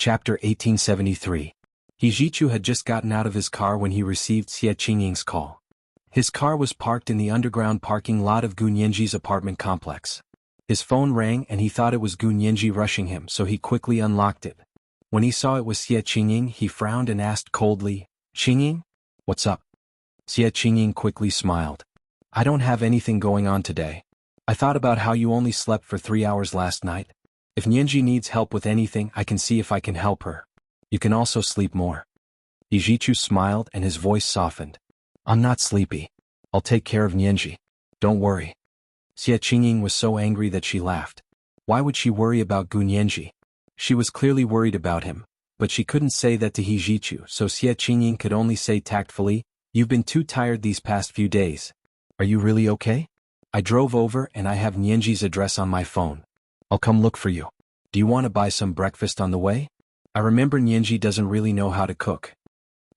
Chapter 1873. Hijichu had just gotten out of his car when he received Xie Qingying's call. His car was parked in the underground parking lot of Gu Nianji's apartment complex. His phone rang and he thought it was Gu Nianji rushing him, so he quickly unlocked it. When he saw it was Xie Qingying, he frowned and asked coldly, "Qingying? What's up?" Xie Qingying quickly smiled. "I don't have anything going on today. I thought about how you only slept for 3 hours last night. If Nianji needs help with anything, I can see if I can help her. You can also sleep more." Hijichu smiled and his voice softened. "I'm not sleepy. I'll take care of Nianji. Don't worry." Xie Qingying was so angry that she laughed. Why would she worry about Gu Nianji? She was clearly worried about him, but she couldn't say that to Hijichu, so Xie Qingying could only say tactfully, "You've been too tired these past few days. Are you really okay? I drove over and I have Nianji's address on my phone. I'll come look for you. Do you want to buy some breakfast on the way? I remember Nianji doesn't really know how to cook."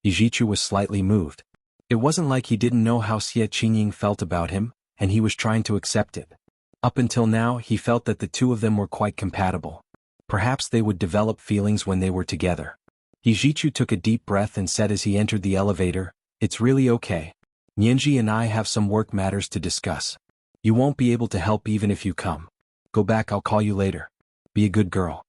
Hijichu was slightly moved. It wasn't like he didn't know how Xie Qingying felt about him, and he was trying to accept it. Up until now, he felt that the two of them were quite compatible. Perhaps they would develop feelings when they were together. Hijichu took a deep breath and said as he entered the elevator, "It's really okay. Nianji and I have some work matters to discuss. You won't be able to help even if you come. Go back, I'll call you later. Be a good girl."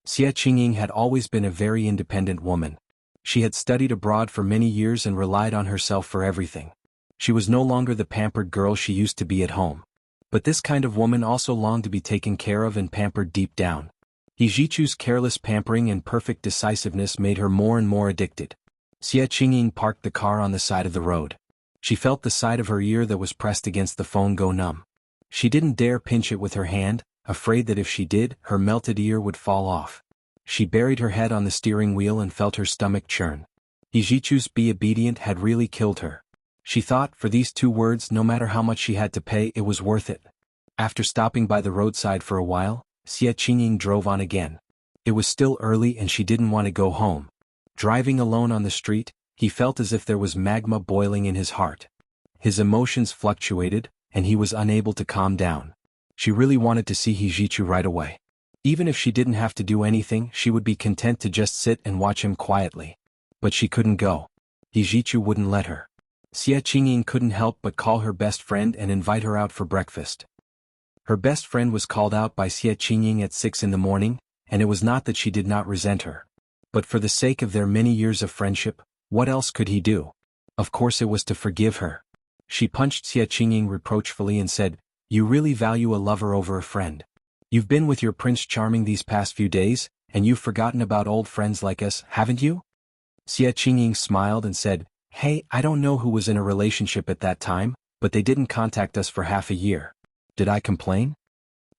Xie Qingying had always been a very independent woman. She had studied abroad for many years and relied on herself for everything. She was no longer the pampered girl she used to be at home. But this kind of woman also longed to be taken care of and pampered deep down. Hijichu's careless pampering and perfect decisiveness made her more and more addicted. Xie Qingying parked the car on the side of the road. She felt the side of her ear that was pressed against the phone go numb. She didn't dare pinch it with her hand, afraid that if she did, her melted ear would fall off. She buried her head on the steering wheel and felt her stomach churn. Hijichu's "be obedient" had really killed her. She thought, for these 2 words, no matter how much she had to pay, it was worth it. After stopping by the roadside for a while, Xie Qingying drove on again. It was still early and she didn't want to go home. Driving alone on the street, he felt as if there was magma boiling in his heart. His emotions fluctuated, and he was unable to calm down. She really wanted to see Hijichu right away. Even if she didn't have to do anything, she would be content to just sit and watch him quietly. But she couldn't go. Hijichu wouldn't let her. Xie Qingying couldn't help but call her best friend and invite her out for breakfast. Her best friend was called out by Xie Qingying at 6 in the morning, and it was not that she did not resent her. But for the sake of their many years of friendship, what else could he do? Of course it was to forgive her. She punched Xie Qingying reproachfully and said, "You really value a lover over a friend. You've been with your Prince Charming these past few days, and you've forgotten about old friends like us, haven't you?" Xie Qingying smiled and said, "Hey, I don't know who was in a relationship at that time, but they didn't contact us for half a year. Did I complain?"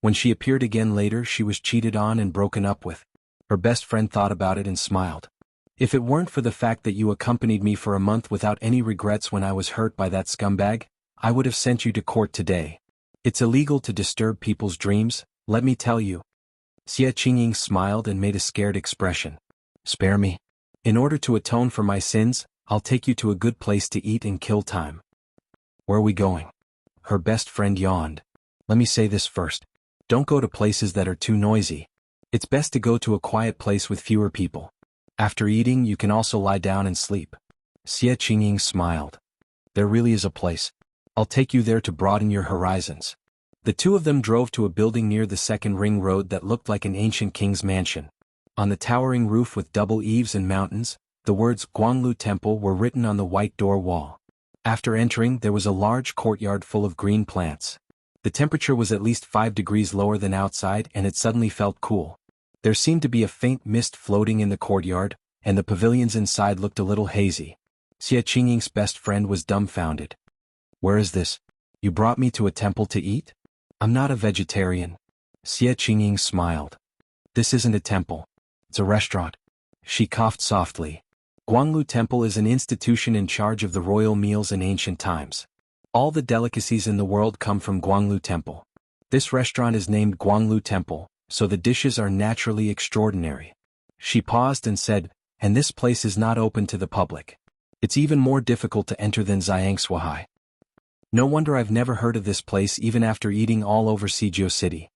When she appeared again later, she was cheated on and broken up with. Her best friend thought about it and smiled. "If it weren't for the fact that you accompanied me for a month without any regrets when I was hurt by that scumbag, I would have sent you to court today. It's illegal to disturb people's dreams, let me tell you." Xie Qingying smiled and made a scared expression. "Spare me. In order to atone for my sins, I'll take you to a good place to eat and kill time." "Where are we going?" Her best friend yawned. "Let me say this first. Don't go to places that are too noisy. It's best to go to a quiet place with fewer people. After eating, you can also lie down and sleep." Xie Qingying smiled. "There really is a place. I'll take you there to broaden your horizons." The two of them drove to a building near the second ring road that looked like an ancient king's mansion. On the towering roof with double eaves and mountains, the words Guanglu Temple were written on the white door wall. After entering, there was a large courtyard full of green plants. The temperature was at least 5 degrees lower than outside, and it suddenly felt cool. There seemed to be a faint mist floating in the courtyard, and the pavilions inside looked a little hazy. Xie Qingying's best friend was dumbfounded. "Where is this? You brought me to a temple to eat? I'm not a vegetarian." Xie Qingying smiled. "This isn't a temple. It's a restaurant." She coughed softly. Guanglu Temple is an institution in charge of the royal meals in ancient times. All the delicacies in the world come from Guanglu Temple. This restaurant is named Guanglu Temple, so the dishes are naturally extraordinary. She paused and said, "And this place is not open to the public. It's even more difficult to enter than Xiangshuahai. No wonder I've never heard of this place even after eating all over Sijio City."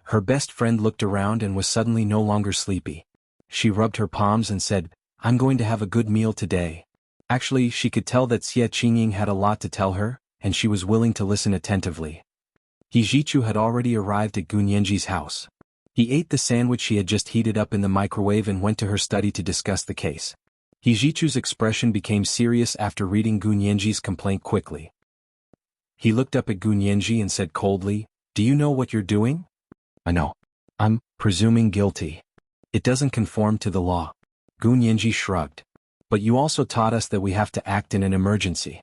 Her best friend looked around and was suddenly no longer sleepy. She rubbed her palms and said, "I'm going to have a good meal today." Actually, she could tell that Xie Qingying had a lot to tell her, and she was willing to listen attentively. He Zhichu had already arrived at Gunyanji's house. He ate the sandwich she had just heated up in the microwave and went to her study to discuss the case. He Zhichu's expression became serious after reading Gunyanji's complaint quickly. He looked up at Gunyanji and said coldly, "Do you know what you're doing?" "I know. I'm presuming guilty. It doesn't conform to the law." Gunyanji shrugged. "But you also taught us that we have to act in an emergency.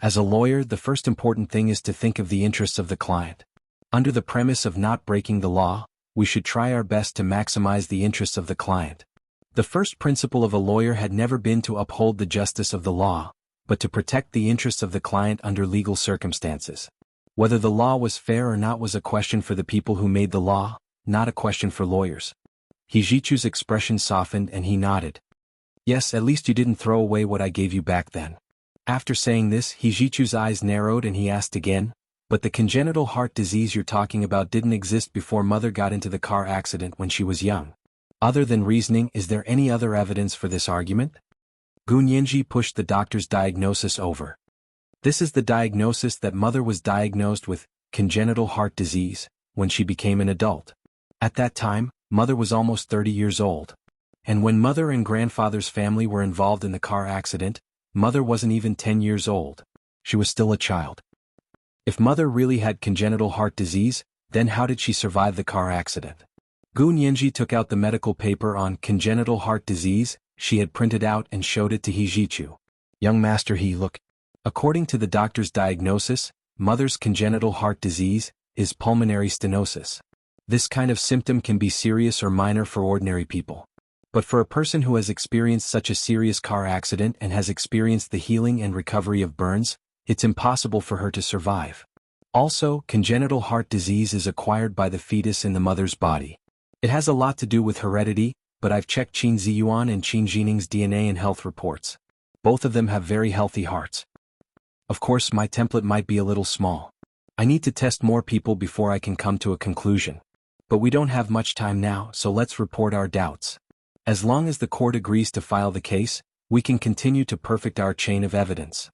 As a lawyer, the first important thing is to think of the interests of the client. Under the premise of not breaking the law, we should try our best to maximize the interests of the client." The first principle of a lawyer had never been to uphold the justice of the law, but to protect the interests of the client under legal circumstances. Whether the law was fair or not was a question for the people who made the law, not a question for lawyers. He Zhichu's expression softened and he nodded. "Yes, at least you didn't throw away what I gave you back then." After saying this, He Zhichu's eyes narrowed and he asked again, "But the congenital heart disease you're talking about didn't exist before Mother got into the car accident when she was young. Other than reasoning, is there any other evidence for this argument?" Gunyanji pushed the doctor's diagnosis over. "This is the diagnosis that Mother was diagnosed with congenital heart disease when she became an adult. At that time, Mother was almost 30 years old. And when Mother and Grandfather's family were involved in the car accident, Mother wasn't even 10 years old. She was still a child. If Mother really had congenital heart disease, then how did she survive the car accident?" Gunyanji took out the medical paper on congenital heart disease she had printed out and showed it to He Zhichu. "Young master, look. According to the doctor's diagnosis, Mother's congenital heart disease is pulmonary stenosis. This kind of symptom can be serious or minor for ordinary people. But for a person who has experienced such a serious car accident and has experienced the healing and recovery of burns, it's impossible for her to survive. Also, congenital heart disease is acquired by the fetus in the mother's body. It has a lot to do with heredity, but I've checked Qin Ziyuan and Qin Jining's DNA and health reports. Both of them have very healthy hearts. Of course, my template might be a little small. I need to test more people before I can come to a conclusion. But we don't have much time now, so let's report our doubts. As long as the court agrees to file the case, we can continue to perfect our chain of evidence."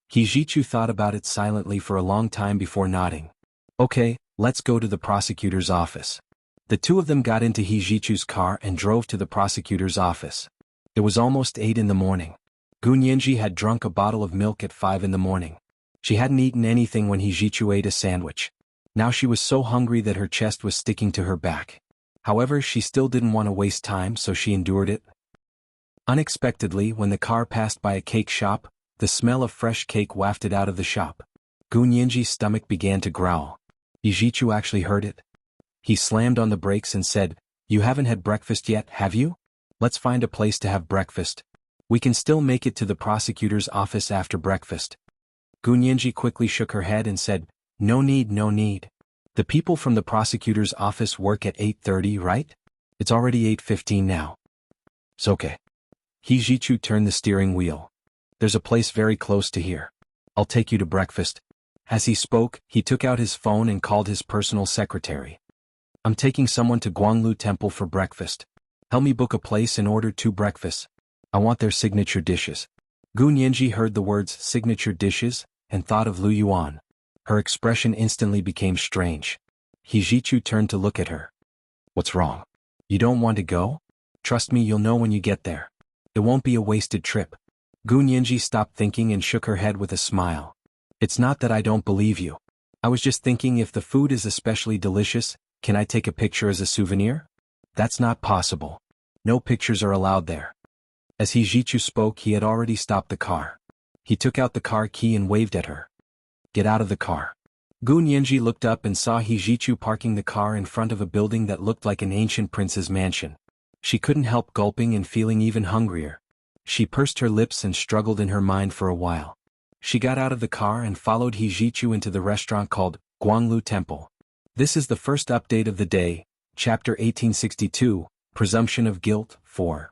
He Zhichu thought about it silently for a long time before nodding. "Okay, let's go to the prosecutor's office." The two of them got into He Zhichu's car and drove to the prosecutor's office. It was almost 8 in the morning. Gunyanji had drunk a bottle of milk at 5 in the morning. She hadn't eaten anything when He Zhichu ate a sandwich. Now she was so hungry that her chest was sticking to her back. However, she still didn't want to waste time, so she endured it. Unexpectedly, when the car passed by a cake shop, the smell of fresh cake wafted out of the shop. Gunyanji's stomach began to growl. He Zhichu actually heard it. He slammed on the brakes and said, "You haven't had breakfast yet, have you? Let's find a place to have breakfast. We can still make it to the prosecutor's office after breakfast." Gunyanji quickly shook her head and said, "No need, no need. The people from the prosecutor's office work at 8:30, right? It's already 8:15 now. It's okay." He Zhichu turned the steering wheel. "There's a place very close to here. I'll take you to breakfast." As he spoke, he took out his phone and called his personal secretary. "I'm taking someone to Guanglu Temple for breakfast. Help me book a place and order 2 breakfasts. I want their signature dishes." Gunyanji heard the words signature dishes and thought of Lu Yuan. Her expression instantly became strange. He Zhichu turned to look at her. "What's wrong? You don't want to go? Trust me, you'll know when you get there. It won't be a wasted trip." Gunyanji stopped thinking and shook her head with a smile. "It's not that I don't believe you. I was just thinking, if the food is especially delicious, can I take a picture as a souvenir?" "That's not possible. No pictures are allowed there." As He Zhichu spoke, he had already stopped the car. He took out the car key and waved at her. "Get out of the car." Gunyanji looked up and saw He Zhichu parking the car in front of a building that looked like an ancient prince's mansion. She couldn't help gulping and feeling even hungrier. She pursed her lips and struggled in her mind for a while. She got out of the car and followed He Zhichu into the restaurant called Guanglu Temple. This is the first update of the day, Chapter 1862, Presumption of Guilt, 4.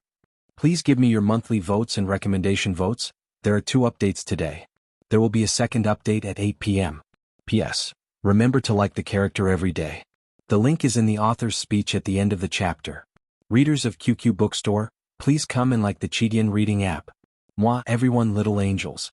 Please give me your monthly votes and recommendation votes. There are 2 updates today. There will be a second update at 8 p.m. P.S. Remember to like the character every day. The link is in the author's speech at the end of the chapter. Readers of QQ Bookstore, please come and like the Chidian reading app. Moi everyone little angels.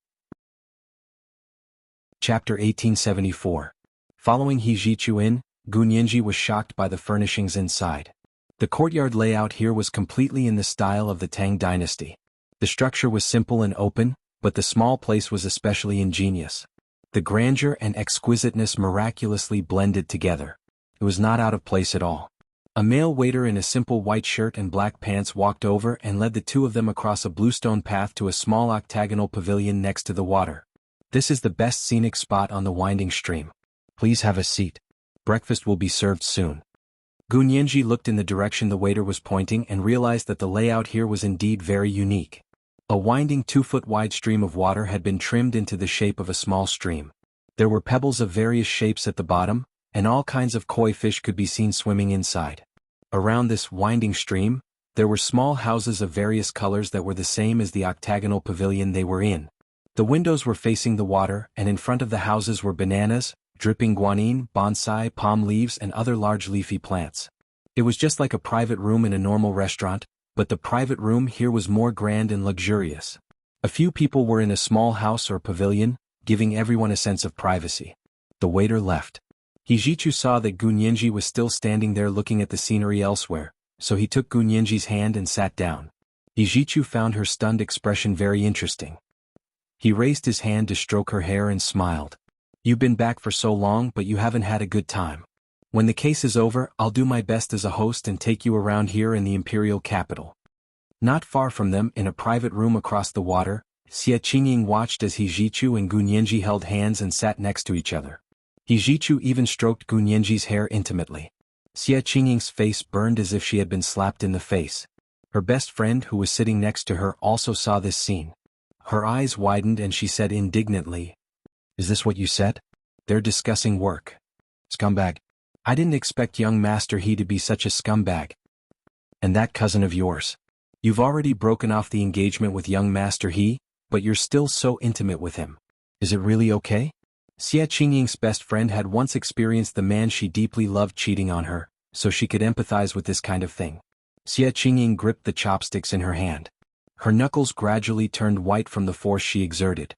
Chapter 1874. Following Hijichu in, Gunyenji was shocked by the furnishings inside. The courtyard layout here was completely in the style of the Tang dynasty. The structure was simple and open, but the small place was especially ingenious. The grandeur and exquisiteness miraculously blended together. It was not out of place at all. A male waiter in a simple white shirt and black pants walked over and led the two of them across a bluestone path to a small octagonal pavilion next to the water. This is the best scenic spot on the winding stream. Please have a seat. Breakfast will be served soon. Gunyenji looked in the direction the waiter was pointing and realized that the layout here was indeed very unique. A winding 2-foot wide stream of water had been trimmed into the shape of a small stream. There were pebbles of various shapes at the bottom, and all kinds of koi fish could be seen swimming inside. Around this winding stream, there were small houses of various colors that were the same as the octagonal pavilion they were in. The windows were facing the water, and in front of the houses were bananas, dripping guanine, bonsai, palm leaves, and other large leafy plants. It was just like a private room in a normal restaurant, but the private room here was more grand and luxurious. A few people were in a small house or pavilion, giving everyone a sense of privacy. The waiter left. Hijichu saw that Gunyenji was still standing there looking at the scenery elsewhere, so he took Gunyenji's hand and sat down. Hijichu found her stunned expression very interesting. He raised his hand to stroke her hair and smiled. You've been back for so long, but you haven't had a good time. When the case is over, I'll do my best as a host and take you around here in the imperial capital. Not far from them, in a private room across the water, Xie Qingying watched as Hijichu and Gunyenji held hands and sat next to each other. Hijichu even stroked Gunyenji's hair intimately. Xie Qingying's face burned as if she had been slapped in the face. Her best friend who was sitting next to her also saw this scene. Her eyes widened and she said indignantly, "Is this what you said? They're discussing work. Scumbag. I didn't expect young Master He to be such a scumbag. And that cousin of yours. You've already broken off the engagement with young Master He, but you're still so intimate with him. Is it really okay?" Xie Qingying's best friend had once experienced the man she deeply loved cheating on her, so she could empathize with this kind of thing. Xie Qingying gripped the chopsticks in her hand. Her knuckles gradually turned white from the force she exerted.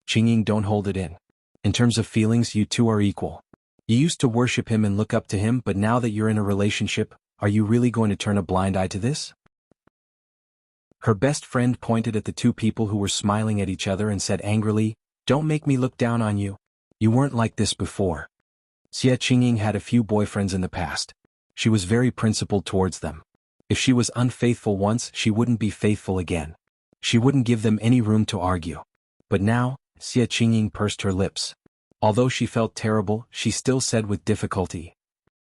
"Qingying, don't hold it in. In terms of feelings, you two are equal. You used to worship him and look up to him, but now that you're in a relationship, are you really going to turn a blind eye to this?" Her best friend pointed at the two people who were smiling at each other and said angrily, "Don't make me look down on you. You weren't like this before." Xie Qingying had a few boyfriends in the past. She was very principled towards them. If she was unfaithful once, she wouldn't be faithful again. She wouldn't give them any room to argue. But now, Xie Qingying pursed her lips. Although she felt terrible, she still said with difficulty,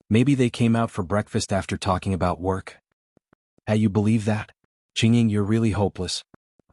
"Maybe they came out for breakfast after talking about work." "Hey, you believe that? Qingying, you're really hopeless."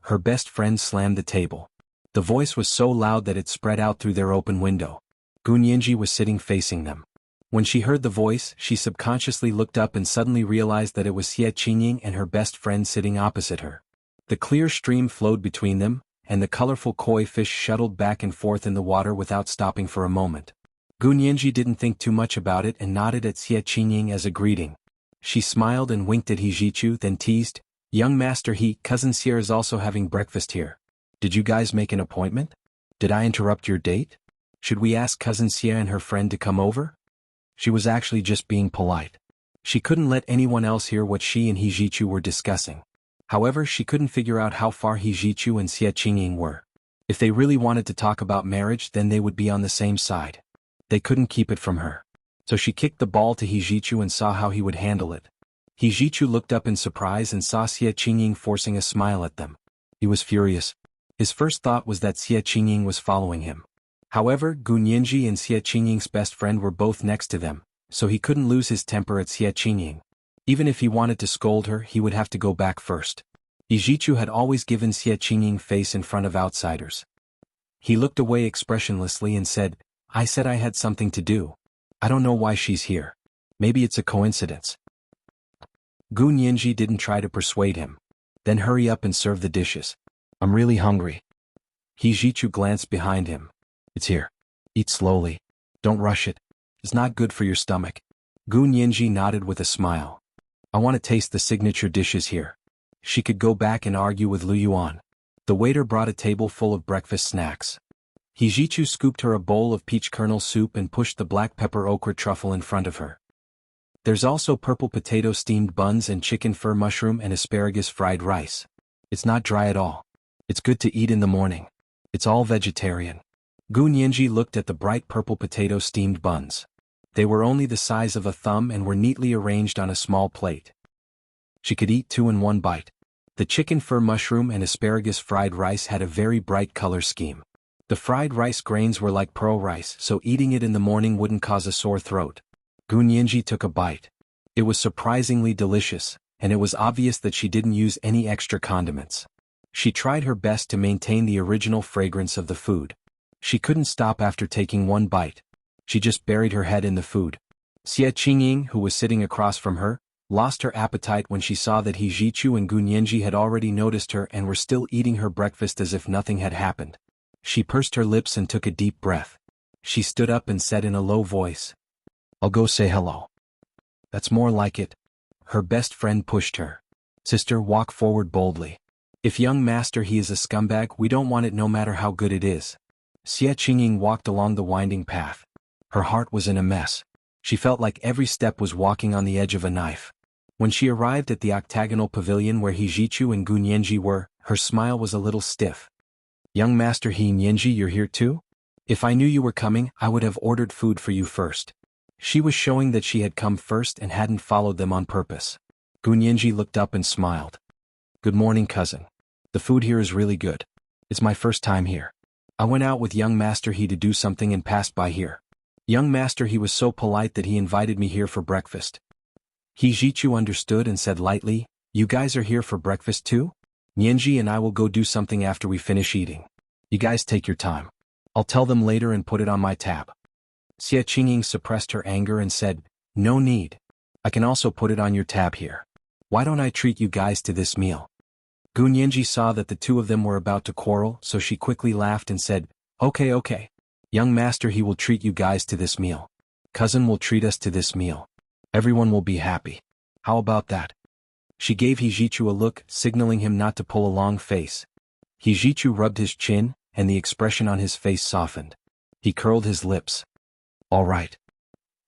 Her best friend slammed the table. The voice was so loud that it spread out through their open window. Gunyenji was sitting facing them. When she heard the voice, she subconsciously looked up and suddenly realized that it was Xie Qingying and her best friend sitting opposite her. The clear stream flowed between them, and the colorful koi fish shuttled back and forth in the water without stopping for a moment. Gunyenji didn't think too much about it and nodded at Xie Qingying as a greeting. She smiled and winked at Hijichu, then teased, "Young Master He, Cousin Xie is also having breakfast here. Did you guys make an appointment? Did I interrupt your date? Should we ask Cousin Xie and her friend to come over?" She was actually just being polite. She couldn't let anyone else hear what she and Hijichu were discussing. However, she couldn't figure out how far Hijichu and Xie Qingying were. If they really wanted to talk about marriage, then they would be on the same side. They couldn't keep it from her. So she kicked the ball to Hijichu and saw how he would handle it. Hijichu looked up in surprise and saw Xie Qingying forcing a smile at them. He was furious. His first thought was that Xie Qingying was following him. However, Gunyenji and Xie Qingying's best friend were both next to them, so he couldn't lose his temper at Xie Qingying. Even if he wanted to scold her, he would have to go back first. Hijichu had always given Xie Qingying face in front of outsiders. He looked away expressionlessly and said, "I said I had something to do. I don't know why she's here. Maybe it's a coincidence." Gunyenji didn't try to persuade him. "Then hurry up and serve the dishes. I'm really hungry." Hijichu glanced behind him. "It's here. Eat slowly. Don't rush it. It's not good for your stomach." Gunyenji nodded with a smile. I want to taste the signature dishes here. She could go back and argue with Lu Yuan. The waiter brought a table full of breakfast snacks. Hijichu scooped her a bowl of peach kernel soup and pushed the black pepper okra truffle in front of her. There's also purple potato steamed buns and chicken fur mushroom and asparagus fried rice. It's not dry at all. It's good to eat in the morning. It's all vegetarian. Gu Nianji looked at the bright purple potato steamed buns. They were only the size of a thumb and were neatly arranged on a small plate. She could eat two in one bite. The chicken fur mushroom and asparagus fried rice had a very bright color scheme. The fried rice grains were like pearl rice, so eating it in the morning wouldn't cause a sore throat. Gu Nianji took a bite. It was surprisingly delicious, and it was obvious that she didn't use any extra condiments. She tried her best to maintain the original fragrance of the food. She couldn't stop after taking one bite. She just buried her head in the food. Xie Qingying, who was sitting across from her, lost her appetite when she saw that Hijichu and Gu Nianji had already noticed her and were still eating her breakfast as if nothing had happened. She pursed her lips and took a deep breath. She stood up and said in a low voice, "I'll go say hello." "That's more like it." Her best friend pushed her. "Sister, walk forward boldly. If young master he is a scumbag, we don't want it no matter how good it is." Xie Qingying walked along the winding path. Her heart was in a mess. She felt like every step was walking on the edge of a knife. When she arrived at the octagonal pavilion where Hijichu and Gu Nianji were, her smile was a little stiff. "Young master He Nianji, you're here too? If I knew you were coming, I would have ordered food for you first." She was showing that she had come first and hadn't followed them on purpose. Gu Nianji looked up and smiled. "Good morning, cousin. The food here is really good. It's my first time here. I went out with young master He to do something and passed by here. Young master He was so polite that he invited me here for breakfast." Hijichu understood and said lightly, "You guys are here for breakfast too? Nianji and I will go do something after we finish eating. You guys take your time. I'll tell them later and put it on my tab." Xie Qingying suppressed her anger and said, "No need. I can also put it on your tab here. Why don't I treat you guys to this meal?" Gu Nianji saw that the two of them were about to quarrel, so she quickly laughed and said, Okay. Young master He will treat you guys to this meal. Cousin will treat us to this meal. Everyone will be happy. How about that?" She gave Hijichu a look, signaling him not to pull a long face. Hijichu rubbed his chin, and the expression on his face softened. He curled his lips. "All right."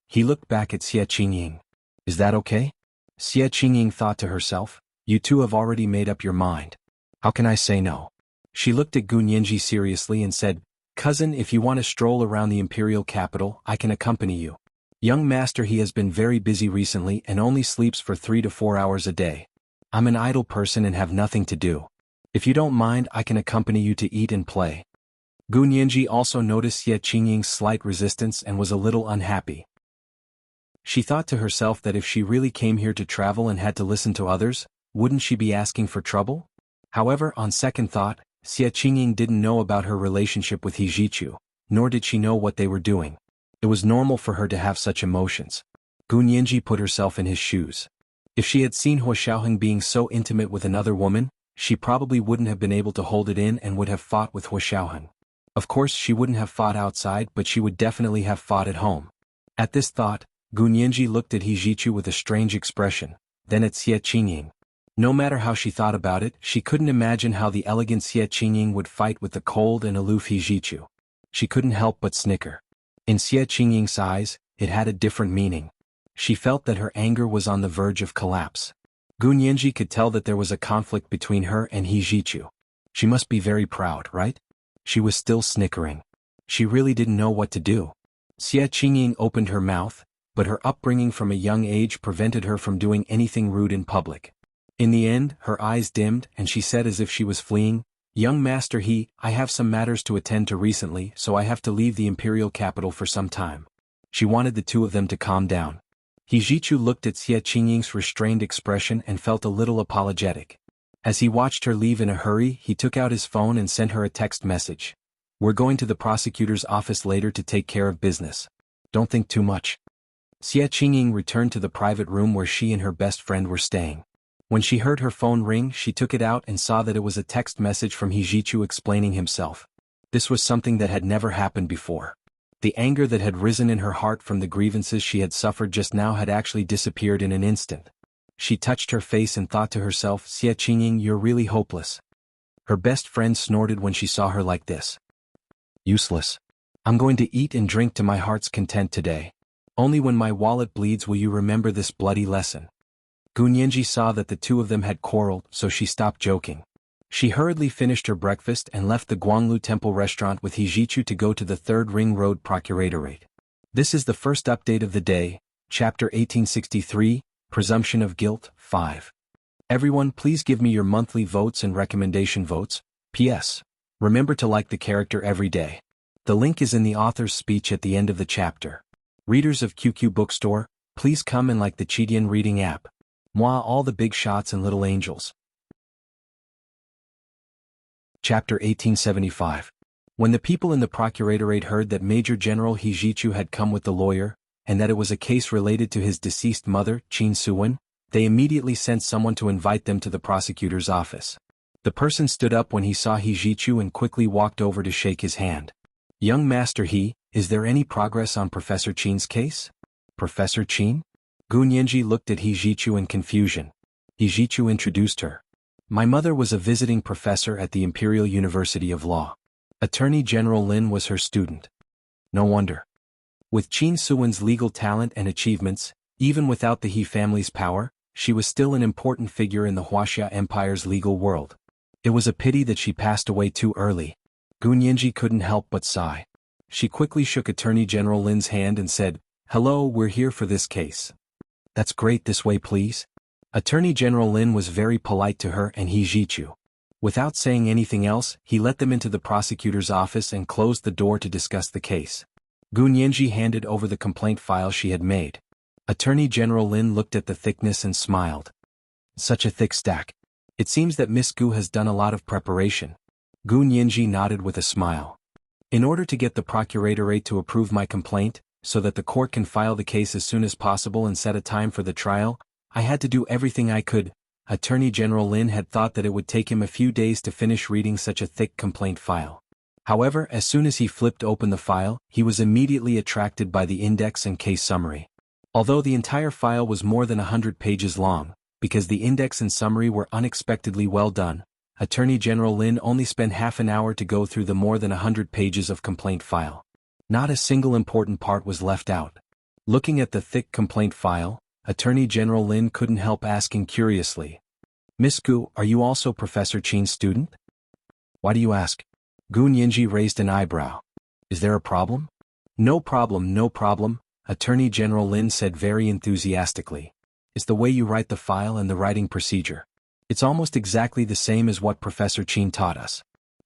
He looked back at Xie Qingying. "Is that okay?" Xie Qingying thought to herself, "You two have already made up your mind. How can I say no?" She looked at Gu Nianji seriously and said, "Cousin, if you want to stroll around the imperial capital, I can accompany you. Young master He has been very busy recently and only sleeps for 3 to 4 hours a day. I'm an idle person and have nothing to do. If you don't mind, I can accompany you to eat and play." Gu Nianji also noticed Xie Qingying's slight resistance and was a little unhappy. She thought to herself that if she really came here to travel and had to listen to others, wouldn't she be asking for trouble? However, on second thought, Xie Qingying didn't know about her relationship with Hijichu, nor did she know what they were doing. It was normal for her to have such emotions. Gu Nianji put herself in his shoes. If she had seen Hua Xiaoheng being so intimate with another woman, she probably wouldn't have been able to hold it in and would have fought with Hua Xiaoheng. Of course she wouldn't have fought outside, but she would definitely have fought at home. At this thought, Gu Nianji looked at Hijichu with a strange expression, then at Xie Qingying. No matter how she thought about it, she couldn't imagine how the elegant Xie Qingying would fight with the cold and aloof Hijichu. She couldn't help but snicker. In Xie Qingying's eyes, it had a different meaning. She felt that her anger was on the verge of collapse. Gu Nianji could tell that there was a conflict between her and Hijichu. She must be very proud, right? She was still snickering. She really didn't know what to do. Xie Qingying opened her mouth, but her upbringing from a young age prevented her from doing anything rude in public. In the end, her eyes dimmed and she said as if she was fleeing, "Young master I have some matters to attend to recently, so I have to leave the imperial capital for some time." She wanted the two of them to calm down. Hijichu looked at Xie Qingying's restrained expression and felt a little apologetic. As he watched her leave in a hurry, he took out his phone and sent her a text message. "We're going to the prosecutor's office later to take care of business. Don't think too much." Xie Qingying returned to the private room where she and her best friend were staying. When she heard her phone ring, she took it out and saw that it was a text message from Hijichu explaining himself. This was something that had never happened before. The anger that had risen in her heart from the grievances she had suffered just now had actually disappeared in an instant. She touched her face and thought to herself, Xie Qingying, you're really hopeless. Her best friend snorted when she saw her like this. Useless. I'm going to eat and drink to my heart's content today. Only when my wallet bleeds will you remember this bloody lesson. Gunyanji saw that the two of them had quarreled, so she stopped joking. She hurriedly finished her breakfast and left the Guanglu Temple restaurant with Hijichu to go to the Third Ring Road Procuratorate. This is the first update of the day, Chapter 1863, Presumption of Guilt, 5. Everyone, please give me your monthly votes and recommendation votes. P.S. Remember to like the character every day. The link is in the author's speech at the end of the chapter. Readers of QQ Bookstore, please come and like the Chidian reading app. Moi all the big shots and little angels. Chapter 1875. When the people in the procuratorate heard that Major General Hijichu had come with the lawyer, and that it was a case related to his deceased mother, Qin Suwen, they immediately sent someone to invite them to the prosecutor's office. The person stood up when he saw Hijichu and quickly walked over to shake his hand. Young Master He, is there any progress on Professor Qin's case? Professor Qin? Gunyanji looked at Hijichu in confusion. Hijichu introduced her. My mother was a visiting professor at the Imperial University of Law. Attorney General Lin was her student. No wonder. With Qin Suwen's legal talent and achievements, even without the He family's power, she was still an important figure in the Wuxia Empire's legal world. It was a pity that she passed away too early. Gunyanji couldn't help but sigh. She quickly shook Attorney General Lin's hand and said, Hello, we're here for this case. That's great, this way please. Attorney General Lin was very polite to her and Hijichu. Without saying anything else, he let them into the prosecutor's office and closed the door to discuss the case. Gunyanji handed over the complaint file she had made. Attorney General Lin looked at the thickness and smiled. Such a thick stack. It seems that Miss Gu has done a lot of preparation. Gunyanji nodded with a smile. In order to get the procuratorate to approve my complaint, so that the court can file the case as soon as possible and set a time for the trial, I had to do everything I could. Attorney General Lin had thought that it would take him a few days to finish reading such a thick complaint file. However, as soon as he flipped open the file, he was immediately attracted by the index and case summary. Although the entire file was more than 100 pages long, because the index and summary were unexpectedly well done, Attorney General Lin only spent half an hour to go through the more than 100 pages of complaint file. Not a single important part was left out. Looking at the thick complaint file, Attorney General Lin couldn't help asking curiously, Miss Gu, are you also Professor Qin's student? Why do you ask? Gunyanji raised an eyebrow. Is there a problem? No problem, no problem, Attorney General Lin said very enthusiastically. It's the way you write the file and the writing procedure. It's almost exactly the same as what Professor Qin taught us.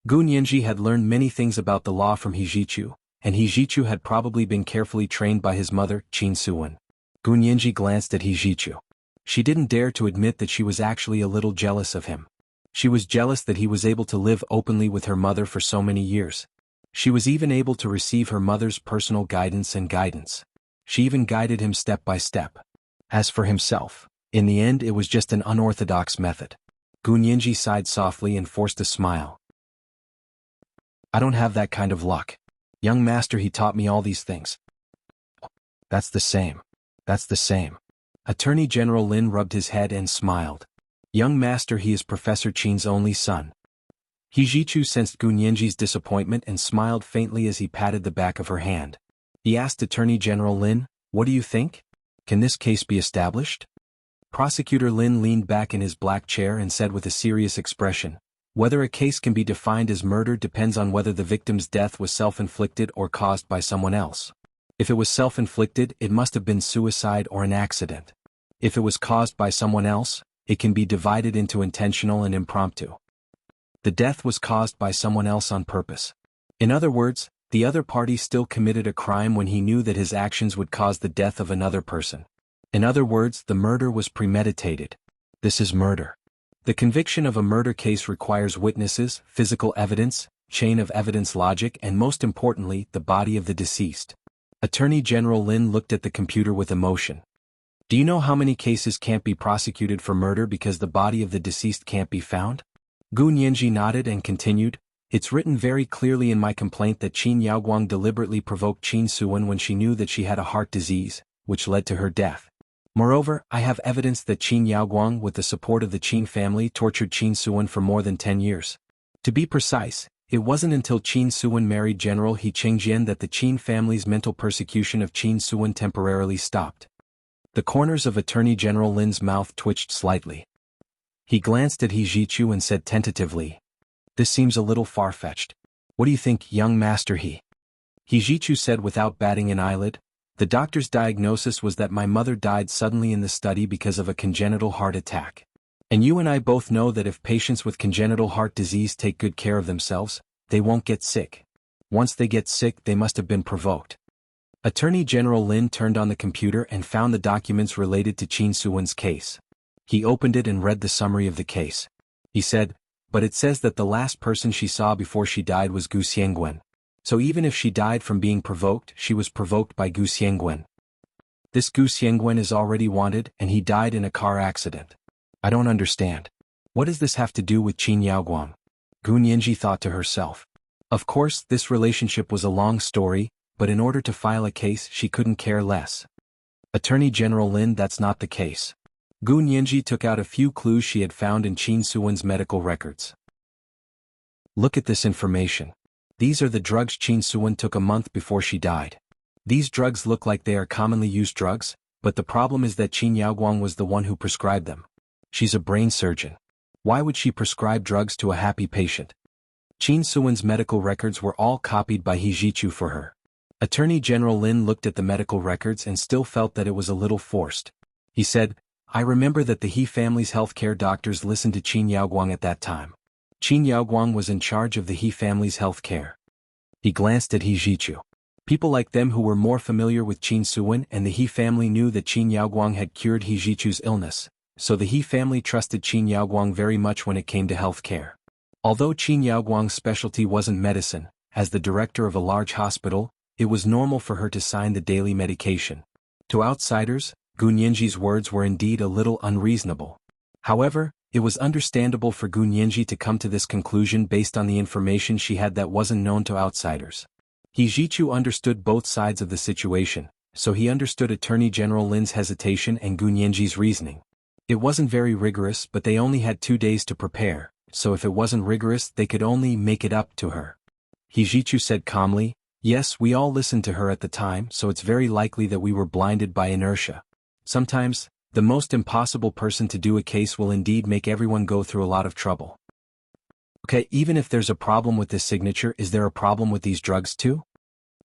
Gunyanji had learned many things about the law from Hijichu, and Hijichu had probably been carefully trained by his mother, Qin Suwen. Gunyanji glanced at Hijichu. She didn't dare to admit that she was actually a little jealous of him. She was jealous that he was able to live openly with her mother for so many years. She was even able to receive her mother's personal guidance and guidance. She even guided him step by step. As for himself, in the end it was just an unorthodox method. Gunyanji sighed softly and forced a smile. I don't have that kind of luck. Young master, he taught me all these things. That's the same. That's the same. Attorney General Lin rubbed his head and smiled. Young master, he is Professor Qin's only son. Hijichu sensed Gunyanji's disappointment and smiled faintly as he patted the back of her hand. He asked Attorney General Lin, what do you think? Can this case be established? Prosecutor Lin leaned back in his black chair and said with a serious expression, whether a case can be defined as murder depends on whether the victim's death was self-inflicted or caused by someone else. If it was self-inflicted, it must have been suicide or an accident. If it was caused by someone else, it can be divided into intentional and impromptu. The death was caused by someone else on purpose. In other words, the other party still committed a crime when he knew that his actions would cause the death of another person. In other words, the murder was premeditated. This is murder. The conviction of a murder case requires witnesses, physical evidence, chain of evidence logic, and most importantly, the body of the deceased. Attorney General Lin looked at the computer with emotion. Do you know how many cases can't be prosecuted for murder because the body of the deceased can't be found? Gunyanji nodded and continued, it's written very clearly in my complaint that Qin Yaoguang deliberately provoked Qin Suwen when she knew that she had a heart disease, which led to her death. Moreover, I have evidence that Qin Yaoguang with the support of the Qin family tortured Qin Suwen for more than 10 years. To be precise, it wasn't until Qin Suwen married General He Chengjian that the Qin family's mental persecution of Qin Suwen temporarily stopped. The corners of Attorney General Lin's mouth twitched slightly. He glanced at He Jichu and said tentatively, "This seems a little far-fetched. What do you think, young master He?" He Jichu said without batting an eyelid, "The doctor's diagnosis was that my mother died suddenly in the study because of a congenital heart attack. And you and I both know that if patients with congenital heart disease take good care of themselves, they won't get sick. Once they get sick, they must have been provoked." Attorney General Lin turned on the computer and found the documents related to Qin Suwen's case. He opened it and read the summary of the case. He said, "But it says that the last person she saw before she died was Gu Xiangguan. So even if she died from being provoked, she was provoked by Gu Xiangguan. This Gu Xiangguan is already wanted and he died in a car accident. I don't understand. What does this have to do with Qin Yaoguang?" Gu Nianji thought to herself. Of course, this relationship was a long story, but in order to file a case she couldn't care less. Attorney General Lin, that's not the case. Gu Nianji took out a few clues she had found in Qin Suwen's medical records. Look at this information. These are the drugs Qin Suwen took a month before she died. These drugs look like they are commonly used drugs, but the problem is that Qin Yaoguang was the one who prescribed them. She's a brain surgeon. Why would she prescribe drugs to a happy patient? Qin Suwen's medical records were all copied by He Jichu for her. Attorney General Lin looked at the medical records and still felt that it was a little forced. He said, "I remember that the He family's healthcare doctors listened to Qin Yaoguang at that time. Qin Yaoguang was in charge of the He family's health care." He glanced at He Jichu. People like them who were more familiar with Qin Suwen and the He family knew that Qin Yaoguang had cured He Jichu's illness, so the He family trusted Qin Yaoguang very much when it came to health care. Although Qin Yaoguang's specialty wasn't medicine, as the director of a large hospital, it was normal for her to sign the daily medication. To outsiders, Gu Nianji's words were indeed a little unreasonable. However, it was understandable for Gu Nianji to come to this conclusion based on the information she had that wasn't known to outsiders. He Jichu understood both sides of the situation, so he understood Attorney General Lin's hesitation and Gu Nianji's reasoning. It wasn't very rigorous, but they only had 2 days to prepare, so if it wasn't rigorous they could only make it up to her. He Jichu said calmly, "Yes, we all listened to her at the time, so it's very likely that we were blinded by inertia. Sometimes, the most impossible person to do a case will indeed make everyone go through a lot of trouble." Okay, even if there's a problem with this signature, is there a problem with these drugs too?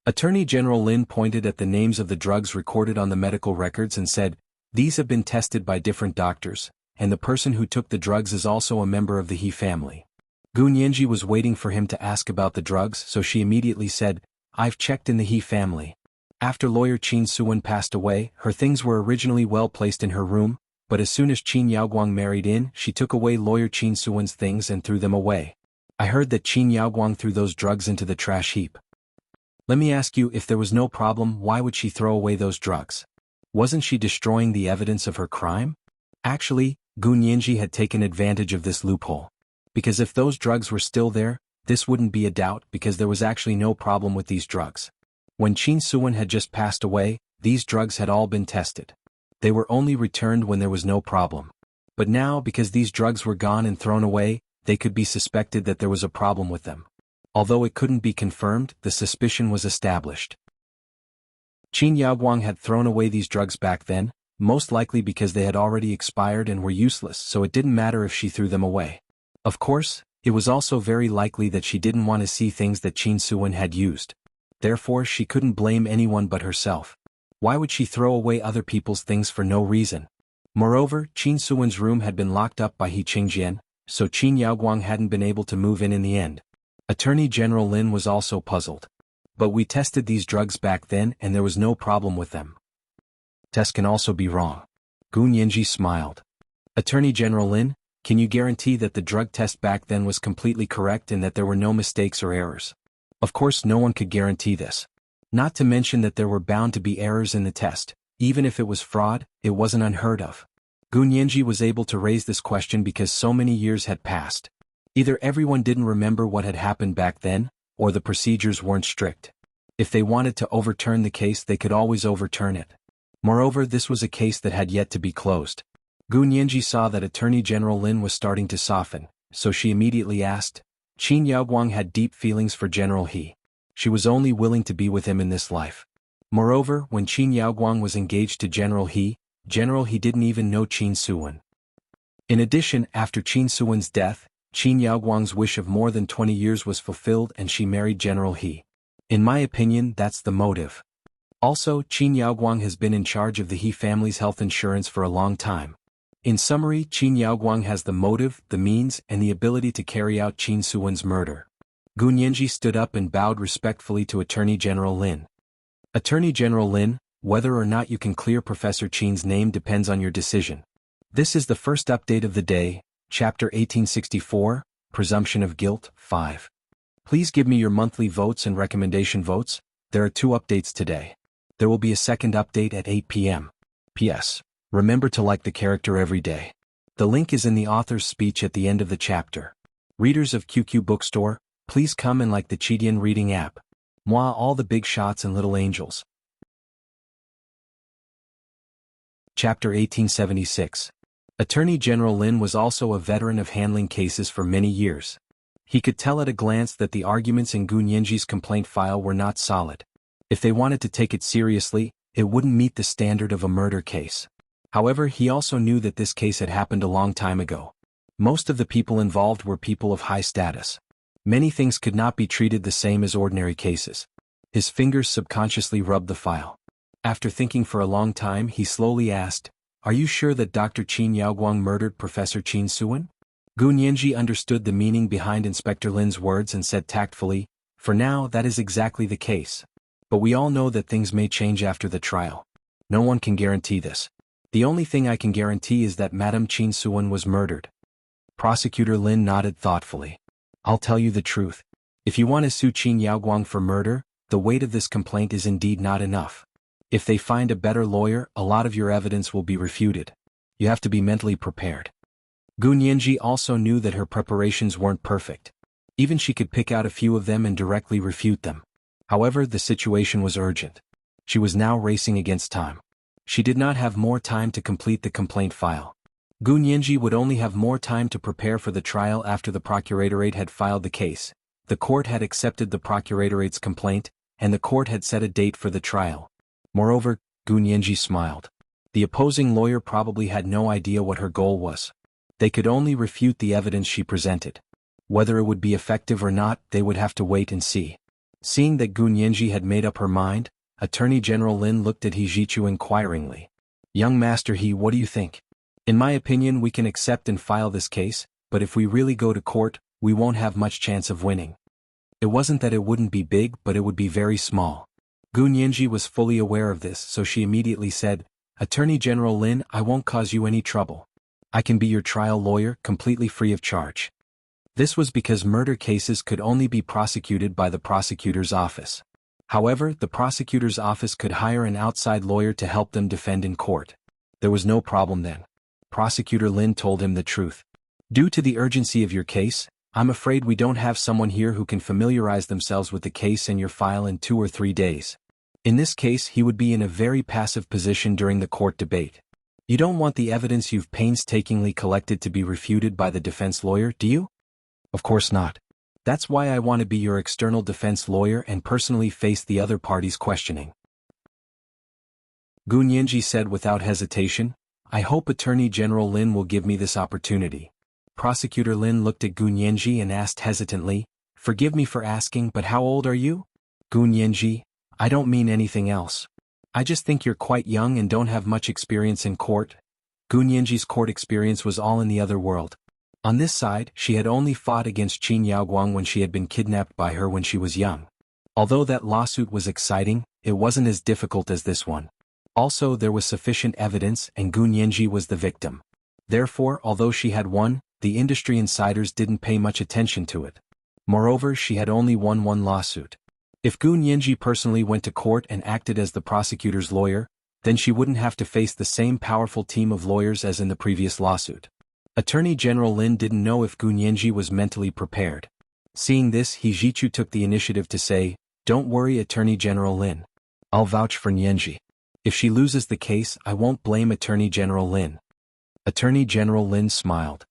Attorney General Lin pointed at the names of the drugs recorded on the medical records and said, "These have been tested by different doctors, and the person who took the drugs is also a member of the He family." Gu Nianji was waiting for him to ask about the drugs, so she immediately said, "I've checked in the He family. After lawyer Qin Suwen passed away, her things were originally well placed in her room, but as soon as Qin Yaoguang married in, she took away lawyer Qin Suwen's things and threw them away. I heard that Qin Yaoguang threw those drugs into the trash heap. Let me ask you, if there was no problem, why would she throw away those drugs? Wasn't she destroying the evidence of her crime?" Actually, Gu Nianji had taken advantage of this loophole. Because if those drugs were still there, this wouldn't be a doubt because there was actually no problem with these drugs. When Qin Suwen had just passed away, these drugs had all been tested. They were only returned when there was no problem. But now, because these drugs were gone and thrown away, they could be suspected that there was a problem with them. Although it couldn't be confirmed, the suspicion was established. Qin Yaoguang had thrown away these drugs back then, most likely because they had already expired and were useless, so it didn't matter if she threw them away. Of course, it was also very likely that she didn't want to see things that Qin Suwen had used. Therefore, she couldn't blame anyone but herself. Why would she throw away other people's things for no reason? Moreover, Qin Suwen's room had been locked up by He Chengjian, so Qin Yaoguang hadn't been able to move in the end. Attorney General Lin was also puzzled. But we tested these drugs back then and there was no problem with them. Tests can also be wrong. Gu Nianji smiled. Attorney General Lin, can you guarantee that the drug test back then was completely correct and that there were no mistakes or errors? Of course, no one could guarantee this. Not to mention that there were bound to be errors in the test. Even if it was fraud, it wasn't unheard of. Gu Nianji was able to raise this question because so many years had passed. Either everyone didn't remember what had happened back then, or the procedures weren't strict. If they wanted to overturn the case, they could always overturn it. Moreover, this was a case that had yet to be closed. Gu Nianji saw that Attorney General Lin was starting to soften, so she immediately asked. Qin Yaoguang had deep feelings for General He. She was only willing to be with him in this life. Moreover, when Qin Yaoguang was engaged to General He didn't even know Qin Suwen. In addition, after Qin Suwen's death, Qin Yaoguang's wish of more than 20 years was fulfilled and she married General He. In my opinion, that's the motive. Also, Qin Yaoguang has been in charge of the He family's health insurance for a long time. In summary, Qin Yaoguang has the motive, the means, and the ability to carry out Qin Suwen's murder. Gu Nianji stood up and bowed respectfully to Attorney General Lin. Attorney General Lin, whether or not you can clear Professor Qin's name depends on your decision. This is the first update of the day, Chapter 1864, Presumption of Guilt, 5. Please give me your monthly votes and recommendation votes. There are 2 updates today. There will be a second update at 8 p.m. P.S. Remember to like the character every day. The link is in the author's speech at the end of the chapter. Readers of QQ Bookstore, please come and like the Chidian reading app. Moi all the big shots and little angels. Chapter 1876. Attorney General Lin was also a veteran of handling cases for many years. He could tell at a glance that the arguments in Gu Nianji's complaint file were not solid. If they wanted to take it seriously, it wouldn't meet the standard of a murder case. However, he also knew that this case had happened a long time ago. Most of the people involved were people of high status. Many things could not be treated the same as ordinary cases. His fingers subconsciously rubbed the file. After thinking for a long time, he slowly asked, "Are you sure that Dr. Qin Yaoguang murdered Professor Qin Suwen?" Gu Nianji understood the meaning behind Inspector Lin's words and said tactfully, "For now, that is exactly the case. But we all know that things may change after the trial. No one can guarantee this. The only thing I can guarantee is that Madame Qin Suwen was murdered." Prosecutor Lin nodded thoughtfully. "I'll tell you the truth. If you want to sue Qin Yaoguang for murder, the weight of this complaint is indeed not enough. If they find a better lawyer, a lot of your evidence will be refuted. You have to be mentally prepared." Gu Nianji also knew that her preparations weren't perfect. Even she could pick out a few of them and directly refute them. However, the situation was urgent. She was now racing against time. She did not have more time to complete the complaint file. Gu Nianji would only have more time to prepare for the trial after the procuratorate had filed the case. The court had accepted the procuratorate complaint, and the court had set a date for the trial. Moreover, Gu Nianji smiled. The opposing lawyer probably had no idea what her goal was. They could only refute the evidence she presented. Whether it would be effective or not, they would have to wait and see. Seeing that Gu Nianji had made up her mind, Attorney General Lin looked at He Jichu inquiringly. "Young Master He, what do you think? In my opinion, we can accept and file this case, but if we really go to court, we won't have much chance of winning." It wasn't that it wouldn't be big, but it would be very small. Gu Nianji was fully aware of this, so she immediately said, "Attorney General Lin, I won't cause you any trouble. I can be your trial lawyer, completely free of charge." This was because murder cases could only be prosecuted by the prosecutor's office. However, the prosecutor's office could hire an outside lawyer to help them defend in court. There was no problem then. Prosecutor Lin told him the truth. "Due to the urgency of your case, I'm afraid we don't have someone here who can familiarize themselves with the case and your file in 2 or 3 days. In this case, he would be in a very passive position during the court debate. You don't want the evidence you've painstakingly collected to be refuted by the defense lawyer, do you?" "Of course not. That's why I want to be your external defense lawyer and personally face the other party's questioning." Gu Nianji said without hesitation, "I hope Attorney General Lin will give me this opportunity." Prosecutor Lin looked at Gu Nianji and asked hesitantly, "Forgive me for asking, but how old are you?" "Gu Nianji, I don't mean anything else. I just think you're quite young and don't have much experience in court." Gu Nianji's court experience was all in the other world. On this side, she had only fought against Qin Yaoguang when she had been kidnapped by her when she was young. Although that lawsuit was exciting, it wasn't as difficult as this one. Also, there was sufficient evidence and Gu Nianji was the victim. Therefore, although she had won, the industry insiders didn't pay much attention to it. Moreover, she had only won one lawsuit. If Gu Nianji personally went to court and acted as the prosecutor's lawyer, then she wouldn't have to face the same powerful team of lawyers as in the previous lawsuit. Attorney General Lin didn't know if Gu Nianji was mentally prepared. Seeing this, He Jichu took the initiative to say, "Don't worry, Attorney General Lin. I'll vouch for Nianji. If she loses the case, I won't blame Attorney General Lin. Attorney General Lin smiled.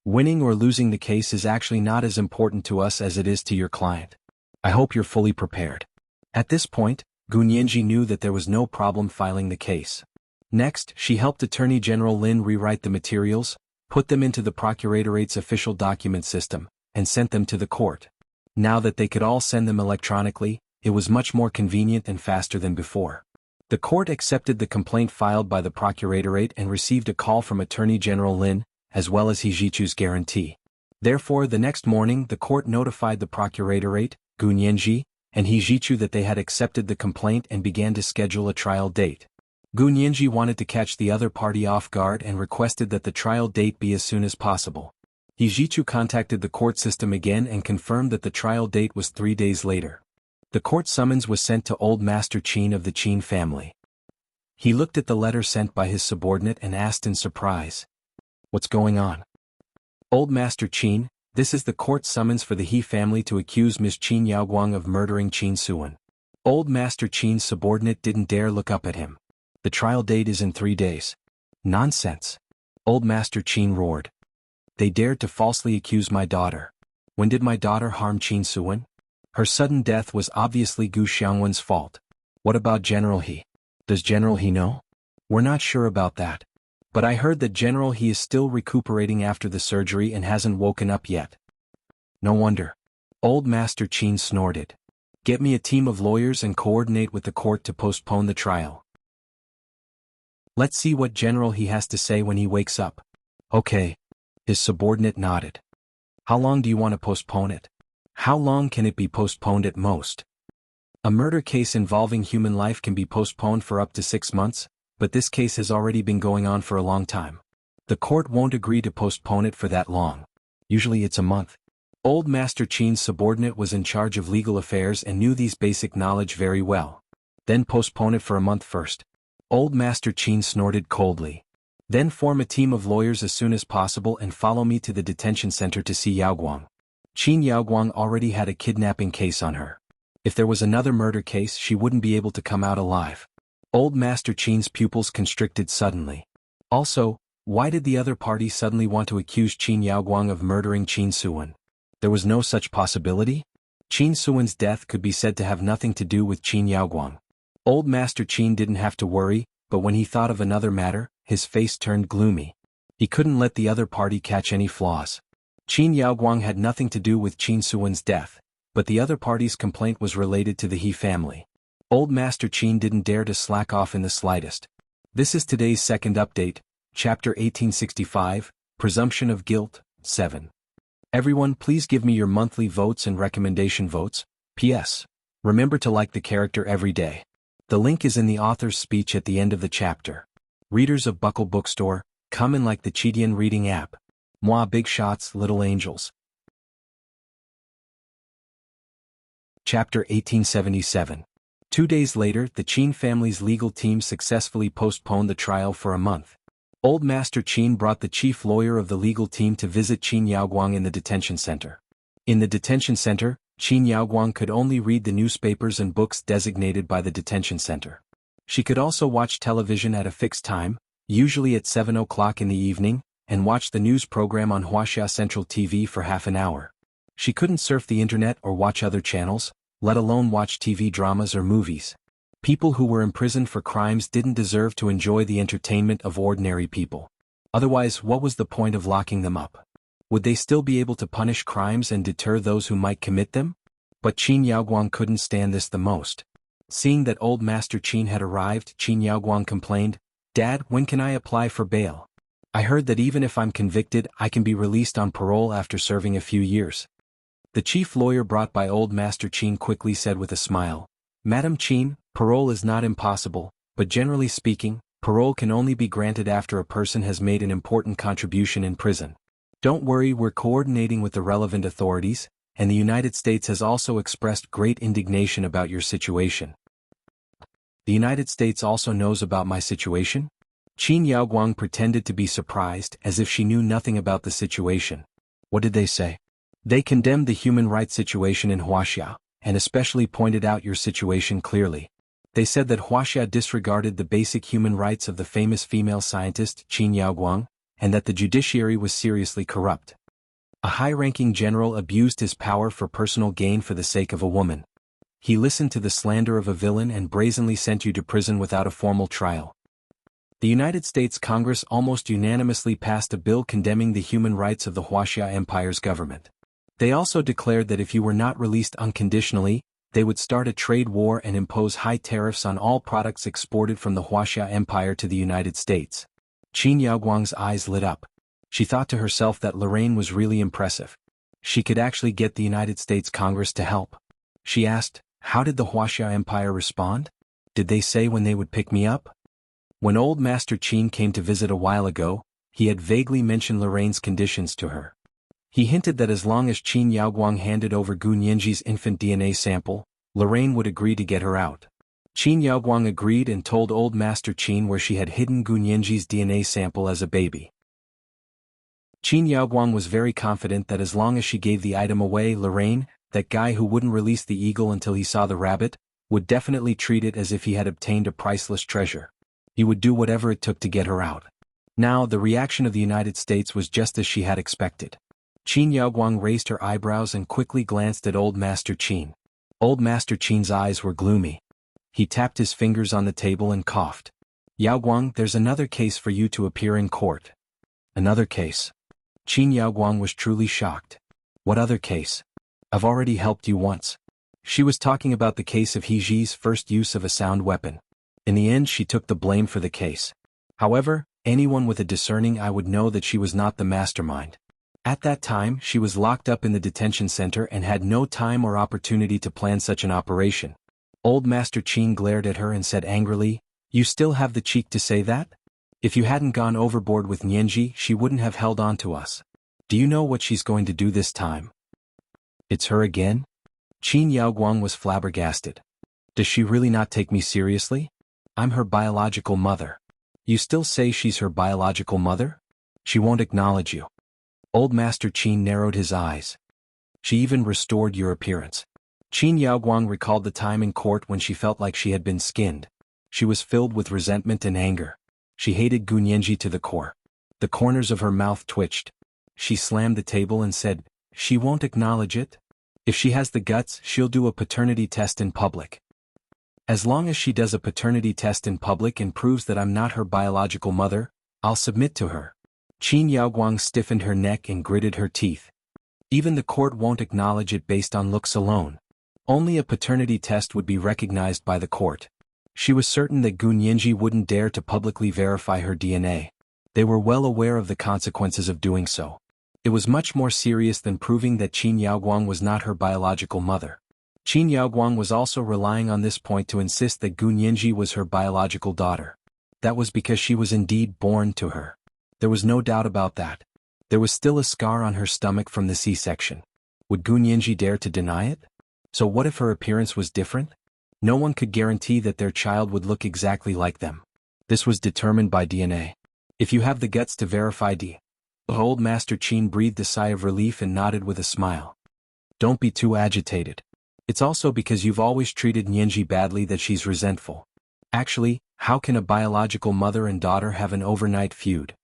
Winning or losing the case is actually not as important to us as it is to your client. I hope you're fully prepared. At this point, Gunyanji knew that there was no problem filing the case. Next, she helped Attorney General Lin rewrite the materials, put them into the Procurator's official document system, and sent them to the court. Now that they could all send them electronically, it was much more convenient and faster than before. The court accepted the complaint filed by the Procuratorate and received a call from Attorney General Lin, as well as Hijichu's guarantee. Therefore, the next morning the court notified the Procuratorate, Gunyanji, and Hijichu that they had accepted the complaint and began to schedule a trial date. Gunyanji wanted to catch the other party off guard and requested that the trial date be as soon as possible. Hijichu contacted the court system again and confirmed that the trial date was 3 days later. The court summons was sent to Old Master Qin of the Qin family. He looked at the letter sent by his subordinate and asked in surprise, "What's going on?" "Old Master Qin, this is the court summons for the He family to accuse Ms. Qin Yaoguang of murdering Qin Suan." Old Master Qin's subordinate didn't dare look up at him. "The trial date is in 3 days. Nonsense." Old Master Qin roared. "They dared to falsely accuse my daughter. When did my daughter harm Qin Suan? Her sudden death was obviously Gu Xiangwen's fault. What about General He? Does General He know?" "We're not sure about that. But I heard that General He is still recuperating after the surgery and hasn't woken up yet." "No wonder." Old Master Qin snorted. "Get me a team of lawyers and coordinate with the court to postpone the trial. Let's see what General He has to say when he wakes up." "Okay." His subordinate nodded. "How long do you want to postpone it?" "How long can it be postponed at most?" "A murder case involving human life can be postponed for up to 6 months, but this case has already been going on for a long time. The court won't agree to postpone it for that long. Usually it's a month." Old Master Qin's subordinate was in charge of legal affairs and knew these basic knowledge very well. "Then postpone it for a month first." Old Master Qin snorted coldly. "Then form a team of lawyers as soon as possible and follow me to the detention center to see Yaoguang. Qin Yaoguang already had a kidnapping case on her. If there was another murder case, she wouldn't be able to come out alive." Old Master Qin's pupils constricted suddenly. Also, why did the other party suddenly want to accuse Qin Yaoguang of murdering Qin Suan? There was no such possibility? Qin Suan's death could be said to have nothing to do with Qin Yaoguang. Old Master Qin didn't have to worry, but when he thought of another matter, his face turned gloomy. He couldn't let the other party catch any flaws. Qin Yaoguang had nothing to do with Qin Suan's death, but the other party's complaint was related to the He family. Old Master Qin didn't dare to slack off in the slightest. This is today's second update, Chapter 1865, Presumption of Guilt, 7. Everyone please give me your monthly votes and recommendation votes. P.S. Remember to like the character every day. The link is in the author's speech at the end of the chapter. Readers of Buckle Bookstore, come and like the Chidian reading app. Moi big shots, little angels. Chapter 1877. 2 days later, the Qin family's legal team successfully postponed the trial for a month. Old Master Qin brought the chief lawyer of the legal team to visit Qin Yaoguang in the detention center. In the detention center, Qin Yaoguang could only read the newspapers and books designated by the detention center. She could also watch television at a fixed time, usually at 7 o'clock in the evening, and watch the news program on Wuxia Central TV for half an hour. She couldn't surf the internet or watch other channels, let alone watch TV dramas or movies. People who were imprisoned for crimes didn't deserve to enjoy the entertainment of ordinary people. Otherwise, what was the point of locking them up? Would they still be able to punish crimes and deter those who might commit them? But Qin Yaoguang couldn't stand this the most. Seeing that Old Master Qin had arrived, Qin Yaoguang complained, "Dad, when can I apply for bail? I heard that even if I'm convicted, I can be released on parole after serving a few years." The chief lawyer brought by Old Master Qin quickly said with a smile, "Madam Qin, parole is not impossible, but generally speaking, parole can only be granted after a person has made an important contribution in prison. Don't worry, we're coordinating with the relevant authorities, and the United States has also expressed great indignation about your situation." "The United States also knows about my situation?" Qin Yaoguang pretended to be surprised as if she knew nothing about the situation. "What did they say?" "They condemned the human rights situation in Huaxia, and especially pointed out your situation clearly. They said that Wuxia disregarded the basic human rights of the famous female scientist Qin Yaoguang, and that the judiciary was seriously corrupt. A high-ranking general abused his power for personal gain for the sake of a woman. He listened to the slander of a villain and brazenly sent you to prison without a formal trial. The United States Congress almost unanimously passed a bill condemning the human rights of the Wuxia Empire's government. They also declared that if you were not released unconditionally, they would start a trade war and impose high tariffs on all products exported from the Wuxia Empire to the United States. Qin Yaoguang's eyes lit up. She thought to herself that Lorraine was really impressive. She could actually get the United States Congress to help. She asked, how did the Wuxia Empire respond? Did they say when they would pick me up? When old Master Qin came to visit a while ago, he had vaguely mentioned Lorraine's conditions to her. He hinted that as long as Qin Yaoguang handed over Gu Nianji's infant DNA sample, Lorraine would agree to get her out. Qin Yaoguang agreed and told old Master Qin where she had hidden Gu Nianji's DNA sample as a baby. Qin Yaoguang was very confident that as long as she gave the item away, Lorraine, that guy who wouldn't release the eagle until he saw the rabbit, would definitely treat it as if he had obtained a priceless treasure. He would do whatever it took to get her out. Now, the reaction of the United States was just as she had expected. Qin Yaoguang raised her eyebrows and quickly glanced at old Master Qin. Old Master Qin's eyes were gloomy. He tapped his fingers on the table and coughed. Yaoguang, there's another case for you to appear in court. Another case? Qin Yaoguang was truly shocked. What other case? I've already helped you once. She was talking about the case of He Ji's first use of a sound weapon. In the end, she took the blame for the case. However, anyone with a discerning eye would know that she was not the mastermind. At that time, she was locked up in the detention center and had no time or opportunity to plan such an operation. Old Master Qin glared at her and said angrily, you still have the cheek to say that? If you hadn't gone overboard with Nianji, she wouldn't have held on to us. Do you know what she's going to do this time? It's her again? Qin Yaoguang was flabbergasted. Does she really not take me seriously? I'm her biological mother. You still say she's her biological mother? She won't acknowledge you. Old Master Qin narrowed his eyes. She even restored your appearance. Qin Yaoguang recalled the time in court when she felt like she had been skinned. She was filled with resentment and anger. She hated Gu Nianji to the core. The corners of her mouth twitched. She slammed the table and said, she won't acknowledge it? If she has the guts, she'll do a paternity test in public. As long as she does a paternity test in public and proves that I'm not her biological mother, I'll submit to her. Qin Yaoguang stiffened her neck and gritted her teeth. Even the court won't acknowledge it based on looks alone. Only a paternity test would be recognized by the court. She was certain that Gu Nianji wouldn't dare to publicly verify her DNA. They were well aware of the consequences of doing so. It was much more serious than proving that Qin Yaoguang was not her biological mother. Qin Yaoguang was also relying on this point to insist that Gu Nianji was her biological daughter. That was because she was indeed born to her. There was no doubt about that. There was still a scar on her stomach from the C-section. Would Gu Nianji dare to deny it? So what if her appearance was different? No one could guarantee that their child would look exactly like them. This was determined by DNA. If you have the guts to verify Old Master Qin breathed a sigh of relief and nodded with a smile. Don't be too agitated. It's also because you've always treated Nianji badly that she's resentful. Actually, how can a biological mother and daughter have an overnight feud?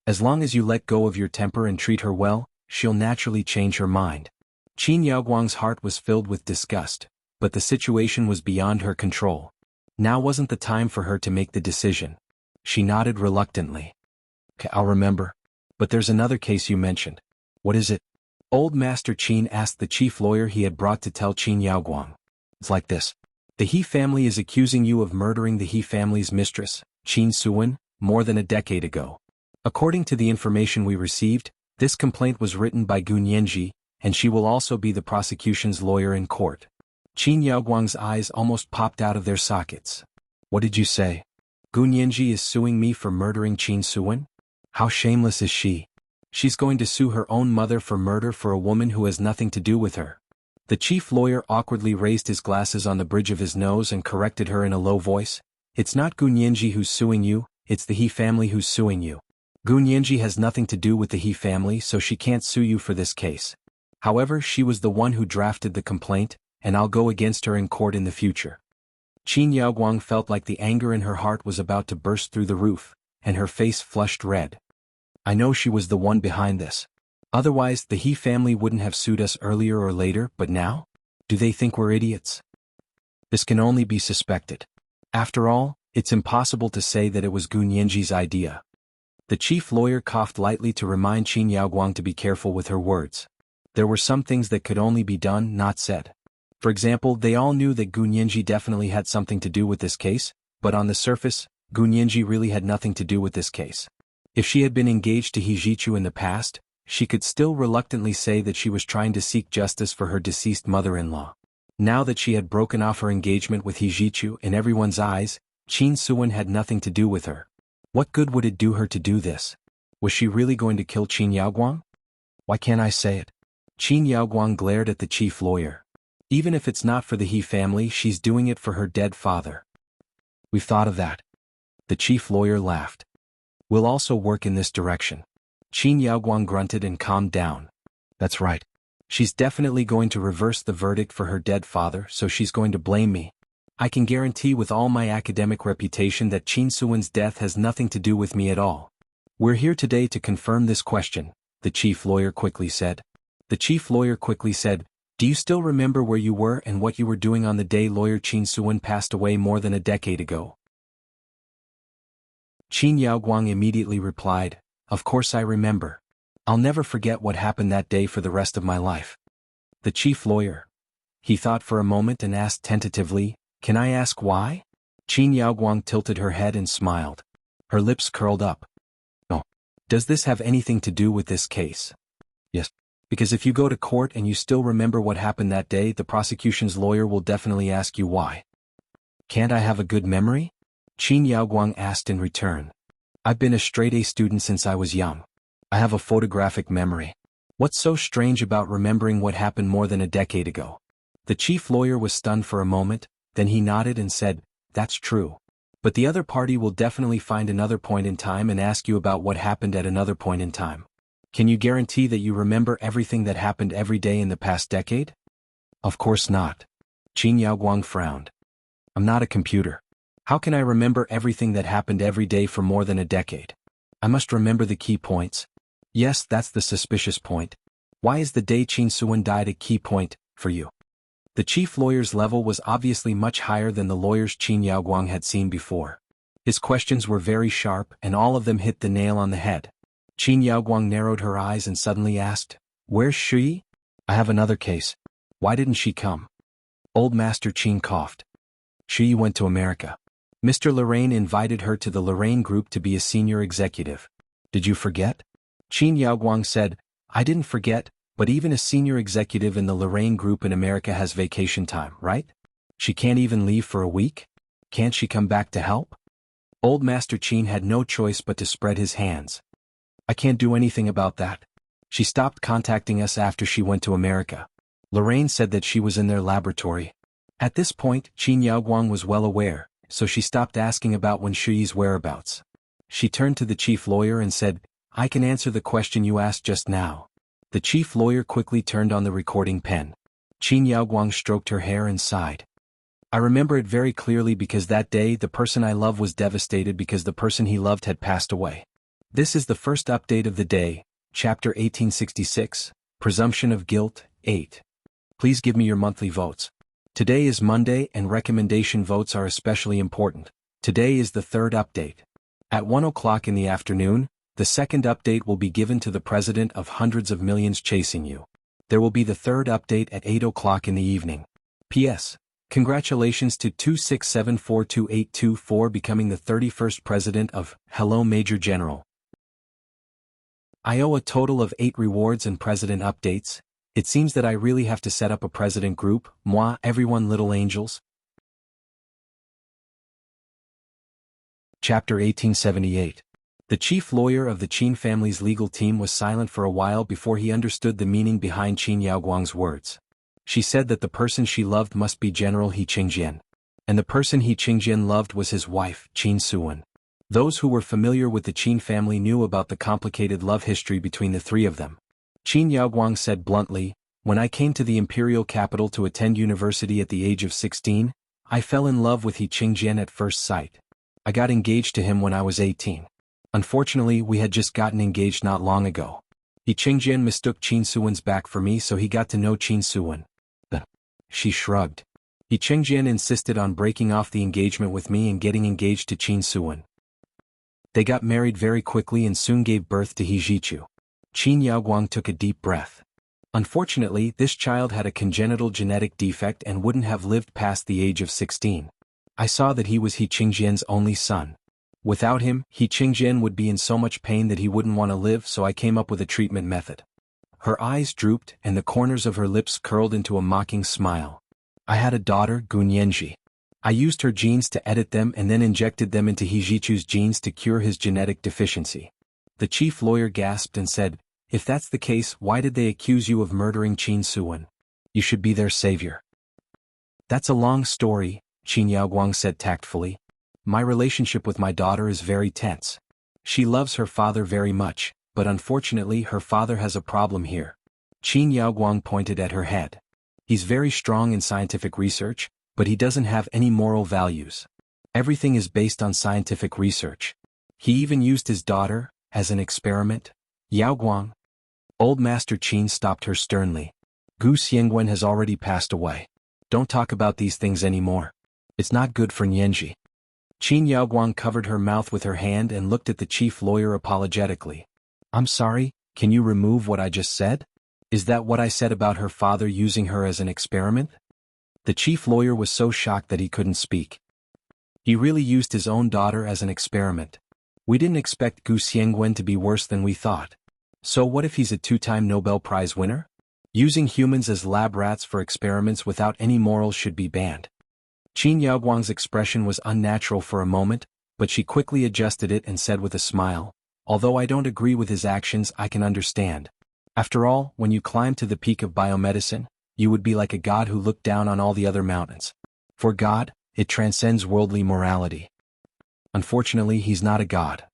As long as you let go of your temper and treat her well, she'll naturally change her mind. Qin Yaoguang's heart was filled with disgust, but the situation was beyond her control. Now wasn't the time for her to make the decision. She nodded reluctantly. I'll remember. But there's another case you mentioned. What is it? Old Master Qin asked the chief lawyer he had brought to tell Qin Yaoguang. It's like this. The He family is accusing you of murdering the He family's mistress, Qin Suwen, more than a decade ago. According to the information we received, this complaint was written by Gu Nianji, and she will also be the prosecution's lawyer in court. Qin Yaoguang's eyes almost popped out of their sockets. What did you say? Gu Nianji is suing me for murdering Qin Suwen? How shameless is she? She's going to sue her own mother for murder for a woman who has nothing to do with her. The chief lawyer awkwardly raised his glasses on the bridge of his nose and corrected her in a low voice. It's not Gu Nianji who's suing you, it's the He family who's suing you. Gu Nianji has nothing to do with the He family, so she can't sue you for this case. However, she was the one who drafted the complaint, and I'll go against her in court in the future. Qin Yaoguang felt like the anger in her heart was about to burst through the roof, and her face flushed red. I know she was the one behind this. Otherwise, the He family wouldn't have sued us earlier or later, but now? Do they think we're idiots? This can only be suspected. After all, it's impossible to say that it was Gu Nianji's idea. The chief lawyer coughed lightly to remind Qin Yaoguang to be careful with her words. There were some things that could only be done, not said. For example, they all knew that Gu Nianji definitely had something to do with this case, but on the surface, Gu Nianji really had nothing to do with this case. If she had been engaged to He Zhichu in the past, she could still reluctantly say that she was trying to seek justice for her deceased mother-in-law. Now that she had broken off her engagement with He Zhichu in everyone's eyes, Qin Suwen had nothing to do with her. What good would it do her to do this? Was she really going to kill Qin Yaoguang? Why can't I say it? Qin Yaoguang glared at the chief lawyer. Even if it's not for the He family, she's doing it for her dead father. We've thought of that. The chief lawyer laughed. We'll also work in this direction. Qin Yaoguang grunted and calmed down. That's right. She's definitely going to reverse the verdict for her dead father, so she's going to blame me. I can guarantee with all my academic reputation that Qin Suwen's death has nothing to do with me at all. We're here today to confirm this question, the chief lawyer quickly said. The chief lawyer quickly said, do you still remember where you were and what you were doing on the day lawyer Qin Suwen passed away more than a decade ago? Qin Yaoguang immediately replied, of course I remember. I'll never forget what happened that day for the rest of my life. The chief lawyer. He thought for a moment and asked tentatively, can I ask why? Qin Yaoguang tilted her head and smiled. Her lips curled up. Oh. Does this have anything to do with this case? Yes. Because if you go to court and you still remember what happened that day, the prosecution's lawyer will definitely ask you why. Can't I have a good memory? Qin Yaoguang asked in return. I've been a straight-A student since I was young. I have a photographic memory. What's so strange about remembering what happened more than a decade ago? The chief lawyer was stunned for a moment, then he nodded and said, that's true. But the other party will definitely find another point in time and ask you about what happened at another point in time. Can you guarantee that you remember everything that happened every day in the past decade? Of course not. Qin Yaoguang frowned. I'm not a computer. How can I remember everything that happened every day for more than a decade? I must remember the key points. Yes, that's the suspicious point. Why is the day Qin Suwen died a key point, for you? The chief lawyer's level was obviously much higher than the lawyers Qin Yaoguang had seen before. His questions were very sharp and all of them hit the nail on the head. Qin Yaoguang narrowed her eyes and suddenly asked, where's she? I have another case. Why didn't she come? Old Master Qin coughed. She went to America. Mr. Lorraine invited her to the Lorraine Group to be a senior executive. Did you forget? Qin Yaoguang said, I didn't forget, but even a senior executive in the Lorraine Group in America has vacation time, right? She can't even leave for a week? Can't she come back to help? Old Master Qin had no choice but to spread his hands. I can't do anything about that. She stopped contacting us after she went to America. Lorraine said that she was in their laboratory. At this point, Qin Yaoguang was well aware, so she stopped asking about Wen Shuyi's whereabouts. She turned to the chief lawyer and said, I can answer the question you asked just now. The chief lawyer quickly turned on the recording pen. Qin Yaoguang stroked her hair and sighed. I remember it very clearly because that day the person I love was devastated because the person he loved had passed away. This is the first update of the day, Chapter 1866, Presumption of Guilt, 8. Please give me your monthly votes. Today is Monday and recommendation votes are especially important. Today is the third update. At 1 o'clock in the afternoon, the second update will be given to the president of hundreds of millions chasing you. There will be the third update at 8 o'clock in the evening. P.S. Congratulations to 2674282 for becoming the 31st president of Hello Major General. I owe a total of 8 rewards and president updates. It seems that I really have to set up a president group, moi, everyone little angels. Chapter 1878. The chief lawyer of the Qin family's legal team was silent for a while before he understood the meaning behind Qin Yaoguang's words. She said that the person she loved must be General He Qingjian. And the person He Qingjian loved was his wife, Qin Suwen. Those who were familiar with the Qin family knew about the complicated love history between the three of them. Qin Yaoguang said bluntly, when I came to the imperial capital to attend university at the age of 16, I fell in love with He Qingjian at first sight. I got engaged to him when I was 18. Unfortunately, we had just gotten engaged not long ago. He Qingjian mistook Qin Suwen's back for me, so he got to know Qin Suwen. She shrugged. He Qingjian insisted on breaking off the engagement with me and getting engaged to Qin Suwen. They got married very quickly and soon gave birth to He Jichu. Qin Yaoguang took a deep breath. Unfortunately, this child had a congenital genetic defect and wouldn't have lived past the age of 16. I saw that he was He Qingjian's only son. Without him, He Qingjian would be in so much pain that he wouldn't want to live, so I came up with a treatment method. Her eyes drooped and the corners of her lips curled into a mocking smile. I had a daughter, Gunyanji. I used her genes to edit them and then injected them into He Jichu's genes to cure his genetic deficiency. The chief lawyer gasped and said, "If that's the case, why did they accuse you of murdering Qin Suwen? You should be their savior." "That's a long story," Qin Yaoguang said tactfully. "My relationship with my daughter is very tense. She loves her father very much, but unfortunately her father has a problem here." Qin Yaoguang pointed at her head. "He's very strong in scientific research, but he doesn't have any moral values. Everything is based on scientific research. He even used his daughter as an experiment." "Yaoguang." Old Master Qin stopped her sternly. "Gu Xiangwen has already passed away. Don't talk about these things anymore. It's not good for Nianji." Qin Yaoguang covered her mouth with her hand and looked at the chief lawyer apologetically. "I'm sorry, can you remove what I just said? Is that what I said about her father using her as an experiment?" The chief lawyer was so shocked that he couldn't speak. He really used his own daughter as an experiment. We didn't expect Gu Xiangwen to be worse than we thought. So what if he's a two-time Nobel Prize winner? Using humans as lab rats for experiments without any morals should be banned. Qin Yaoguang's expression was unnatural for a moment, but she quickly adjusted it and said with a smile, "Although I don't agree with his actions, I can understand. After all, when you climb to the peak of biomedicine, you would be like a god who looked down on all the other mountains. For God, it transcends worldly morality. Unfortunately, he's not a god.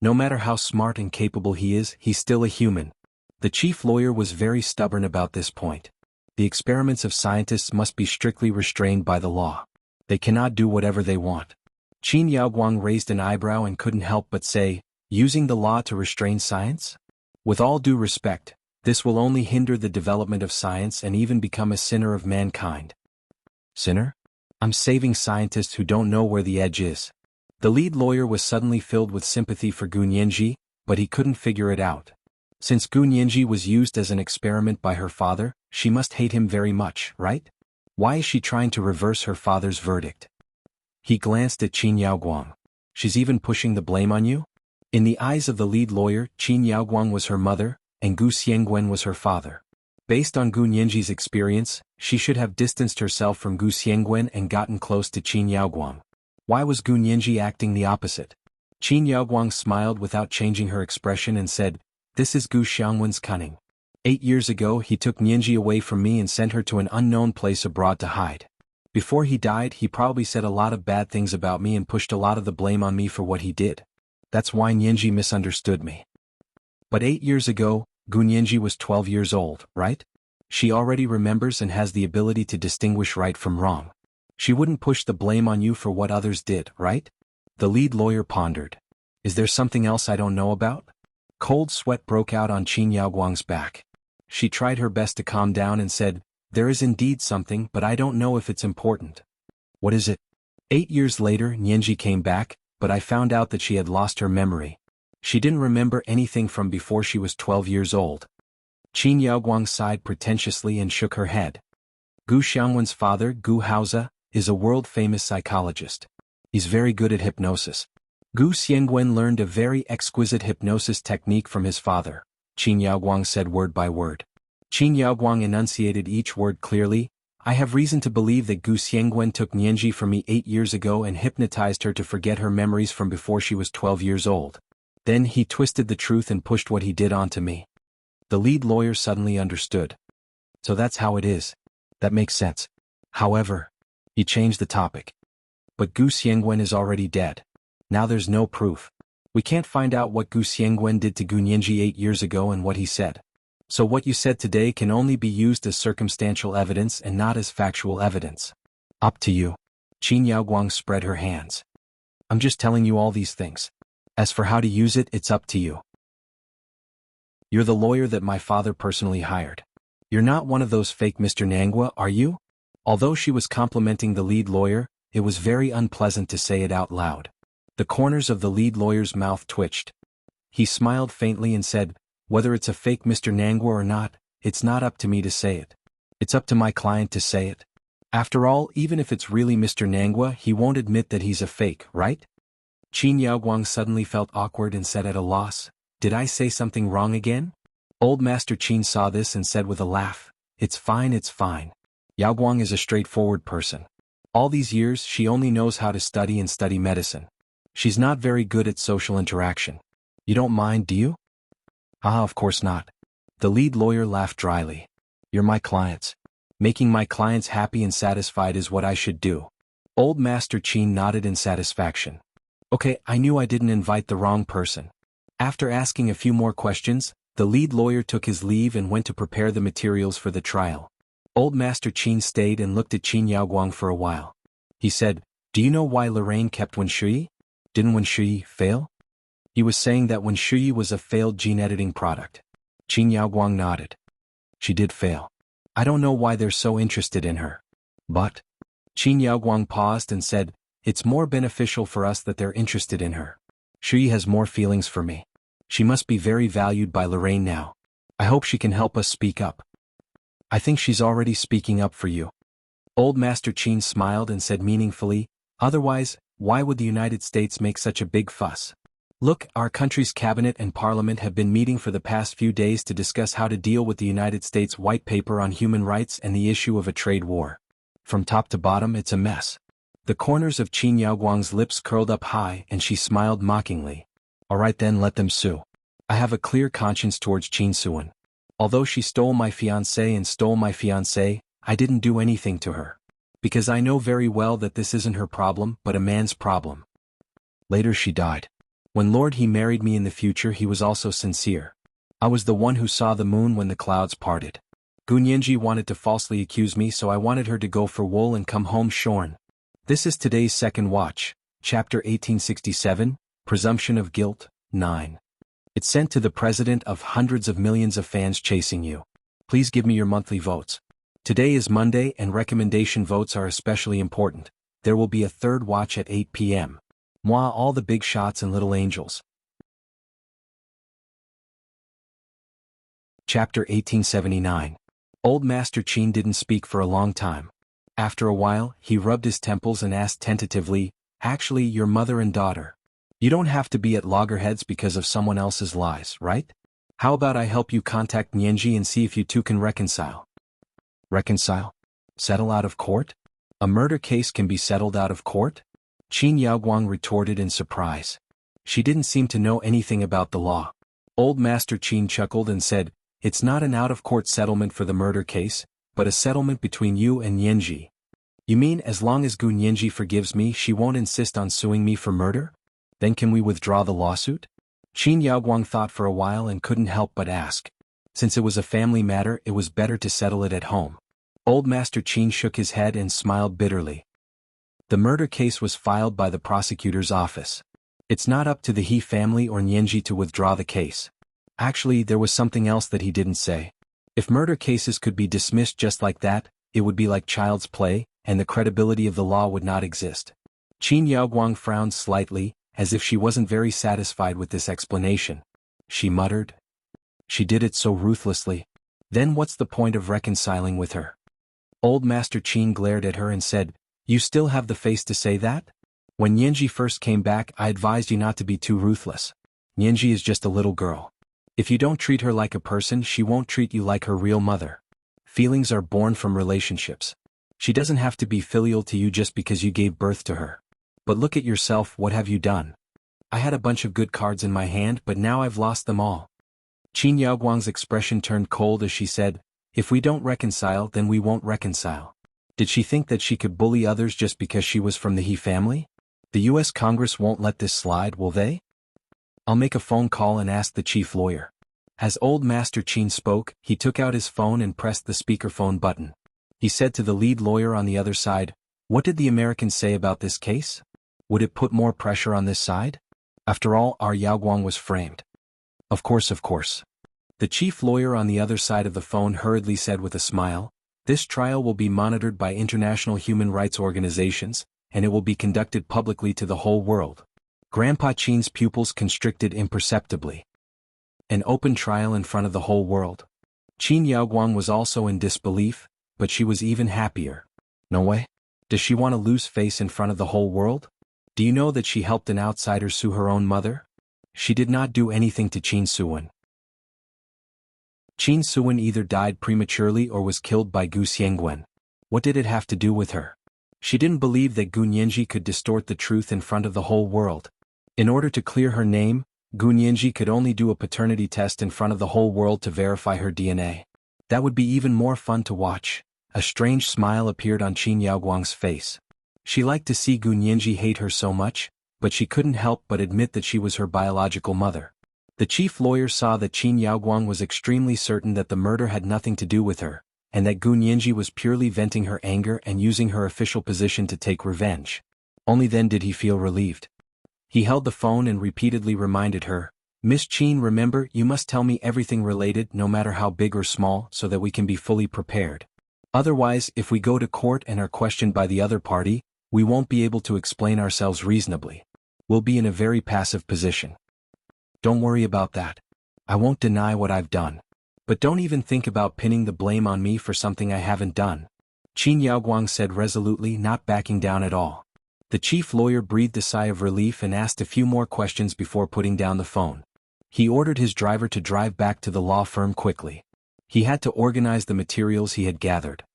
No matter how smart and capable he is, he's still a human." The chief lawyer was very stubborn about this point. The experiments of scientists must be strictly restrained by the law. They cannot do whatever they want. Qin Yaoguang raised an eyebrow and couldn't help but say, "Using the law to restrain science? With all due respect, this will only hinder the development of science and even become a sinner of mankind." "Sinner? I'm saving scientists who don't know where the edge is." The lead lawyer was suddenly filled with sympathy for Gu Nianji, but he couldn't figure it out. Since Gu Nianji was used as an experiment by her father, she must hate him very much, right? Why is she trying to reverse her father's verdict? He glanced at Qin Yaoguang. "She's even pushing the blame on you?" In the eyes of the lead lawyer, Qin Yaoguang was her mother, and Gu Xiangwen was her father. Based on Gu Nianji's experience, she should have distanced herself from Gu Xiangwen and gotten close to Qin Yaoguang. Why was Gu Nianji acting the opposite? Qin Yaoguang smiled without changing her expression and said, "This is Gu Xiangwen's cunning. 8 years ago he took Nianji away from me and sent her to an unknown place abroad to hide. Before he died, he probably said a lot of bad things about me and pushed a lot of the blame on me for what he did. That's why Nianji misunderstood me." But 8 years ago, Gu Nianji was 12 years old, right? She already remembers and has the ability to distinguish right from wrong. She wouldn't push the blame on you for what others did, right? The lead lawyer pondered. "Is there something else I don't know about?" Cold sweat broke out on Qin Yaoguang's back. She tried her best to calm down and said, "There is indeed something, but I don't know if it's important." "What is it?" 8 years later, Nianji came back, but I found out that she had lost her memory. She didn't remember anything from before she was 12 years old. Qin Yaoguang sighed pretentiously and shook her head. Gu Xiangwen's father, Gu Haoze, is a world-famous psychologist. He's very good at hypnosis. Gu Xiangwen learned a very exquisite hypnosis technique from his father, Qin Yaoguang said word by word. Qin Yaoguang enunciated each word clearly. "I have reason to believe that Gu Xiangwen took Nianji from me 8 years ago and hypnotized her to forget her memories from before she was 12 years old. Then he twisted the truth and pushed what he did onto me." The lead lawyer suddenly understood. "So that's how it is. That makes sense. However," he changed the topic. "But Gu Xiangwen is already dead. Now there's no proof. We can't find out what Gu Xiangwen did to Gu Nianji 8 years ago and what he said. So what you said today can only be used as circumstantial evidence and not as factual evidence." Up to you. Qin Yaoguang spread her hands. I'm just telling you all these things. As for how to use it, it's up to you. You're the lawyer that my father personally hired. You're not one of those fake Mr. Nangua, are you? Although she was complimenting the lead lawyer, it was very unpleasant to say it out loud. The corners of the lead lawyer's mouth twitched. He smiled faintly and said, whether it's a fake Mr. Nangua or not, it's not up to me to say it. It's up to my client to say it. After all, even if it's really Mr. Nangua, he won't admit that he's a fake, right? Qin Yaoguang suddenly felt awkward and said at a loss, did I say something wrong again? Old Master Qin saw this and said with a laugh, it's fine, it's fine. Yaoguang is a straightforward person. All these years she only knows how to study and study medicine. She's not very good at social interaction. You don't mind, do you? Ah, of course not. The lead lawyer laughed dryly. You're my clients. Making my clients happy and satisfied is what I should do. Old Master Qin nodded in satisfaction. Okay, I knew I didn't invite the wrong person. After asking a few more questions, the lead lawyer took his leave and went to prepare the materials for the trial. Old Master Qin stayed and looked at Qin Yaoguang for a while. He said, do you know why Lorraine kept Wuxia? Didn't Wuxia fail? He was saying that Wuxia was a failed gene editing product. Qin Yaoguang nodded. She did fail. I don't know why they're so interested in her. But Qin Yaoguang paused and said, it's more beneficial for us that they're interested in her. She has more feelings for me. She must be very valued by Lorraine now. I hope she can help us speak up. I think she's already speaking up for you. Old Master Qin smiled and said meaningfully, otherwise, why would the United States make such a big fuss? Look, our country's cabinet and parliament have been meeting for the past few days to discuss how to deal with the United States white paper on human rights and the issue of a trade war. From top to bottom, it's a mess. The corners of Qin Yaoguang's lips curled up high and she smiled mockingly. All right then, let them sue. I have a clear conscience towards Qin Suan. Although she stole my fiancé, I didn't do anything to her. Because I know very well that this isn't her problem, but a man's problem. Later she died. When Lord he married me in the future, he was also sincere. I was the one who saw the moon when the clouds parted. Gunyenji wanted to falsely accuse me, so I wanted her to go for wool and come home shorn. This is today's second watch, chapter 1867, Presumption of Guilt, 9. It's sent to the president of hundreds of millions of fans chasing you. Please give me your monthly votes. Today is Monday and recommendation votes are especially important. There will be a third watch at 8 p.m. Moi, all the big shots and little angels. Chapter 1879. Old Master Qin didn't speak for a long time. After a while, he rubbed his temples and asked tentatively, actually, your mother and daughter. You don't have to be at loggerheads because of someone else's lies, right? How about I help you contact Nianji and see if you two can reconcile? Reconcile? Settle out of court? A murder case can be settled out of court? Qin Yaoguang retorted in surprise. She didn't seem to know anything about the law. Old Master Qin chuckled and said, it's not an out-of-court settlement for the murder case, but a settlement between you and Nianji. You mean as long as Gu Nianji forgives me, she won't insist on suing me for murder? Then can we withdraw the lawsuit? Qin Yaoguang thought for a while and couldn't help but ask. Since it was a family matter, it was better to settle it at home. Old Master Qin shook his head and smiled bitterly. The murder case was filed by the prosecutor's office. It's not up to the He family or Nianji to withdraw the case. Actually, there was something else that he didn't say. If murder cases could be dismissed just like that, it would be like child's play, and the credibility of the law would not exist. Qin Yaoguang frowned slightly, as if she wasn't very satisfied with this explanation. She muttered. She did it so ruthlessly. Then what's the point of reconciling with her? Old Master Qin glared at her and said, you still have the face to say that? When Nianji first came back, I advised you not to be too ruthless. Nianji is just a little girl. If you don't treat her like a person, she won't treat you like her real mother. Feelings are born from relationships. She doesn't have to be filial to you just because you gave birth to her. But look at yourself, what have you done? I had a bunch of good cards in my hand, but now I've lost them all. Qin Yaoguang's expression turned cold as she said, if we don't reconcile, then we won't reconcile. Did she think that she could bully others just because she was from the He family? The U.S. Congress won't let this slide, will they? I'll make a phone call and ask the chief lawyer. As Old Master Qin spoke, he took out his phone and pressed the speakerphone button. He said to the lead lawyer on the other side, What did the Americans say about this case? Would it put more pressure on this side? After all, our Yaoguang was framed. Of course, of course. The chief lawyer on the other side of the phone hurriedly said with a smile, "This trial will be monitored by international human rights organizations, and it will be conducted publicly to the whole world." Grandpa Qin's pupils constricted imperceptibly. An open trial in front of the whole world. Qin Yaoguang was also in disbelief, but she was even happier. No way. Does she want to lose face in front of the whole world? Do you know that she helped an outsider sue her own mother? She did not do anything to Qin Suwen. Qin Suwen either died prematurely or was killed by Gu Xiangguan. What did it have to do with her? She didn't believe that Gu Nianji could distort the truth in front of the whole world. In order to clear her name, Gu Nianji could only do a paternity test in front of the whole world to verify her DNA. That would be even more fun to watch. A strange smile appeared on Qin Yaoguang's face. She liked to see Gu Nianji hate her so much, but she couldn't help but admit that she was her biological mother. The chief lawyer saw that Qin Yaoguang was extremely certain that the murder had nothing to do with her, and that Gu Nianji was purely venting her anger and using her official position to take revenge. Only then did he feel relieved. He held the phone and repeatedly reminded her, "Miss Qin, remember, you must tell me everything related, no matter how big or small, so that we can be fully prepared. Otherwise, if we go to court and are questioned by the other party, we won't be able to explain ourselves reasonably. We'll be in a very passive position. Don't worry about that. I won't deny what I've done. But don't even think about pinning the blame on me for something I haven't done," Qin Yaoguang said resolutely, not backing down at all. The chief lawyer breathed a sigh of relief and asked a few more questions before putting down the phone. He ordered his driver to drive back to the law firm quickly. He had to organize the materials he had gathered.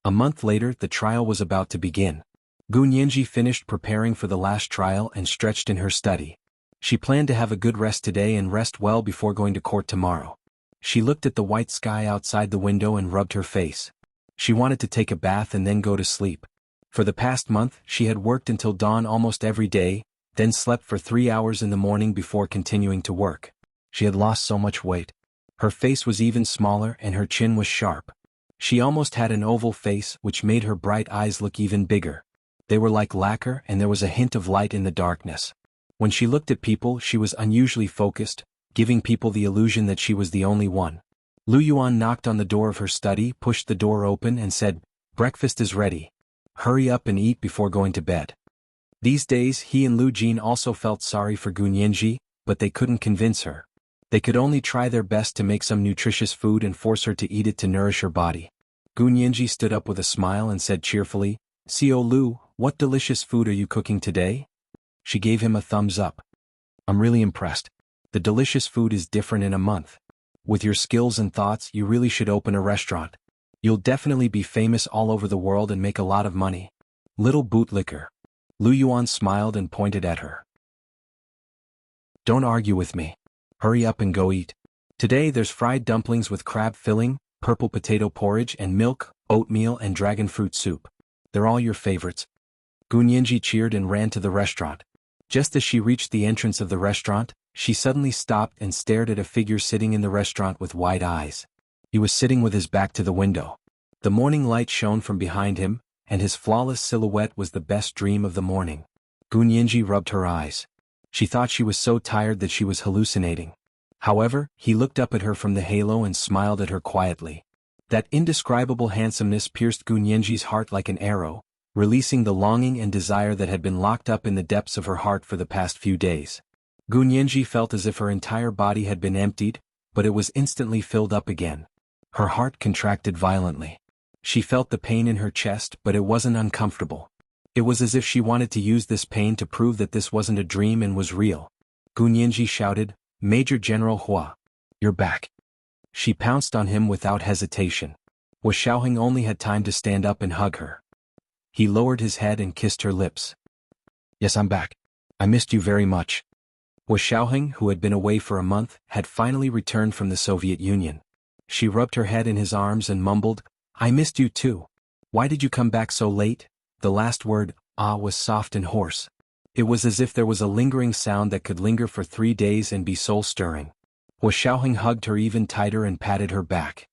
A month later, the trial was about to begin. Gu Nianji finished preparing for the last trial and stretched in her study. She planned to have a good rest today and rest well before going to court tomorrow. She looked at the white sky outside the window and rubbed her face. She wanted to take a bath and then go to sleep. For the past month, she had worked until dawn almost every day, then slept for 3 hours in the morning before continuing to work. She had lost so much weight. Her face was even smaller and her chin was sharp. She almost had an oval face, which made her bright eyes look even bigger. They were like lacquer, and there was a hint of light in the darkness. When she looked at people, she was unusually focused, giving people the illusion that she was the only one. Lu Yuan knocked on the door of her study, pushed the door open and said, "Breakfast is ready. Hurry up and eat before going to bed." These days, he and Lu Jin also felt sorry for Gu Nianji, but they couldn't convince her. They could only try their best to make some nutritious food and force her to eat it to nourish her body. Gu Nianji stood up with a smile and said cheerfully, "Sio Lu, what delicious food are you cooking today?" She gave him a thumbs up. "I'm really impressed. The delicious food is different in a month. With your skills and thoughts, you really should open a restaurant. You'll definitely be famous all over the world and make a lot of money. Little bootlicker." Lu Yuan smiled and pointed at her. "Don't argue with me. Hurry up and go eat. Today there's fried dumplings with crab filling, purple potato porridge and milk, oatmeal and dragon fruit soup. They're all your favorites." Gu Nianji cheered and ran to the restaurant. Just as she reached the entrance of the restaurant, she suddenly stopped and stared at a figure sitting in the restaurant with wide eyes. He was sitting with his back to the window. The morning light shone from behind him, and his flawless silhouette was the best dream of the morning. Gu Nianji rubbed her eyes. She thought she was so tired that she was hallucinating. However, he looked up at her from the halo and smiled at her quietly. That indescribable handsomeness pierced Gu Nianji's heart like an arrow, releasing the longing and desire that had been locked up in the depths of her heart for the past few days. Gu Nianji felt as if her entire body had been emptied, but it was instantly filled up again. Her heart contracted violently. She felt the pain in her chest, but it wasn't uncomfortable. It was as if she wanted to use this pain to prove that this wasn't a dream and was real. Gu Nianji shouted, "Major General Hua, you're back." She pounced on him without hesitation. Hua Xiaoheng only had time to stand up and hug her. He lowered his head and kissed her lips. "Yes, I'm back. I missed you very much." Hua Xiaoheng, who had been away for a month, had finally returned from the Soviet Union. She rubbed her head in his arms and mumbled, "I missed you too. Why did you come back so late?" The last word, was soft and hoarse. It was as if there was a lingering sound that could linger for 3 days and be soul-stirring. Hua Xiaoheng hugged her even tighter and patted her back.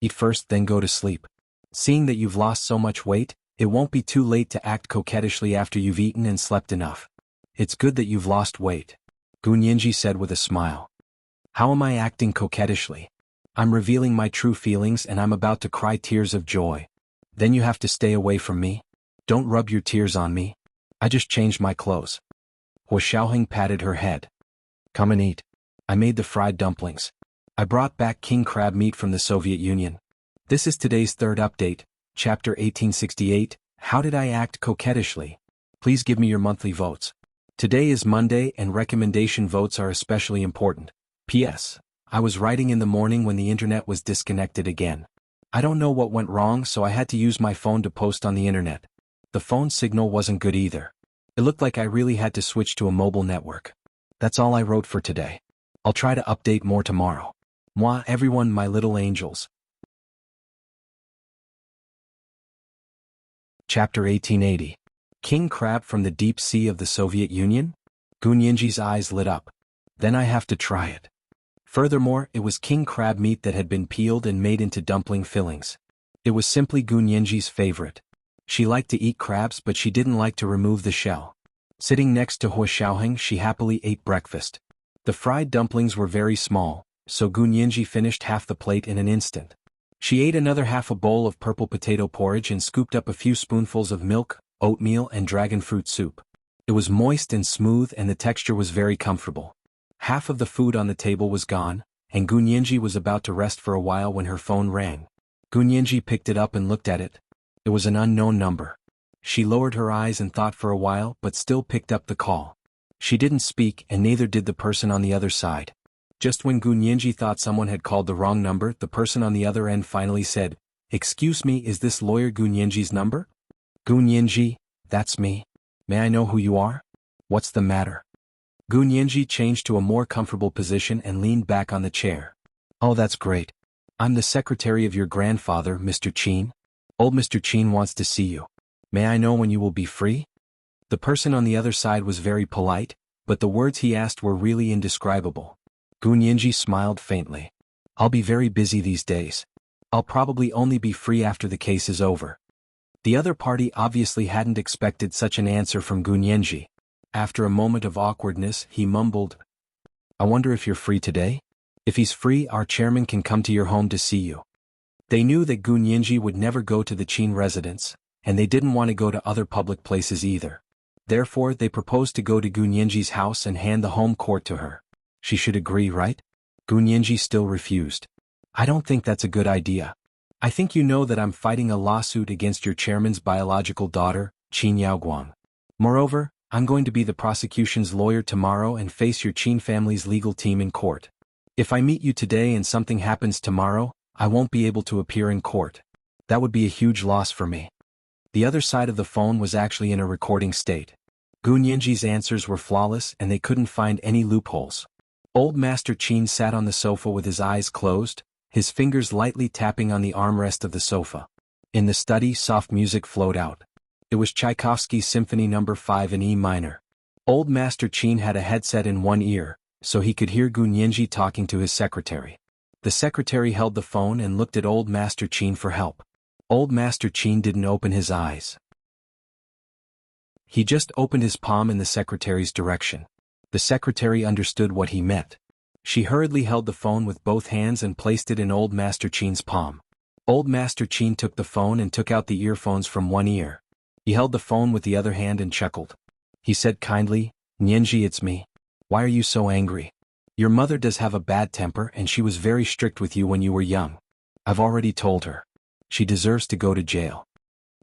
"Eat first, then go to sleep. Seeing that you've lost so much weight, It won't be too late to act coquettishly after you've eaten and slept enough. It's good that you've lost weight, Gunyanji said with a smile. How am I acting coquettishly? I'm revealing my true feelings and I'm about to cry tears of joy. Then you have to stay away from me? Don't rub your tears on me. I just changed my clothes. Hua Xiaoheng patted her head. Come and eat. I made the fried dumplings. I brought back king crab meat from the Soviet Union. This is today's third update, Chapter 1868, How Did I Act Coquettishly? Please give me your monthly votes. Today is Monday and recommendation votes are especially important. P.S. I was writing in the morning when the internet was disconnected again. I don't know what went wrong, so I had to use my phone to post on the internet. The phone signal wasn't good either. It looked like I really had to switch to a mobile network. That's all I wrote for today. I'll try to update more tomorrow. Mwah everyone, my little angels. Chapter 1880. King crab from the deep sea of the Soviet Union? Gunyanji's eyes lit up. Then I have to try it. Furthermore, it was king crab meat that had been peeled and made into dumpling fillings. It was simply Gunyanji's favorite. She liked to eat crabs, but she didn't like to remove the shell. Sitting next to Hua Xiaoheng, she happily ate breakfast. The fried dumplings were very small, so Gunyanji finished half the plate in an instant. She ate another half a bowl of purple potato porridge and scooped up a few spoonfuls of milk, oatmeal and dragon fruit soup. It was moist and smooth and the texture was very comfortable. Half of the food on the table was gone, and Gunyanji was about to rest for a while when her phone rang. Gunyanji picked it up and looked at it. It was an unknown number. She lowered her eyes and thought for a while but still picked up the call. She didn't speak and neither did the person on the other side. Just when Gunyanji thought someone had called the wrong number, the person on the other end finally said, "Excuse me, is this lawyer Gunyanji's number?" "Gunyanji, that's me. May I know who you are? What's the matter?" Gunyanji changed to a more comfortable position and leaned back on the chair. "Oh, that's great. I'm the secretary of your grandfather, Mr. Qin. Old Mr. Qin wants to see you. May I know when you will be free?" The person on the other side was very polite, but the words he asked were really indescribable. Gunyanji smiled faintly. "I'll be very busy these days. I'll probably only be free after the case is over." The other party obviously hadn't expected such an answer from Gunyanji. After a moment of awkwardness, he mumbled, "I wonder if you're free today? If he's free, our chairman can come to your home to see you." They knew that Gunyanji would never go to the Qin residence, and they didn't want to go to other public places either. Therefore, they proposed to go to Gunyanji's house and hand the home court to her. She should agree, right? Gunyanji still refused. "I don't think that's a good idea. I think you know that I'm fighting a lawsuit against your chairman's biological daughter, Qin Yaoguang. Moreover, I'm going to be the prosecution's lawyer tomorrow and face your Qin family's legal team in court. If I meet you today and something happens tomorrow, I won't be able to appear in court. That would be a huge loss for me." The other side of the phone was actually in a recording state. Gunyanji's answers were flawless and they couldn't find any loopholes. Old Master Qin sat on the sofa with his eyes closed, his fingers lightly tapping on the armrest of the sofa. In the study, soft music flowed out. It was Tchaikovsky's Symphony No. 5 in E minor. Old Master Qin had a headset in one ear, so he could hear Gunyanji talking to his secretary. The secretary held the phone and looked at Old Master Qin for help. Old Master Qin didn't open his eyes. He just opened his palm in the secretary's direction. The secretary understood what he meant. She hurriedly held the phone with both hands and placed it in Old Master Qin's palm. Old Master Qin took the phone and took out the earphones from one ear. He held the phone with the other hand and chuckled. He said kindly, "Nyenji, it's me. Why are you so angry? Your mother does have a bad temper and she was very strict with you when you were young. I've already told her. She deserves to go to jail."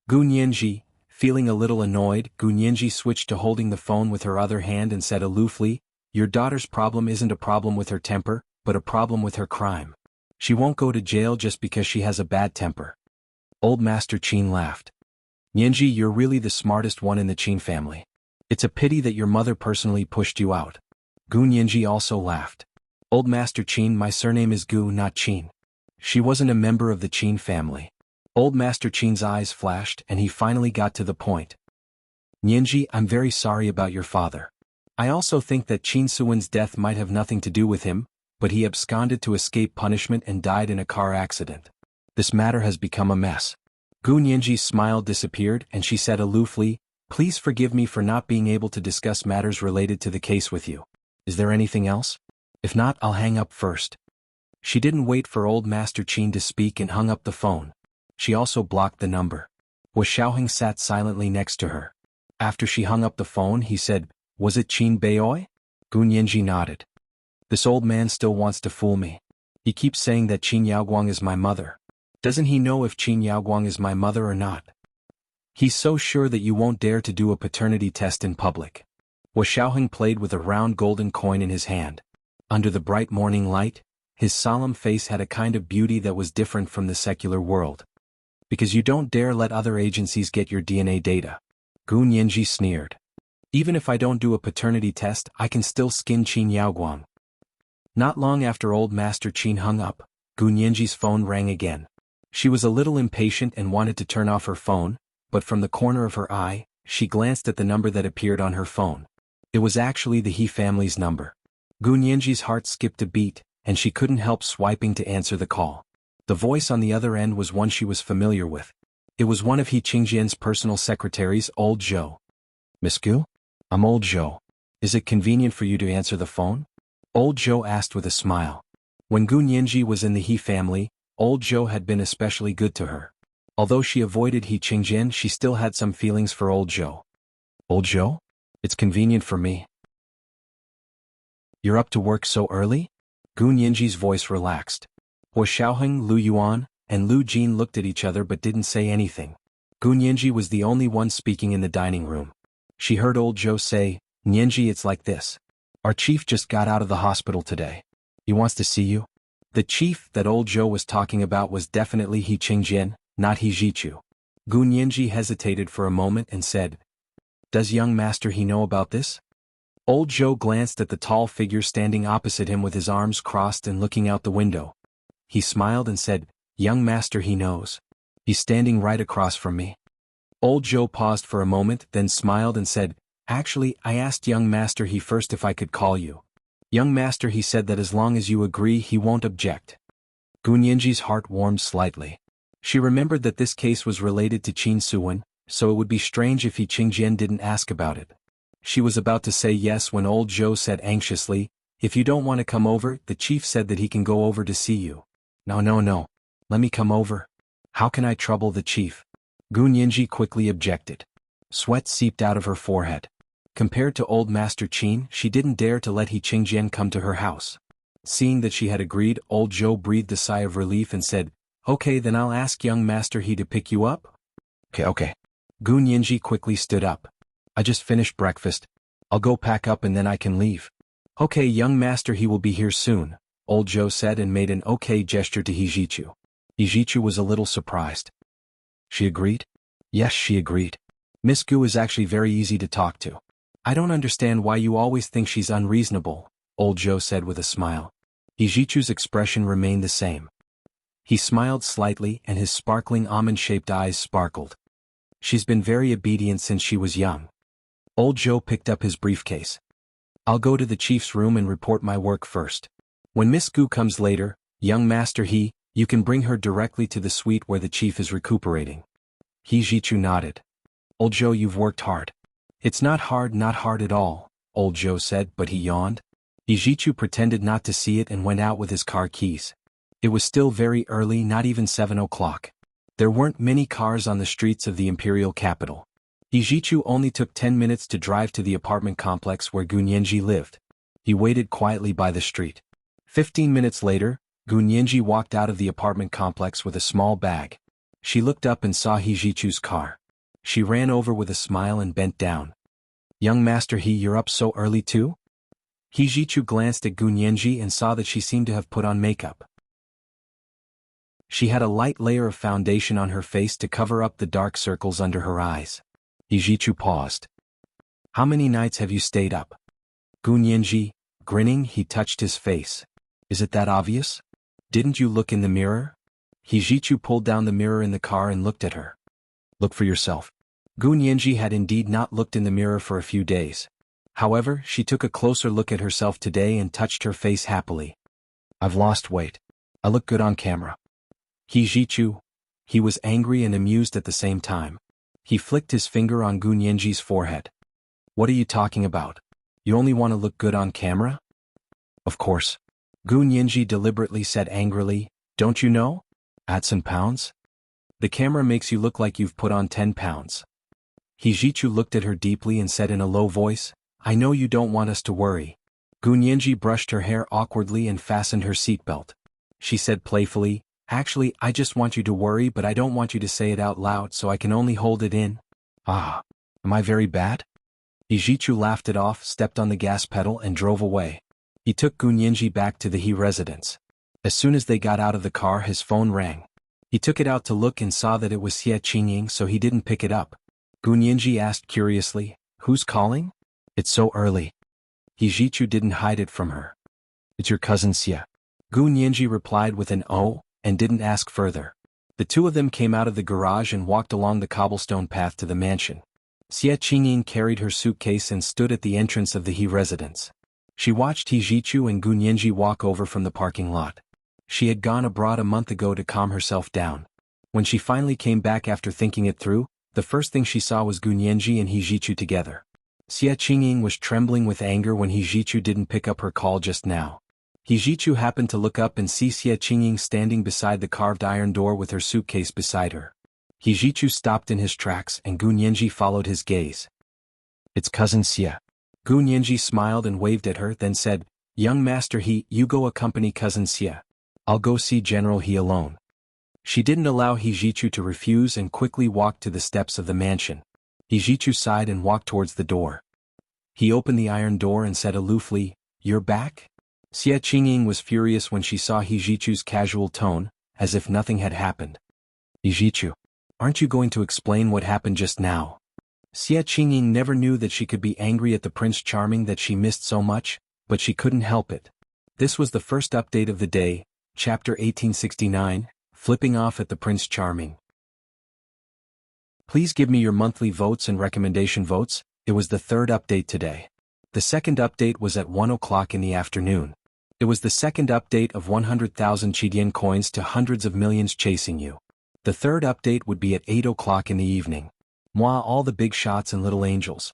Gunyanji, feeling a little annoyed, Gunyanji switched to holding the phone with her other hand and said aloofly, "Your daughter's problem isn't a problem with her temper, but a problem with her crime. She won't go to jail just because she has a bad temper." Old Master Qin laughed. "Nyenji, you're really the smartest one in the Qin family. It's a pity that your mother personally pushed you out." Gunyanji also laughed. "Old Master Qin, my surname is Gu, not Qin. She wasn't a member of the Qin family." Old Master Qin's eyes flashed and he finally got to the point. "Nyenji, I'm very sorry about your father. I also think that Qin Suwen's death might have nothing to do with him, but he absconded to escape punishment and died in a car accident. This matter has become a mess." Gu Nianji's smile disappeared and she said aloofly, "Please forgive me for not being able to discuss matters related to the case with you. Is there anything else? If not, I'll hang up first." She didn't wait for old Master Qin to speak and hung up the phone. She also blocked the number. Wu Xiaoheng sat silently next to her. After she hung up the phone, he said, "Was it Qin Beiyoi?" Gu Nianji nodded. "This old man still wants to fool me. He keeps saying that Qin Yaoguang is my mother. Doesn't he know if Qin Yaoguang is my mother or not? He's so sure that you won't dare to do a paternity test in public." Wu Xiaoheng played with a round golden coin in his hand. Under the bright morning light, his solemn face had a kind of beauty that was different from the secular world. "Because you don't dare let other agencies get your DNA data." Gu Nianji sneered. "Even if I don't do a paternity test, I can still skin Qin Yaoguang." Not long after old Master Qin hung up, Gu Nianji's phone rang again. She was a little impatient and wanted to turn off her phone, but from the corner of her eye, she glanced at the number that appeared on her phone. It was actually the He family's number. Gu Nianji's heart skipped a beat, and she couldn't help swiping to answer the call. The voice on the other end was one she was familiar with. It was one of He Qingjian's personal secretaries, old Zhou. "Miss Gu? I'm old Zhou. Is it convenient for you to answer the phone?" Old Zhou asked with a smile. When Gu Nianji was in the He family, old Zhou had been especially good to her. Although she avoided He Qingjian, she still had some feelings for old Zhou. "Old Zhou? It's convenient for me." "You're up to work so early?" Gu Nianji's voice relaxed. Wu Xiaoheng, Lu Yuan, and Lu Jin looked at each other but didn't say anything. Gu Nianji was the only one speaking in the dining room. She heard old Zhou say, "Nianji, it's like this. Our chief just got out of the hospital today. He wants to see you." The chief that old Zhou was talking about was definitely He Qingjian, not He Zhichu. Gu Nianji hesitated for a moment and said, "Does young master He know about this?" Old Zhou glanced at the tall figure standing opposite him with his arms crossed and looking out the window. He smiled and said, "Young master He knows. He's standing right across from me." Old Zhou paused for a moment, then smiled and said, "Actually, I asked young master He first if I could call you. Young master He said that as long as you agree he won't object." Gu Nianji's heart warmed slightly. She remembered that this case was related to Qin Suwen, so it would be strange if He Qingjian didn't ask about it. She was about to say yes when old Zhou said anxiously, "If you don't want to come over, the chief said that he can go over to see you." No. Let me come over. How can I trouble the chief?" Gu Nianji quickly objected. Sweat seeped out of her forehead. Compared to old Master Qin, she didn't dare to let He Qingjian come to her house. Seeing that she had agreed, old Zhou breathed a sigh of relief and said, "Okay, then I'll ask young master He to pick you up." Okay. Gu Nianji quickly stood up. "I just finished breakfast. I'll go pack up and then I can leave." "Okay, young master He will be here soon," old Zhou said and made an okay gesture to He Zhichu. He Zhichu was a little surprised. She agreed? Yes, she agreed. "Miss Gu is actually very easy to talk to. I don't understand why you always think she's unreasonable," old Zhou said with a smile. He Zhichu's expression remained the same. He smiled slightly and his sparkling almond-shaped eyes sparkled. "She's been very obedient since she was young." Old Zhou picked up his briefcase. "I'll go to the chief's room and report my work first. When Miss Gu comes later, young master He, you can bring her directly to the suite where the chief is recuperating." He Zhichu nodded. "Old Zhou, you've worked hard." "It's not hard at all," old Zhou said, but he yawned. He Zhichu pretended not to see it and went out with his car keys. It was still very early, not even 7 o'clock. There weren't many cars on the streets of the imperial capital. He Zhichu only took 10 minutes to drive to the apartment complex where Gu Nianji lived. He waited quietly by the street. 15 minutes later, Gu Nianji walked out of the apartment complex with a small bag. She looked up and saw He Zhichu's car. She ran over with a smile and bent down. "Young master He, you're up so early too?" He Zhichu glanced at Gu Nianji and saw that she seemed to have put on makeup. She had a light layer of foundation on her face to cover up the dark circles under her eyes. He Zhichu paused. "How many nights have you stayed up?" Gu Nianji, grinning, he touched his face. "Is it that obvious? Didn't you look in the mirror?" He Zhichu pulled down the mirror in the car and looked at her. "Look for yourself." Gu Nianji had indeed not looked in the mirror for a few days. However, she took a closer look at herself today and touched her face happily. "I've lost weight. I look good on camera." He Zhichu, He was angry and amused at the same time. He flicked his finger on Gu Nianji's forehead. What are you talking about? You only want to look good on camera? Of course. Gu Nianji deliberately said angrily, don't you know? Add some pounds? The camera makes you look like you've put on 10 pounds. Hijichu looked at her deeply and said in a low voice, I know you don't want us to worry. Gu Nianji brushed her hair awkwardly and fastened her seatbelt. She said playfully, actually, I just want you to worry, but I don't want you to say it out loud, so I can only hold it in. Ah, am I very bad? Hijichu laughed it off, stepped on the gas pedal and drove away. He took Gu Nianji back to the He residence. As soon as they got out of the car, his phone rang. He took it out to look and saw that it was Xie Qingying, so he didn't pick it up. Gu Nianji asked curiously, who's calling? It's so early. Hijichu didn't hide it from her. It's your cousin Xie. Gu Nianji replied with an "oh," and didn't ask further. The two of them came out of the garage and walked along the cobblestone path to the mansion. Xie Qingying carried her suitcase and stood at the entrance of the He residence. She watched Hijichu and Gu Nianji walk over from the parking lot. She had gone abroad a month ago to calm herself down. When she finally came back after thinking it through, the first thing she saw was Gu Nianji and Hijichu together. Xie Qingying was trembling with anger when Hijichu didn't pick up her call just now. Hijichu happened to look up and see Xie Qingying standing beside the carved iron door with her suitcase beside her. Hijichu stopped in his tracks and Gu Nianji followed his gaze. It's cousin Xie. Gu Nianji smiled and waved at her, then said, Young Master He, you go accompany cousin Xie. I'll go see General He alone. She didn't allow Hijichu to refuse and quickly walked to the steps of the mansion. Hijichu sighed and walked towards the door. He opened the iron door and said aloofly, You're back? Xie Qingying was furious when she saw Hijichu's casual tone, as if nothing had happened. Hijichu, aren't you going to explain what happened just now? Xie Qingying never knew that she could be angry at the Prince Charming that she missed so much, but she couldn't help it. This was the first update of the day, Chapter 1869, Flipping Off at the Prince Charming. Please give me your monthly votes and recommendation votes. It was the third update today. The second update was at 1 o'clock in the afternoon. It was the second update of 100,000 Chidian coins to hundreds of millions chasing you. The third update would be at 8 o'clock in the evening. Moi, all the big shots and little angels.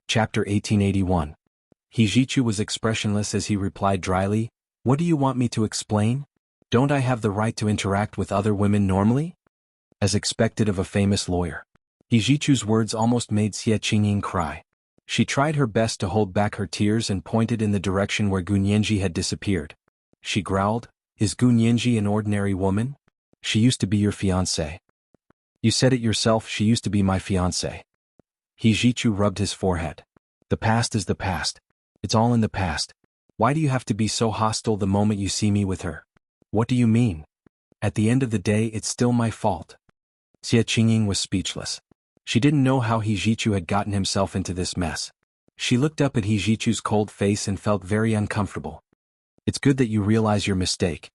Chapter 1881. Hijichu was expressionless as he replied dryly, What do you want me to explain? Don't I have the right to interact with other women normally? As expected of a famous lawyer. Hijichu's words almost made Xie Qingying cry. She tried her best to hold back her tears and pointed in the direction where Gu Nianji had disappeared. She growled, Is Gu Nianji an ordinary woman? She used to be your fiancé. You said it yourself, she used to be my fiancé. Hijichu rubbed his forehead. The past is the past. It's all in the past. Why do you have to be so hostile the moment you see me with her? What do you mean? At the end of the day, it's still my fault. Xie Qingying was speechless. She didn't know how Hijichu had gotten himself into this mess. She looked up at Hijichu's cold face and felt very uncomfortable. It's good that you realize your mistake.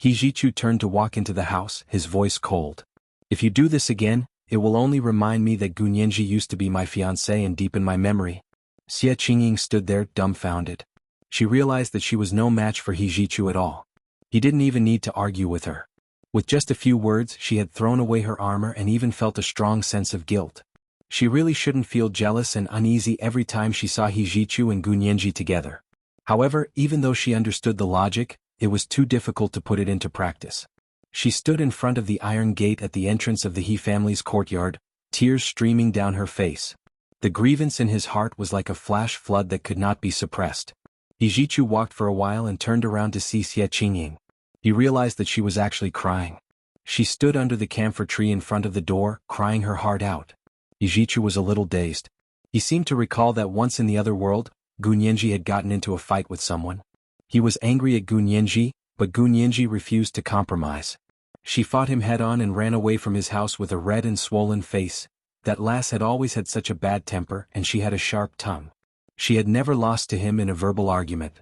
Hijichu turned to walk into the house, his voice cold. If you do this again, it will only remind me that Gu Nianji used to be my fiancé and deepen my memory. Xie Qingying stood there, dumbfounded. She realized that she was no match for Hijichu at all. He didn't even need to argue with her. With just a few words, she had thrown away her armor and even felt a strong sense of guilt. She really shouldn't feel jealous and uneasy every time she saw Hijichu and Gu Nianji together. However, even though she understood the logic, it was too difficult to put it into practice. She stood in front of the iron gate at the entrance of the He family's courtyard, tears streaming down her face. The grievance in his heart was like a flash flood that could not be suppressed. Hijichu walked for a while and turned around to see Xie Qingying. He realized that she was actually crying. She stood under the camphor tree in front of the door, crying her heart out. Hijichu was a little dazed. He seemed to recall that once in the other world, Gu Nianji had gotten into a fight with someone. He was angry at Gu Nianji, but Gu Nianji refused to compromise. She fought him head-on and ran away from his house with a red and swollen face. That lass had always had such a bad temper and she had a sharp tongue. She had never lost to him in a verbal argument.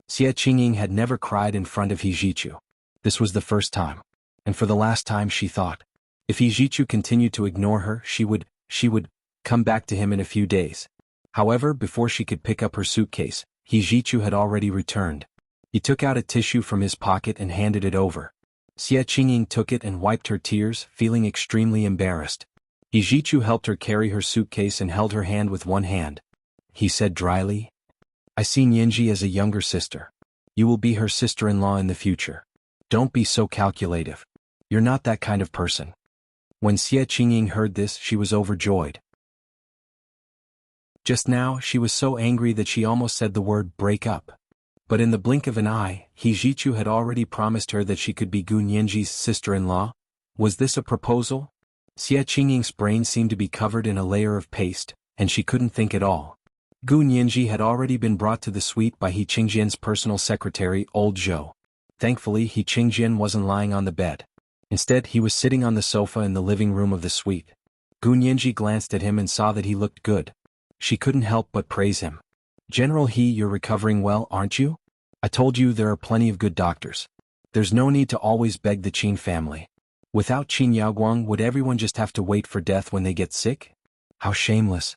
Xie Qingying had never cried in front of Hijichu. This was the first time. And for the last time, she thought. If Hijichu continued to ignore her, she would come back to him in a few days. However, before she could pick up her suitcase, Hijichu had already returned. He took out a tissue from his pocket and handed it over. Xie Qingying took it and wiped her tears, feeling extremely embarrassed. He Jichu helped her carry her suitcase and held her hand with one hand. He said dryly, "I see Nianji as a younger sister. You will be her sister-in-law in the future. Don't be so calculative. You're not that kind of person." When Xie Qingying heard this, she was overjoyed. Just now, she was so angry that she almost said the word break up. But in the blink of an eye, He Jichu had already promised her that she could be Gu Nianji's sister-in-law. Was this a proposal? Xie Qingying's brain seemed to be covered in a layer of paste, and she couldn't think at all. Gu Nianji had already been brought to the suite by He Qingjian's personal secretary, Old Zhou. Thankfully, He Qingjian wasn't lying on the bed. Instead, he was sitting on the sofa in the living room of the suite. Gu Nianji glanced at him and saw that he looked good. She couldn't help but praise him. "General He, you're recovering well, aren't you? I told you there are plenty of good doctors. There's no need to always beg the Qin family. Without Qin Yaoguang, would everyone just have to wait for death when they get sick? How shameless."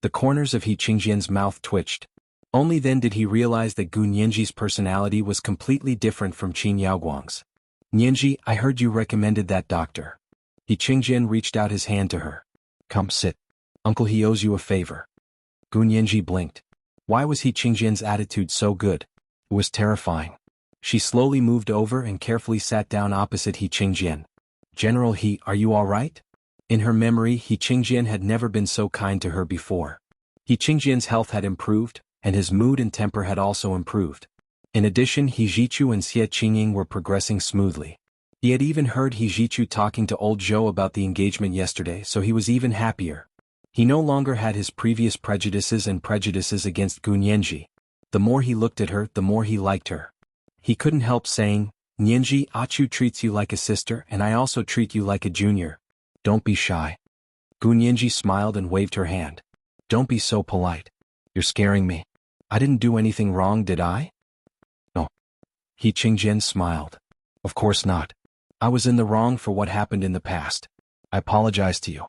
The corners of He Qingjian's mouth twitched. Only then did he realize that Gu Nianji's personality was completely different from Qin Yaoguang's. "Nianji, I heard you recommended that doctor." He Qingjian reached out his hand to her. "Come sit. Uncle He owes you a favor." Gu Nianji blinked. Why was He Qingjian's attitude so good? It was terrifying. She slowly moved over and carefully sat down opposite He Qingjian. "General He, are you all right?" In her memory, He Qingjian had never been so kind to her before. He Qingjian's health had improved, and his mood and temper had also improved. In addition, He Jichu and Xie Qingying were progressing smoothly. He had even heard He Jichu talking to Old Zhou about the engagement yesterday, so he was even happier. He no longer had his previous prejudices against Gu Nianji. The more he looked at her, the more he liked her. He couldn't help saying, "Nianji, Achu treats you like a sister and I also treat you like a junior. Don't be shy." Gu Nianji smiled and waved her hand. "Don't be so polite. You're scaring me. I didn't do anything wrong, did I?" "No." He Qingjian smiled. "Of course not. I was in the wrong for what happened in the past. I apologize to you."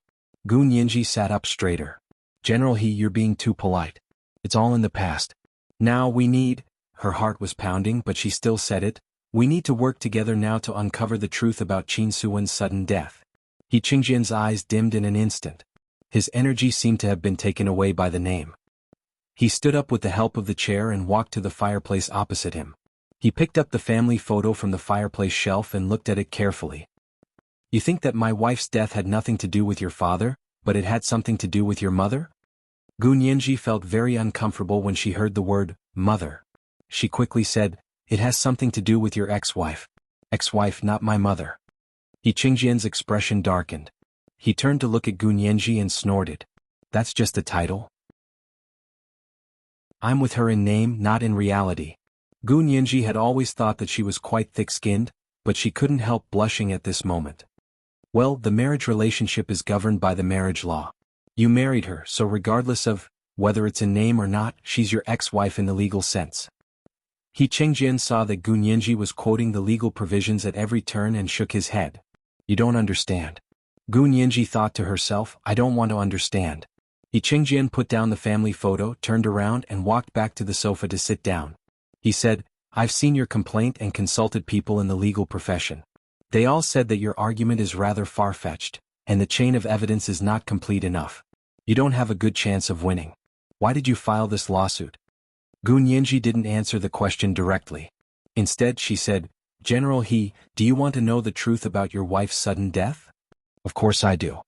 Gu Nianji sat up straighter. "General He, you're being too polite. It's all in the past. Now we need—" Her heart was pounding, but she still said it. "We need to work together now to uncover the truth about Qin Suwen's sudden death." He Qingjian's eyes dimmed in an instant. His energy seemed to have been taken away by the name. He stood up with the help of the chair and walked to the fireplace opposite him. He picked up the family photo from the fireplace shelf and looked at it carefully. "You think that my wife's death had nothing to do with your father, but it had something to do with your mother?" Gu Nianji felt very uncomfortable when she heard the word, mother. She quickly said, "It has something to do with your ex-wife." "Ex-wife, not my mother." He Qingjian's expression darkened. He turned to look at Gu Nianji and snorted. "That's just a title. I'm with her in name, not in reality." Gu Nianji had always thought that she was quite thick-skinned, but she couldn't help blushing at this moment. "Well, the marriage relationship is governed by the marriage law. You married her, so regardless of whether it's in name or not, she's your ex-wife in the legal sense." He Qingjian saw that Gu Nianji was quoting the legal provisions at every turn and shook his head. "You don't understand." Gu Nianji thought to herself, "I don't want to understand." He Qingjian put down the family photo, turned around and walked back to the sofa to sit down. He said, "I've seen your complaint and consulted people in the legal profession. They all said that your argument is rather far-fetched, and the chain of evidence is not complete enough. You don't have a good chance of winning. Why did you file this lawsuit?" Gu Nianji didn't answer the question directly. Instead, she said, "General He, do you want to know the truth about your wife's sudden death?" "Of course I do."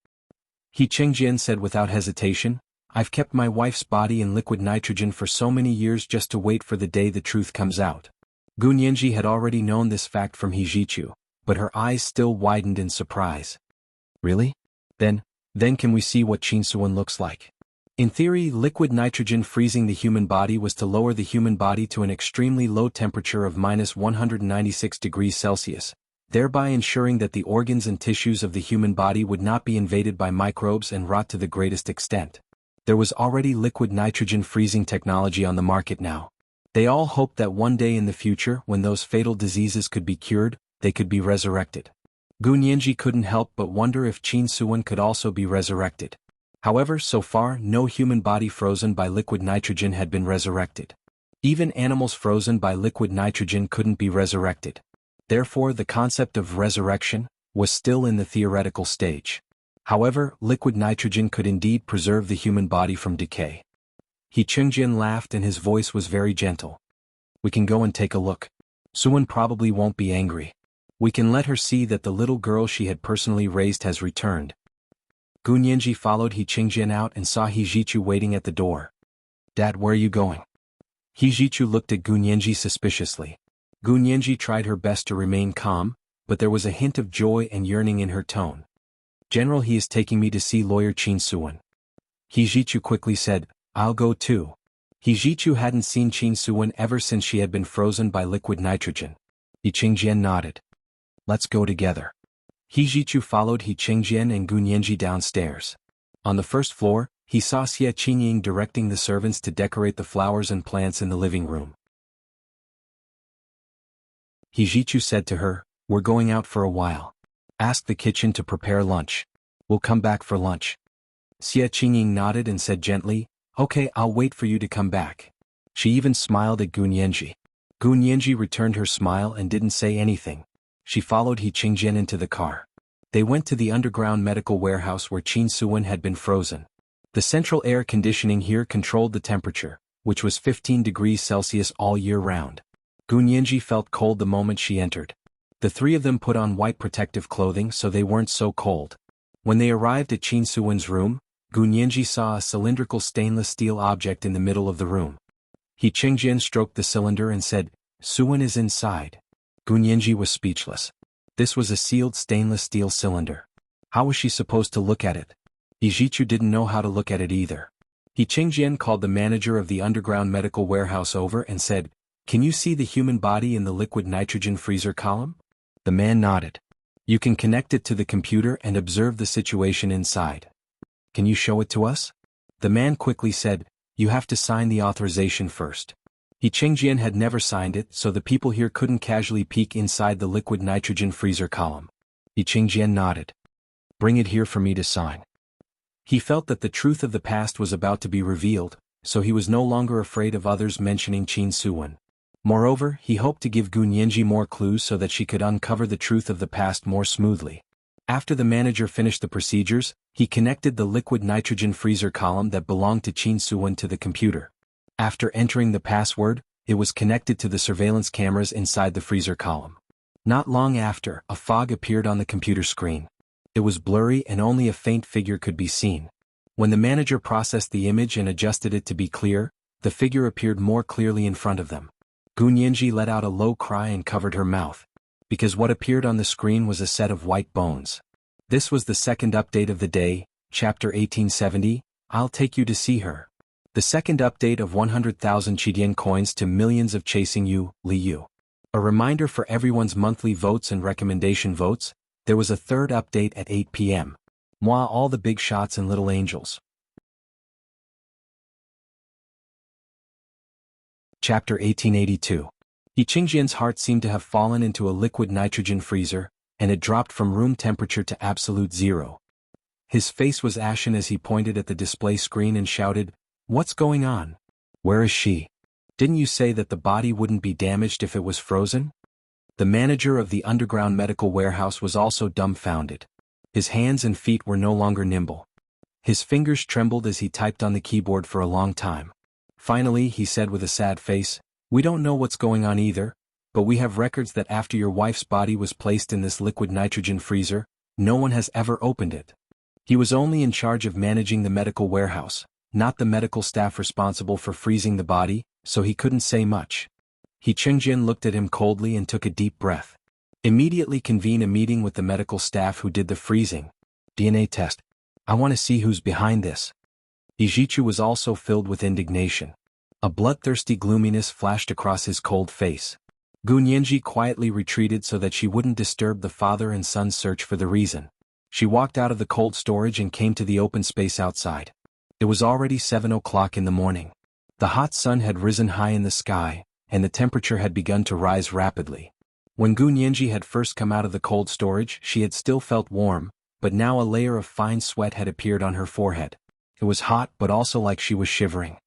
He Qingjian said without hesitation, "I've kept my wife's body in liquid nitrogen for so many years just to wait for the day the truth comes out." Gu Nianji had already known this fact from He Jichu, but her eyes still widened in surprise. "Really? Then can we see what Qin Suwen looks like?" In theory, liquid nitrogen freezing the human body was to lower the human body to an extremely low temperature of -196 degrees Celsius, thereby ensuring that the organs and tissues of the human body would not be invaded by microbes and rot to the greatest extent. There was already liquid nitrogen freezing technology on the market now. They all hoped that one day in the future, when those fatal diseases could be cured, they could be resurrected. Gu Nianji couldn't help but wonder if Qin Suwen could also be resurrected. However, so far, no human body frozen by liquid nitrogen had been resurrected. Even animals frozen by liquid nitrogen couldn't be resurrected. Therefore, the concept of resurrection was still in the theoretical stage. However, liquid nitrogen could indeed preserve the human body from decay. He Chengjian laughed and his voice was very gentle. We can go and take a look. Suan probably won't be angry. We can let her see that the little girl she had personally raised has returned. Gu Nianji followed He Chengjian out and saw He Zhichu waiting at the door. Dad, where are you going? He Zhichu looked at Gu Nianji suspiciously. Gu Nianji tried her best to remain calm, but there was a hint of joy and yearning in her tone. General, he is taking me to see lawyer Qin Suan. He Zhichu quickly said, I'll go too. He Zhichu hadn't seen Qin Suan ever since she had been frozen by liquid nitrogen. He Chengjian nodded. Let's go together. He Zhichu followed He Chengjian and Gu Nianji downstairs. On the first floor, he saw Xie Qingying directing the servants to decorate the flowers and plants in the living room. He Zhichu said to her, We're going out for a while. Ask the kitchen to prepare lunch. We'll come back for lunch. Xie Qingying nodded and said gently, Okay, I'll wait for you to come back. She even smiled at Gu Nianji. Gu Nianji returned her smile and didn't say anything. She followed He Chengjian into the car. They went to the underground medical warehouse where Qin Suan had been frozen. The central air conditioning here controlled the temperature, which was 15 degrees Celsius all year round. Gu Nianji felt cold the moment she entered. The three of them put on white protective clothing so they weren't so cold. When they arrived at Qin Suan's room, Gu Nianji saw a cylindrical stainless steel object in the middle of the room. He Chengjian stroked the cylinder and said, Suan is inside. Gu Nianji was speechless. This was a sealed stainless steel cylinder. How was she supposed to look at it? He Zhichu didn't know how to look at it either. He Chengjian called the manager of the underground medical warehouse over and said, Can you see the human body in the liquid nitrogen freezer column? The man nodded. You can connect it to the computer and observe the situation inside. Can you show it to us? The man quickly said, You have to sign the authorization first. He Chengjian had never signed it, so the people here couldn't casually peek inside the liquid nitrogen freezer column. He Chengjian nodded. Bring it here for me to sign. He felt that the truth of the past was about to be revealed, so he was no longer afraid of others mentioning Qin Suan. Moreover, he hoped to give Gu Nianji more clues so that she could uncover the truth of the past more smoothly. After the manager finished the procedures, he connected the liquid nitrogen freezer column that belonged to Qin Suan to the computer. After entering the password, it was connected to the surveillance cameras inside the freezer column. Not long after, a fog appeared on the computer screen. It was blurry and only a faint figure could be seen. When the manager processed the image and adjusted it to be clear, the figure appeared more clearly in front of them. Gu Nianji let out a low cry and covered her mouth. Because what appeared on the screen was a set of white bones. This was the second update of the day, chapter 1870, I'll take you to see her. The second update of 100,000 Qidian coins to millions of chasing you, Li Yu. A reminder for everyone's monthly votes and recommendation votes, there was a third update at 8 p.m. Moi all the big shots and little angels. Chapter 1882. He Chengjian's heart seemed to have fallen into a liquid nitrogen freezer, and it dropped from room temperature to absolute zero. His face was ashen as he pointed at the display screen and shouted, What's going on? Where is she? Didn't you say that the body wouldn't be damaged if it was frozen? The manager of the underground medical warehouse was also dumbfounded. His hands and feet were no longer nimble. His fingers trembled as he typed on the keyboard for a long time. Finally, he said with a sad face, We don't know what's going on either, but we have records that after your wife's body was placed in this liquid nitrogen freezer, no one has ever opened it. He was only in charge of managing the medical warehouse, not the medical staff responsible for freezing the body, so he couldn't say much. He Chengjian looked at him coldly and took a deep breath. Immediately convene a meeting with the medical staff who did the freezing. DNA test. I want to see who's behind this. Ijichu was also filled with indignation. A bloodthirsty gloominess flashed across his cold face. Gu Nianji quietly retreated so that she wouldn't disturb the father and son's search for the reason. She walked out of the cold storage and came to the open space outside. It was already 7 o'clock in the morning. The hot sun had risen high in the sky, and the temperature had begun to rise rapidly. When Gu Nianji had first come out of the cold storage, she had still felt warm, but now a layer of fine sweat had appeared on her forehead. It was hot but also like she was shivering.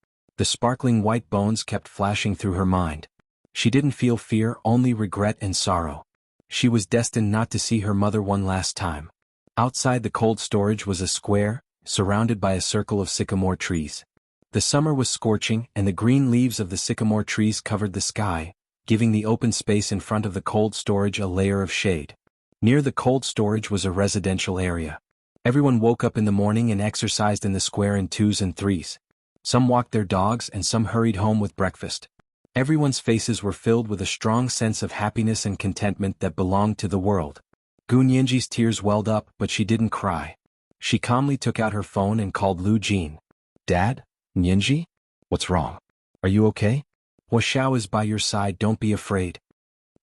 The sparkling white bones kept flashing through her mind. She didn't feel fear, only regret and sorrow. She was destined not to see her mother one last time. Outside the cold storage was a square, surrounded by a circle of sycamore trees. The summer was scorching, and the green leaves of the sycamore trees covered the sky, giving the open space in front of the cold storage a layer of shade. Near the cold storage was a residential area. Everyone woke up in the morning and exercised in the square in twos and threes. Some walked their dogs and some hurried home with breakfast. Everyone's faces were filled with a strong sense of happiness and contentment that belonged to the world. Gu Nianji's tears welled up, but she didn't cry. She calmly took out her phone and called Lu Jin. "Dad? Nianji? What's wrong? Are you okay? Xiao is by your side, don't be afraid."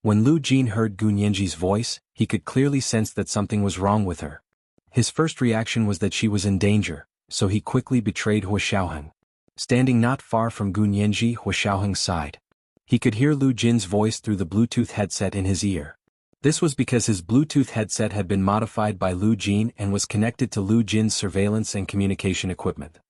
When Lu Jin heard Gu Nianji's voice, he could clearly sense that something was wrong with her. His first reaction was that she was in danger, so he quickly betrayed Xiaoheng. Standing not far from Gu Nianji, Xiaoheng sighed. He could hear Lu Jin's voice through the Bluetooth headset in his ear. This was because his Bluetooth headset had been modified by Lu Jin and was connected to Lu Jin's surveillance and communication equipment.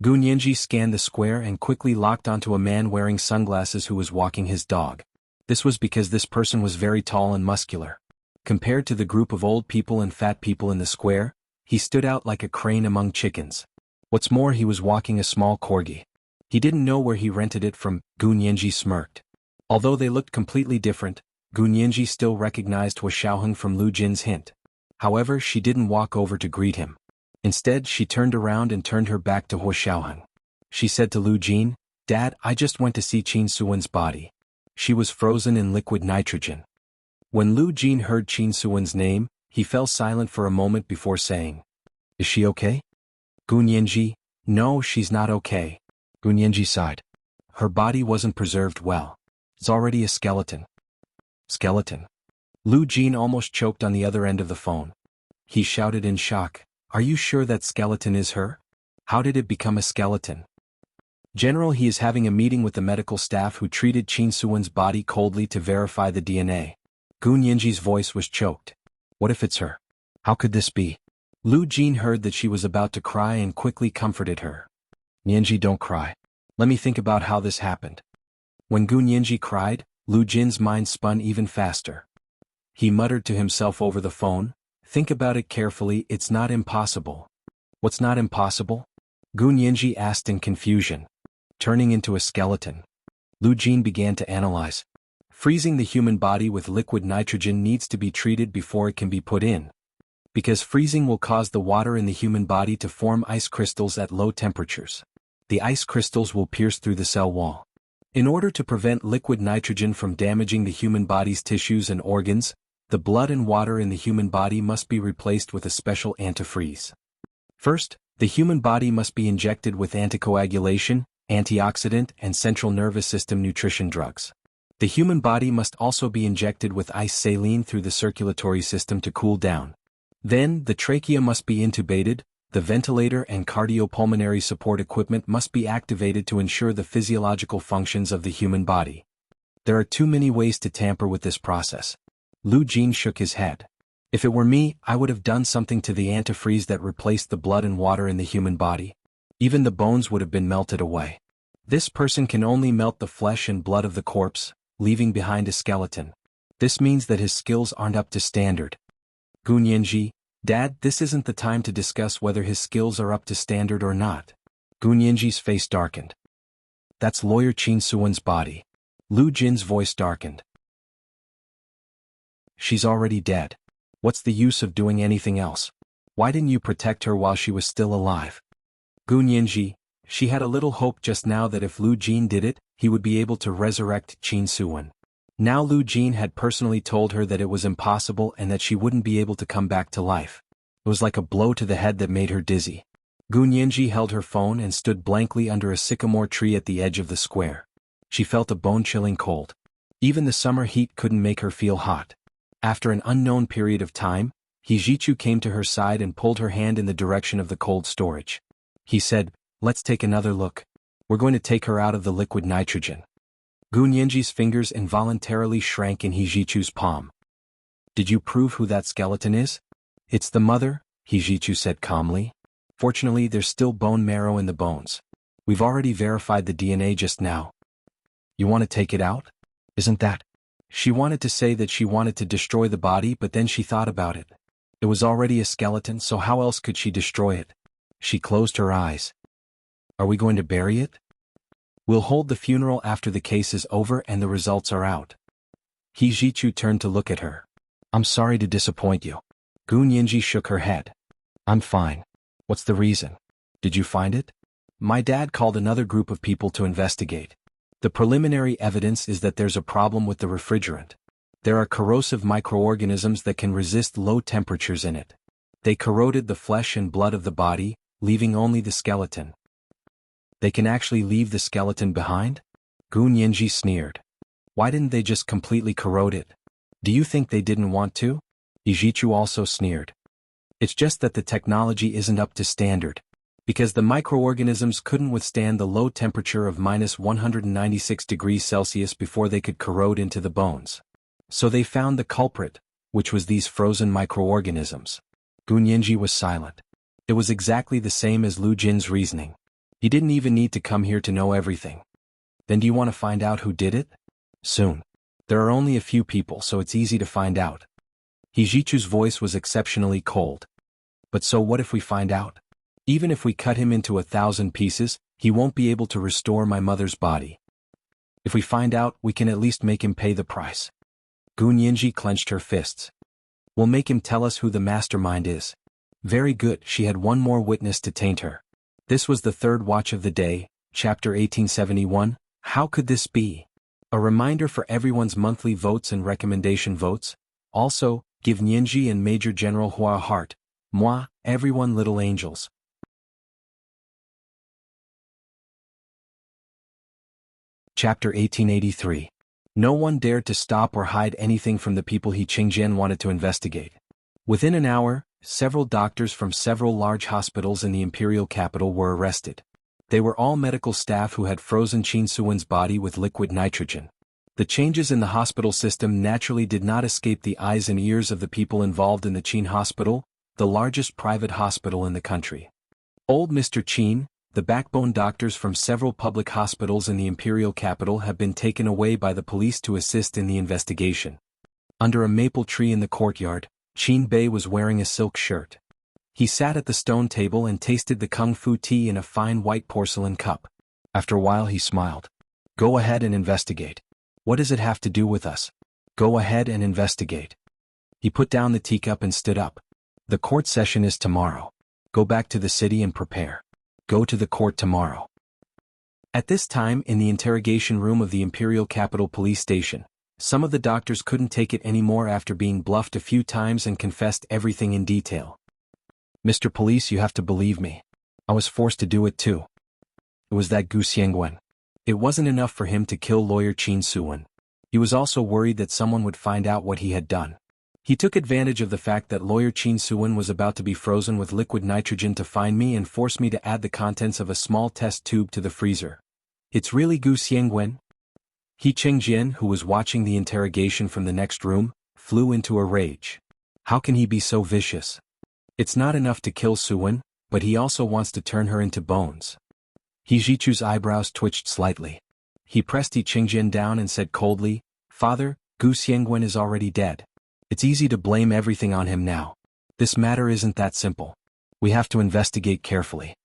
Gu Nianji scanned the square and quickly locked onto a man wearing sunglasses who was walking his dog. This was because this person was very tall and muscular. Compared to the group of old people and fat people in the square, he stood out like a crane among chickens. What's more, he was walking a small corgi. He didn't know where he rented it from. Gu Nianji smirked. Although they looked completely different, Gu Nianji still recognized Xiaoheng from Lu Jin's hint. However, she didn't walk over to greet him. Instead, she turned around and turned her back to Xiaoheng. She said to Lu Jin, "Dad, I just went to see Qin Suwen's body. She was frozen in liquid nitrogen." When Lu Jin heard Qin Suwen's name, he fell silent for a moment before saying, "Is she okay?" Gu Nianji, "No, she's not okay." Gu Nianji sighed. "Her body wasn't preserved well. It's already a skeleton." "Skeleton?" Lu Jin almost choked on the other end of the phone. He shouted in shock, "Are you sure that skeleton is her? How did it become a skeleton?" "General, he is having a meeting with the medical staff who treated Qin Suwen's body coldly to verify the DNA. Gu Nianji's voice was choked. "What if it's her? How could this be?" Lu Jin heard that she was about to cry and quickly comforted her. "Nianji, don't cry. Let me think about how this happened." When Gu Nianji cried, Lu Jin's mind spun even faster. He muttered to himself over the phone, "Think about it carefully, it's not impossible." "What's not impossible?" Gu Nianji asked in confusion. "Turning into a skeleton." Lu Jin began to analyze. Freezing the human body with liquid nitrogen needs to be treated before it can be put in. Because freezing will cause the water in the human body to form ice crystals at low temperatures. The ice crystals will pierce through the cell wall. In order to prevent liquid nitrogen from damaging the human body's tissues and organs, the blood and water in the human body must be replaced with a special antifreeze. First, the human body must be injected with anticoagulation, antioxidant, and central nervous system nutrition drugs. The human body must also be injected with ice saline through the circulatory system to cool down. Then, the trachea must be intubated, the ventilator and cardiopulmonary support equipment must be activated to ensure the physiological functions of the human body. There are too many ways to tamper with this process. Lu Jin shook his head. "If it were me, I would have done something to the antifreeze that replaced the blood and water in the human body. Even the bones would have been melted away. This person can only melt the flesh and blood of the corpse, leaving behind a skeleton. This means that his skills aren't up to standard." Gu Nianji, "Dad, this isn't the time to discuss whether his skills are up to standard or not." Gu Nianji's face darkened. "That's lawyer Qin Suwen's body." Lu Jin's voice darkened. "She's already dead. What's the use of doing anything else? Why didn't you protect her while she was still alive?" Gu Nianji, she had a little hope just now that if Lu Jin did it, he would be able to resurrect Qin Suwen. Now Lu Jin had personally told her that it was impossible and that she wouldn't be able to come back to life. It was like a blow to the head that made her dizzy. Gu Nianji held her phone and stood blankly under a sycamore tree at the edge of the square. She felt a bone-chilling cold. Even the summer heat couldn't make her feel hot. After an unknown period of time, Hijichu came to her side and pulled her hand in the direction of the cold storage. He said, "Let's take another look. We're going to take her out of the liquid nitrogen." Gu Nianji's fingers involuntarily shrank in Hijichu's palm. "Did you prove who that skeleton is?" "It's the mother," Hijichu said calmly. "Fortunately, there's still bone marrow in the bones. We've already verified the DNA just now. You want to take it out? Isn't that? She wanted to say that she wanted to destroy the body, but then she thought about it. It was already a skeleton, so how else could she destroy it? She closed her eyes. Are we going to bury it? We'll hold the funeral after the case is over and the results are out. He Jichu turned to look at her. I'm sorry to disappoint you. Gu Nianji shook her head. I'm fine. What's the reason? Did you find it? My dad called another group of people to investigate. The preliminary evidence is that there's a problem with the refrigerant. There are corrosive microorganisms that can resist low temperatures in it. They corroded the flesh and blood of the body, leaving only the skeleton. They can actually leave the skeleton behind? Gu Nianji sneered. Why didn't they just completely corrode it? Do you think they didn't want to? Ijichu also sneered. It's just that the technology isn't up to standard. Because the microorganisms couldn't withstand the low temperature of -196 degrees Celsius before they could corrode into the bones. So they found the culprit, which was these frozen microorganisms. Gu Nianji was silent. It was exactly the same as Lu Jin's reasoning. He didn't even need to come here to know everything. Then do you want to find out who did it? Soon. There are only a few people, so it's easy to find out. Hijichu's voice was exceptionally cold. But so what if we find out? Even if we cut him into 1,000 pieces, he won't be able to restore my mother's body. If we find out, we can at least make him pay the price. Gu Nianji clenched her fists. We'll make him tell us who the mastermind is. Very good, she had one more witness to taint her. This was the third watch of the day, chapter 1871. How could this be? A reminder for everyone's monthly votes and recommendation votes. Also, give Nianji and Major General Hua a heart. Moi, everyone little angels. Chapter 1883. No one dared to stop or hide anything from the people He Qingjian wanted to investigate. Within an hour, several doctors from several large hospitals in the imperial capital were arrested. They were all medical staff who had frozen Qin Suwen's body with liquid nitrogen. The changes in the hospital system naturally did not escape the eyes and ears of the people involved in the Qin Hospital, the largest private hospital in the country. Old Mr. Qin, the backbone doctors from several public hospitals in the imperial capital have been taken away by the police to assist in the investigation. Under a maple tree in the courtyard, Qin Bei was wearing a silk shirt. He sat at the stone table and tasted the kung fu tea in a fine white porcelain cup. After a while he smiled. Go ahead and investigate. What does it have to do with us? Go ahead and investigate. He put down the teacup and stood up. The court session is tomorrow. Go back to the city and prepare. Go to the court tomorrow. At this time, in the interrogation room of the Imperial Capital Police Station, some of the doctors couldn't take it anymore after being bluffed a few times and confessed everything in detail. Mr. Police, you have to believe me. I was forced to do it too. It was that Gu Xiangwen. It wasn't enough for him to kill lawyer Qin Suwen. He was also worried that someone would find out what he had done. He took advantage of the fact that lawyer Qin Suwen was about to be frozen with liquid nitrogen to find me and force me to add the contents of a small test tube to the freezer. It's really Gu Xiangwen? He Qingjian, who was watching the interrogation from the next room, flew into a rage. How can he be so vicious? It's not enough to kill Suwen, but he also wants to turn her into bones. He Jichu's eyebrows twitched slightly. He pressed He Qingjian down and said coldly, Father, Gu Xiangwen is already dead. It's easy to blame everything on him now. This matter isn't that simple. We have to investigate carefully.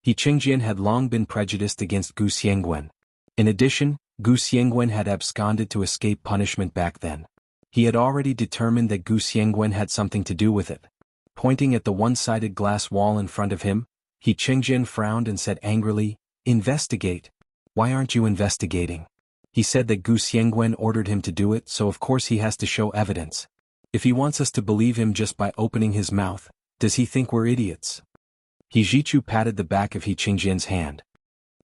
He Qingjian had long been prejudiced against Gu Xiangwen. In addition, Gu Xiangwen had absconded to escape punishment back then. He had already determined that Gu Xiangwen had something to do with it. Pointing at the one-sided glass wall in front of him, He Qingjian frowned and said angrily, Investigate. Why aren't you investigating? He said that Gu Xiangwen ordered him to do it, so of course he has to show evidence. If he wants us to believe him just by opening his mouth, does he think we're idiots? He Jichu patted the back of He Qingjian's hand.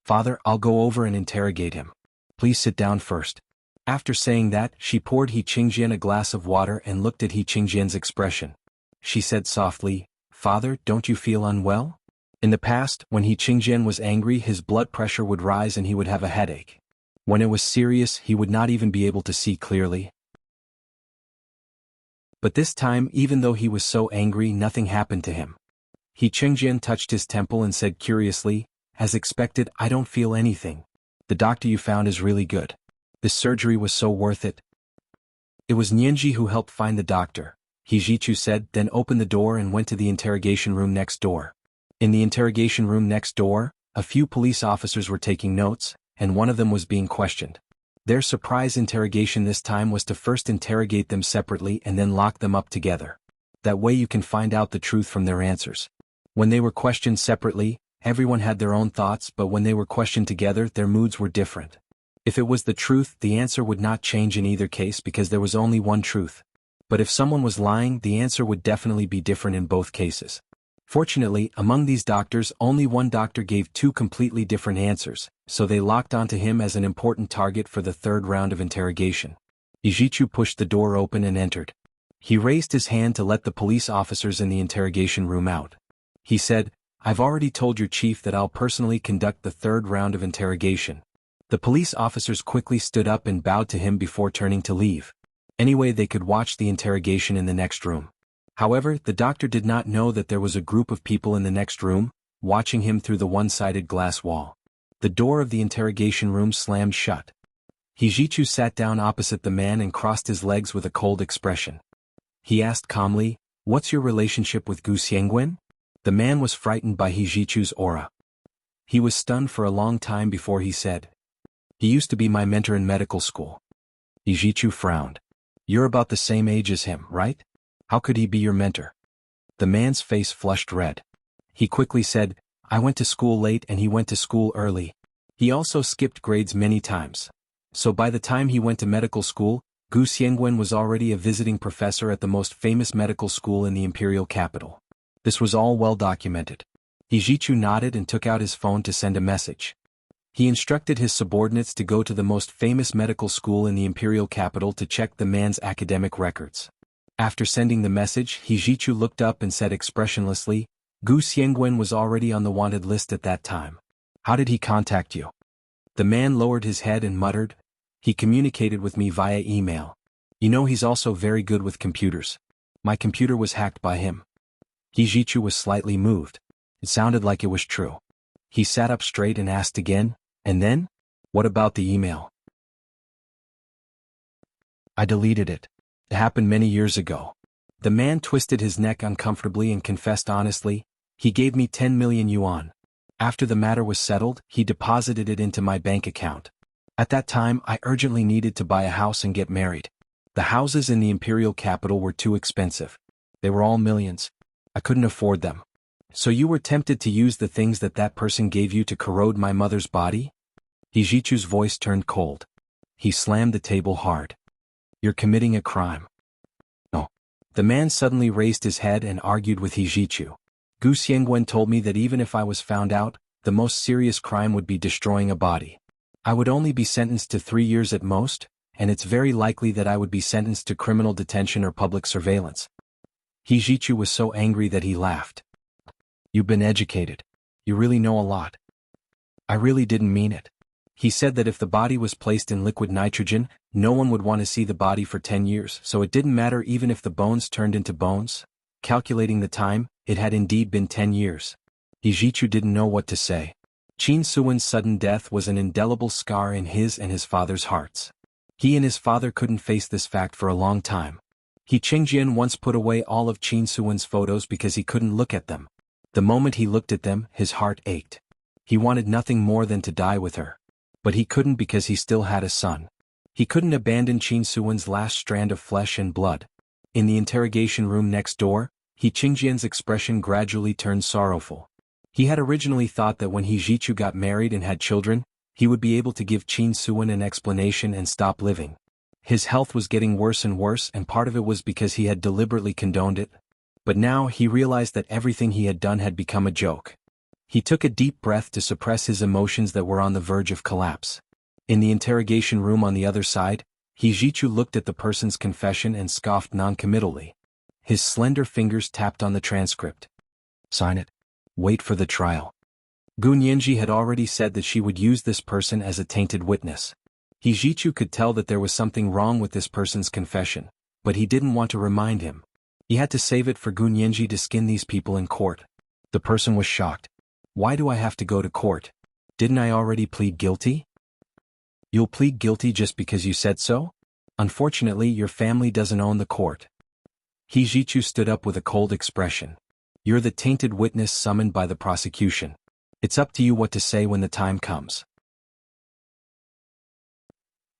Father, I'll go over and interrogate him. Please sit down first. After saying that, she poured He Qingjian a glass of water and looked at He Qingjian's expression. She said softly, Father, don't you feel unwell? In the past, when He Qingjian was angry, his blood pressure would rise and he would have a headache. When it was serious, he would not even be able to see clearly. But this time, even though he was so angry, nothing happened to him. He Qingjian touched his temple and said curiously, As expected, I don't feel anything. The doctor you found is really good. This surgery was so worth it. It was Nianji who helped find the doctor, Hijichu said, then opened the door and went to the interrogation room next door. In the interrogation room next door, a few police officers were taking notes, and one of them was being questioned. Their surprise interrogation this time was to first interrogate them separately and then lock them up together. That way you can find out the truth from their answers. When they were questioned separately, everyone had their own thoughts, but when they were questioned together, their moods were different. If it was the truth, the answer would not change in either case because there was only one truth. But if someone was lying, the answer would definitely be different in both cases. Fortunately, among these doctors, only one doctor gave two completely different answers, so they locked onto him as an important target for the third round of interrogation. Hijichu pushed the door open and entered. He raised his hand to let the police officers in the interrogation room out. He said, "I've already told your chief that I'll personally conduct the third round of interrogation." The police officers quickly stood up and bowed to him before turning to leave. Anyway, they could watch the interrogation in the next room. However, the doctor did not know that there was a group of people in the next room, watching him through the one-sided glass wall. The door of the interrogation room slammed shut. Hijichu sat down opposite the man and crossed his legs with a cold expression. He asked calmly, "What's your relationship with Gu Xiangwen?" The man was frightened by Hijichu's aura. He was stunned for a long time before he said, "He used to be my mentor in medical school." Hijichu frowned. "You're about the same age as him, right? How could he be your mentor?" The man's face flushed red. He quickly said, "I went to school late and he went to school early. He also skipped grades many times. So by the time he went to medical school, Gu Xiangwen was already a visiting professor at the most famous medical school in the imperial capital. This was all well documented." Hijichu nodded and took out his phone to send a message. He instructed his subordinates to go to the most famous medical school in the imperial capital to check the man's academic records. After sending the message, Hijichu looked up and said expressionlessly, "Gu Xiangwen was already on the wanted list at that time. How did he contact you?" The man lowered his head and muttered, "He communicated with me via email. You know, he's also very good with computers. My computer was hacked by him." Hijichu was slightly moved. It sounded like it was true. He sat up straight and asked again, "And then? What about the email?" "I deleted it. It happened many years ago." The man twisted his neck uncomfortably and confessed honestly, "He gave me 10 million yuan. After the matter was settled, he deposited it into my bank account. At that time, I urgently needed to buy a house and get married. The houses in the imperial capital were too expensive. They were all millions. I couldn't afford them. So you were tempted to use the things that person gave you to corrode my mother's body?" Hijichu's voice turned cold. He slammed the table hard. "You're committing a crime." "No." The man suddenly raised his head and argued with Hijichu. "Gu Xiangwen told me that even if I was found out, the most serious crime would be destroying a body. I would only be sentenced to 3 years at most, and it's very likely that I would be sentenced to criminal detention or public surveillance." Hijichu was so angry that he laughed. "You've been educated. You really know a lot." "I really didn't mean it. He said that if the body was placed in liquid nitrogen, no one would want to see the body for 10 years, so it didn't matter even if the bones turned into bones." Calculating the time, it had indeed been 10 years. Hijichu didn't know what to say. Qin Suwen's sudden death was an indelible scar in his and his father's hearts. He and his father couldn't face this fact for a long time. Qingjian once put away all of Qin Suwen's photos because he couldn't look at them. The moment he looked at them, his heart ached. He wanted nothing more than to die with her. But he couldn't because he still had a son. He couldn't abandon Qin Suwen's last strand of flesh and blood. In the interrogation room next door, Qingjian's expression gradually turned sorrowful. He had originally thought that when Hijichu got married and had children, he would be able to give Qin Suwen an explanation and stop living. His health was getting worse and worse, and part of it was because he had deliberately condoned it. But now he realized that everything he had done had become a joke. He took a deep breath to suppress his emotions that were on the verge of collapse. In the interrogation room on the other side, Hijichu looked at the person's confession and scoffed noncommittally. His slender fingers tapped on the transcript. "Sign it. Wait for the trial." Gu Nianji had already said that she would use this person as a tainted witness. Hijichu could tell that there was something wrong with this person's confession, but he didn't want to remind him. He had to save it for Gu Nianji to skin these people in court. The person was shocked. Why do I have to go to court? Didn't I already plead guilty? You'll plead guilty just because you said so? Unfortunately, your family doesn't own the court. Hijichu stood up with a cold expression. You're the tainted witness summoned by the prosecution. It's up to you what to say when the time comes.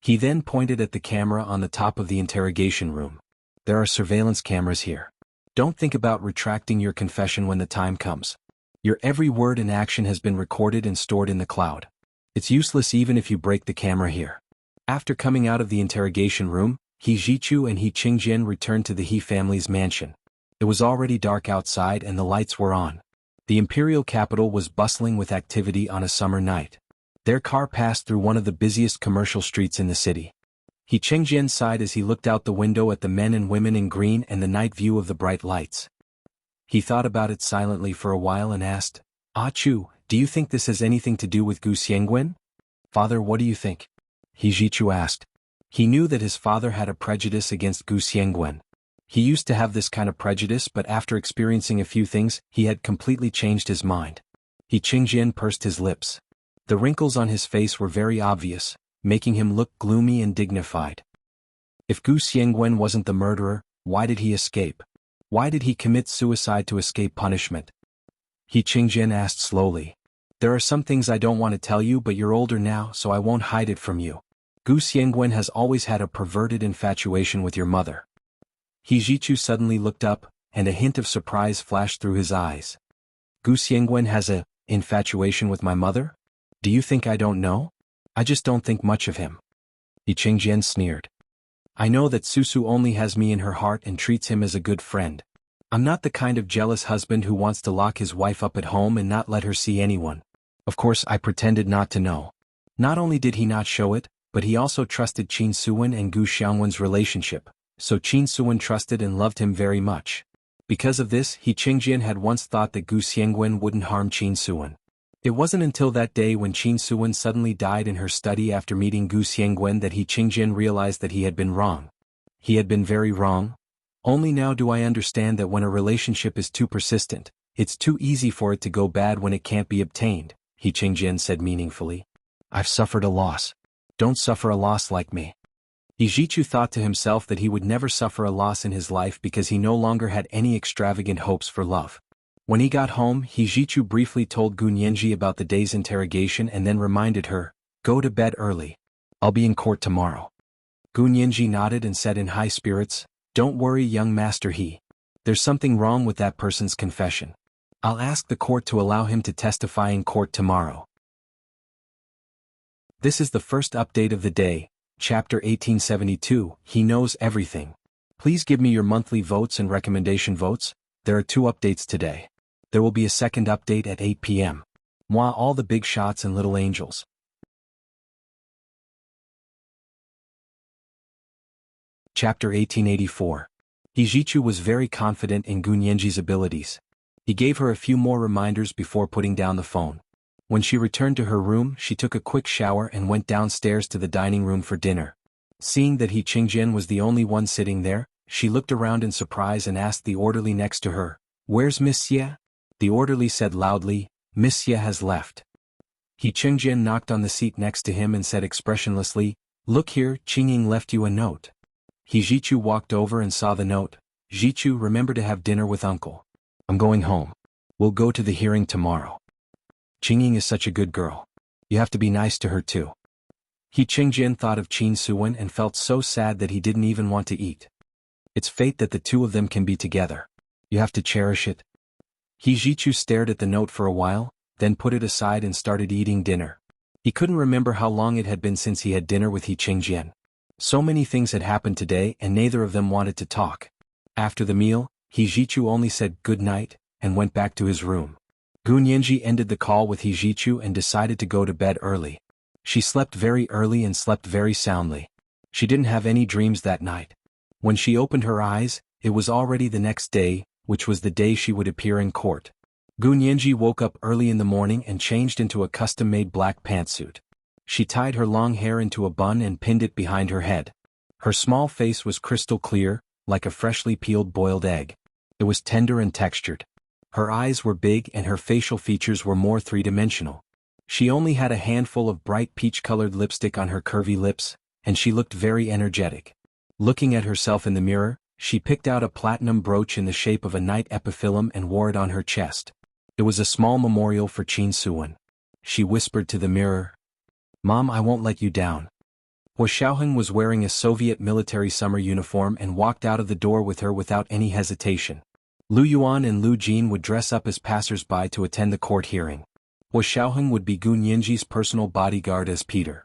He then pointed at the camera on the top of the interrogation room. There are surveillance cameras here. Don't think about retracting your confession when the time comes. Your every word and action has been recorded and stored in the cloud. It's useless even if you break the camera here. After coming out of the interrogation room, He Jichu and He Qingjin returned to the He family's mansion. It was already dark outside and the lights were on. The imperial capital was bustling with activity on a summer night. Their car passed through one of the busiest commercial streets in the city. He Qingjin sighed as he looked out the window at the men and women in green and the night view of the bright lights. He thought about it silently for a while and asked, Ah Chu, do you think this has anything to do with Gu Xiangguan? Father, what do you think? He Jichu asked. He knew that his father had a prejudice against Gu Xiangguan. He used to have this kind of prejudice, but after experiencing a few things, he had completely changed his mind. He Qingjin pursed his lips. The wrinkles on his face were very obvious, making him look gloomy and dignified. If Gu Xiangguan wasn't the murderer, why did he escape? Why did he commit suicide to escape punishment? He Qingjin asked slowly. There are some things I don't want to tell you, but you're older now, so I won't hide it from you. Gu Xiangguan has always had a perverted infatuation with your mother. He Jichu suddenly looked up, and a hint of surprise flashed through his eyes. Gu Xiangguan has a infatuation with my mother? Do you think I don't know? I just don't think much of him. He Qingjin sneered. I know that Susu only has me in her heart and treats him as a good friend. I'm not the kind of jealous husband who wants to lock his wife up at home and not let her see anyone. Of course, I pretended not to know. Not only did he not show it, but he also trusted Qin Suwen and Gu Xiangguan's relationship, so Qin Suwen trusted and loved him very much. Because of this, He Qingjin had once thought that Gu Xiangguan wouldn't harm Qin Suwen. It wasn't until that day when Qin Suwen suddenly died in her study after meeting Gu Xiangguan that He Qingjin realized that he had been wrong. He had been very wrong. Only now do I understand that when a relationship is too persistent, it's too easy for it to go bad when it can't be obtained, He Qingjin said meaningfully. I've suffered a loss. Don't suffer a loss like me. Ijichu thought to himself that he would never suffer a loss in his life because he no longer had any extravagant hopes for love. When he got home, Hijichu briefly told Gunyenji about the day's interrogation and then reminded her, Go to bed early. I'll be in court tomorrow. Gunyenji nodded and said in high spirits, Don't worry, young master He. There's something wrong with that person's confession. I'll ask the court to allow him to testify in court tomorrow. This is the first update of the day, Chapter 1872, He Knows Everything. Please give me your monthly votes and recommendation votes. There are 2 updates today. There will be a second update at 8 p.m. Moi all the big shots and little angels. Chapter 1884. Hijichu was very confident in Gunyenji's abilities. He gave her a few more reminders before putting down the phone. When she returned to her room, she took a quick shower and went downstairs to the dining room for dinner. Seeing that He Qingjin was the only one sitting there, she looked around in surprise and asked the orderly next to her, Where's Miss Ye? The orderly said loudly, Miss Ye has left. He Qingjin knocked on the seat next to him and said expressionlessly, Look here, Qingying left you a note. He Jichu walked over and saw the note. Jichu, remember to have dinner with uncle. I'm going home. We'll go to the hearing tomorrow. Qingying is such a good girl. You have to be nice to her too. He Qingjin thought of Qin Suwen and felt so sad that he didn't even want to eat. It's fate that the 2 of them can be together. You have to cherish it. He Jichu stared at the note for a while, then put it aside and started eating dinner. He couldn't remember how long it had been since he had dinner with He Qingjin. So many things had happened today and neither of them wanted to talk. After the meal, He Jichu only said good night and went back to his room. Gunyenji ended the call with He Jichu and decided to go to bed early. She slept very early and slept very soundly. She didn't have any dreams that night. When she opened her eyes, it was already the next day, which was the day she would appear in court. Gunyenji woke up early in the morning and changed into a custom-made black pantsuit. She tied her long hair into a bun and pinned it behind her head. Her small face was crystal clear, like a freshly peeled boiled egg. It was tender and textured. Her eyes were big and her facial features were more three-dimensional. She only had a handful of bright peach-colored lipstick on her curvy lips, and she looked very energetic. Looking at herself in the mirror, she picked out a platinum brooch in the shape of a knight epiphyllum and wore it on her chest. It was a small memorial for Qin Suwen. She whispered to the mirror, "Mom, I won't let you down." Hua Xiaoheng was wearing a Soviet military summer uniform and walked out of the door with her without any hesitation. Lu Yuan and Lu Jin would dress up as passers-by to attend the court hearing. Hua Xiaoheng would be Gu Nianji's personal bodyguard as Peter.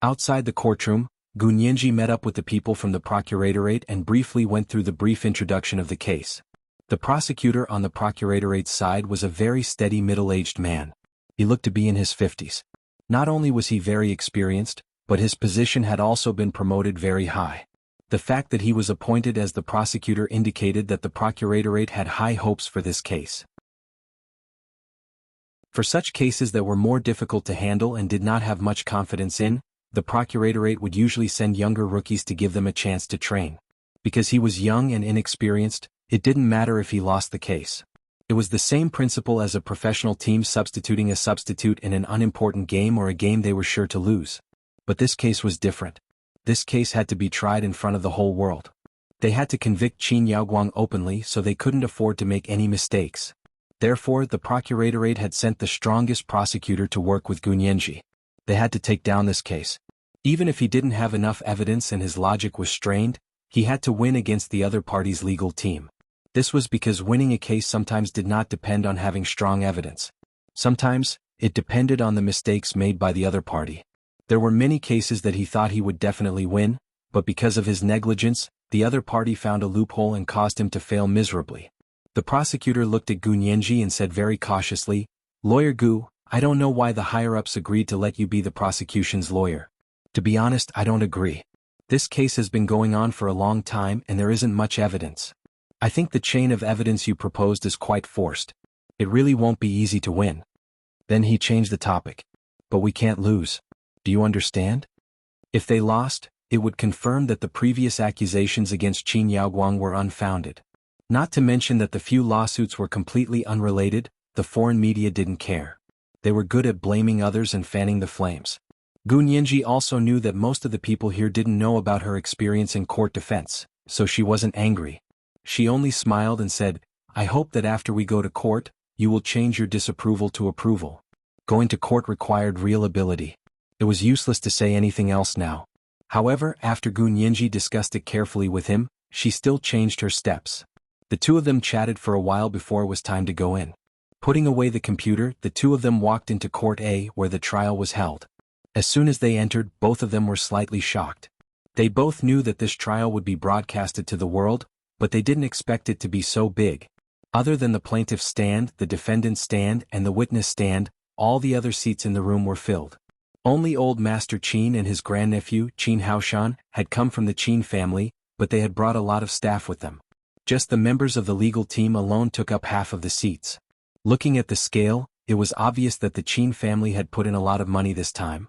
Outside the courtroom, Gu Nianji met up with the people from the procuratorate and briefly went through the brief introduction of the case. The prosecutor on the procuratorate side was a very steady middle-aged man. He looked to be in his 50s. Not only was he very experienced, but his position had also been promoted very high. The fact that he was appointed as the prosecutor indicated that the procuratorate had high hopes for this case. For such cases that were more difficult to handle and did not have much confidence in, the procuratorate would usually send younger rookies to give them a chance to train. Because he was young and inexperienced, it didn't matter if he lost the case. It was the same principle as a professional team substituting a substitute in an unimportant game or a game they were sure to lose. But this case was different. This case had to be tried in front of the whole world. They had to convict Qin Yaoguang openly, so they couldn't afford to make any mistakes. Therefore, the procuratorate had sent the strongest prosecutor to work with Gu Nianji. They had to take down this case. Even if he didn't have enough evidence and his logic was strained, he had to win against the other party's legal team. This was because winning a case sometimes did not depend on having strong evidence. Sometimes, it depended on the mistakes made by the other party. There were many cases that he thought he would definitely win, but because of his negligence, the other party found a loophole and caused him to fail miserably. The prosecutor looked at Gu Nianji and said very cautiously, "Lawyer Gu, I don't know why the higher-ups agreed to let you be the prosecution's lawyer. To be honest, I don't agree. This case has been going on for a long time and there isn't much evidence. I think the chain of evidence you proposed is quite forced. It really won't be easy to win." Then he changed the topic. "But we can't lose. Do you understand? If they lost, it would confirm that the previous accusations against Qin Yaoguang were unfounded. Not to mention that the few lawsuits were completely unrelated, the foreign media didn't care. They were good at blaming others and fanning the flames." Gu Nianji also knew that most of the people here didn't know about her experience in court defense, so she wasn't angry. She only smiled and said, "I hope that after we go to court, you will change your disapproval to approval." Going to court required real ability. It was useless to say anything else now. However, after Gu Nianji discussed it carefully with him, she still changed her steps. The two of them chatted for a while before it was time to go in. Putting away the computer, the two of them walked into Court A where the trial was held. As soon as they entered, both of them were slightly shocked. They both knew that this trial would be broadcasted to the world, but they didn't expect it to be so big. Other than the plaintiff's stand, the defendant's stand, and the witness stand, all the other seats in the room were filled. Only old Master Qin and his grandnephew, Qin Haoshan, had come from the Qin family, but they had brought a lot of staff with them. Just the members of the legal team alone took up half of the seats. Looking at the scale, it was obvious that the Qin family had put in a lot of money this time.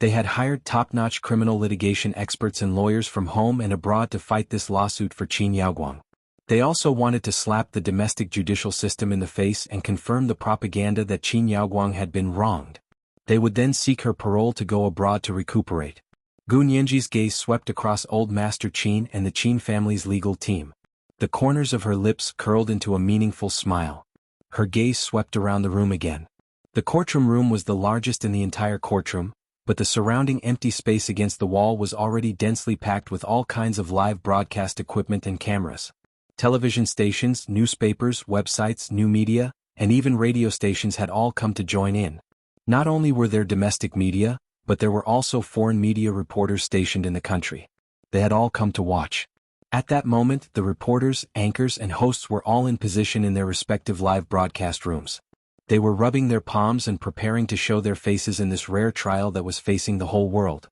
They had hired top-notch criminal litigation experts and lawyers from home and abroad to fight this lawsuit for Qin Yaoguang. They also wanted to slap the domestic judicial system in the face and confirm the propaganda that Qin Yaoguang had been wronged. They would then seek her parole to go abroad to recuperate. Gu Nianji's gaze swept across old Master Qin and the Qin family's legal team. The corners of her lips curled into a meaningful smile. Her gaze swept around the room again. The courtroom room was the largest in the entire courtroom, but the surrounding empty space against the wall was already densely packed with all kinds of live broadcast equipment and cameras. Television stations, newspapers, websites, new media, and even radio stations had all come to join in. Not only were there domestic media, but there were also foreign media reporters stationed in the country. They had all come to watch. At that moment, the reporters, anchors, and hosts were all in position in their respective live broadcast rooms. They were rubbing their palms and preparing to show their faces in this rare trial that was facing the whole world.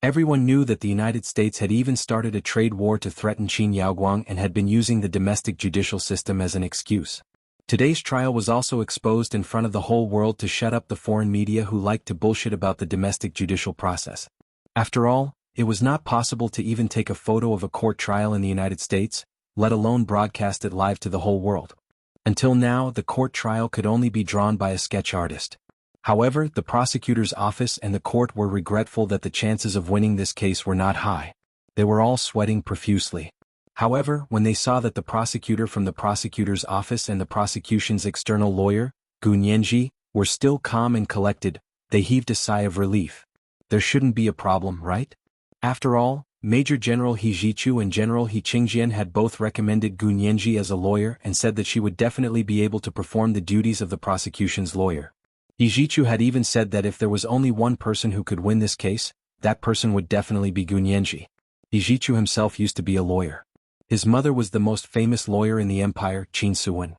Everyone knew that the United States had even started a trade war to threaten Qin Yaoguang and had been using the domestic judicial system as an excuse. Today's trial was also exposed in front of the whole world to shut up the foreign media who liked to bullshit about the domestic judicial process. After all, it was not possible to even take a photo of a court trial in the United States, let alone broadcast it live to the whole world. Until now, the court trial could only be drawn by a sketch artist. However, the prosecutor's office and the court were regretful that the chances of winning this case were not high. They were all sweating profusely. However, when they saw that the prosecutor from the prosecutor's office and the prosecution's external lawyer, Gu Nianji, were still calm and collected, they heaved a sigh of relief. There shouldn't be a problem, right? After all, Major General He Jichu and General He Qingjian had both recommended Gu Nianji as a lawyer and said that she would definitely be able to perform the duties of the prosecution's lawyer. He Jichu had even said that if there was only one person who could win this case, that person would definitely be Gu Nianji. He Jichu himself used to be a lawyer. His mother was the most famous lawyer in the empire, Qin Suwen.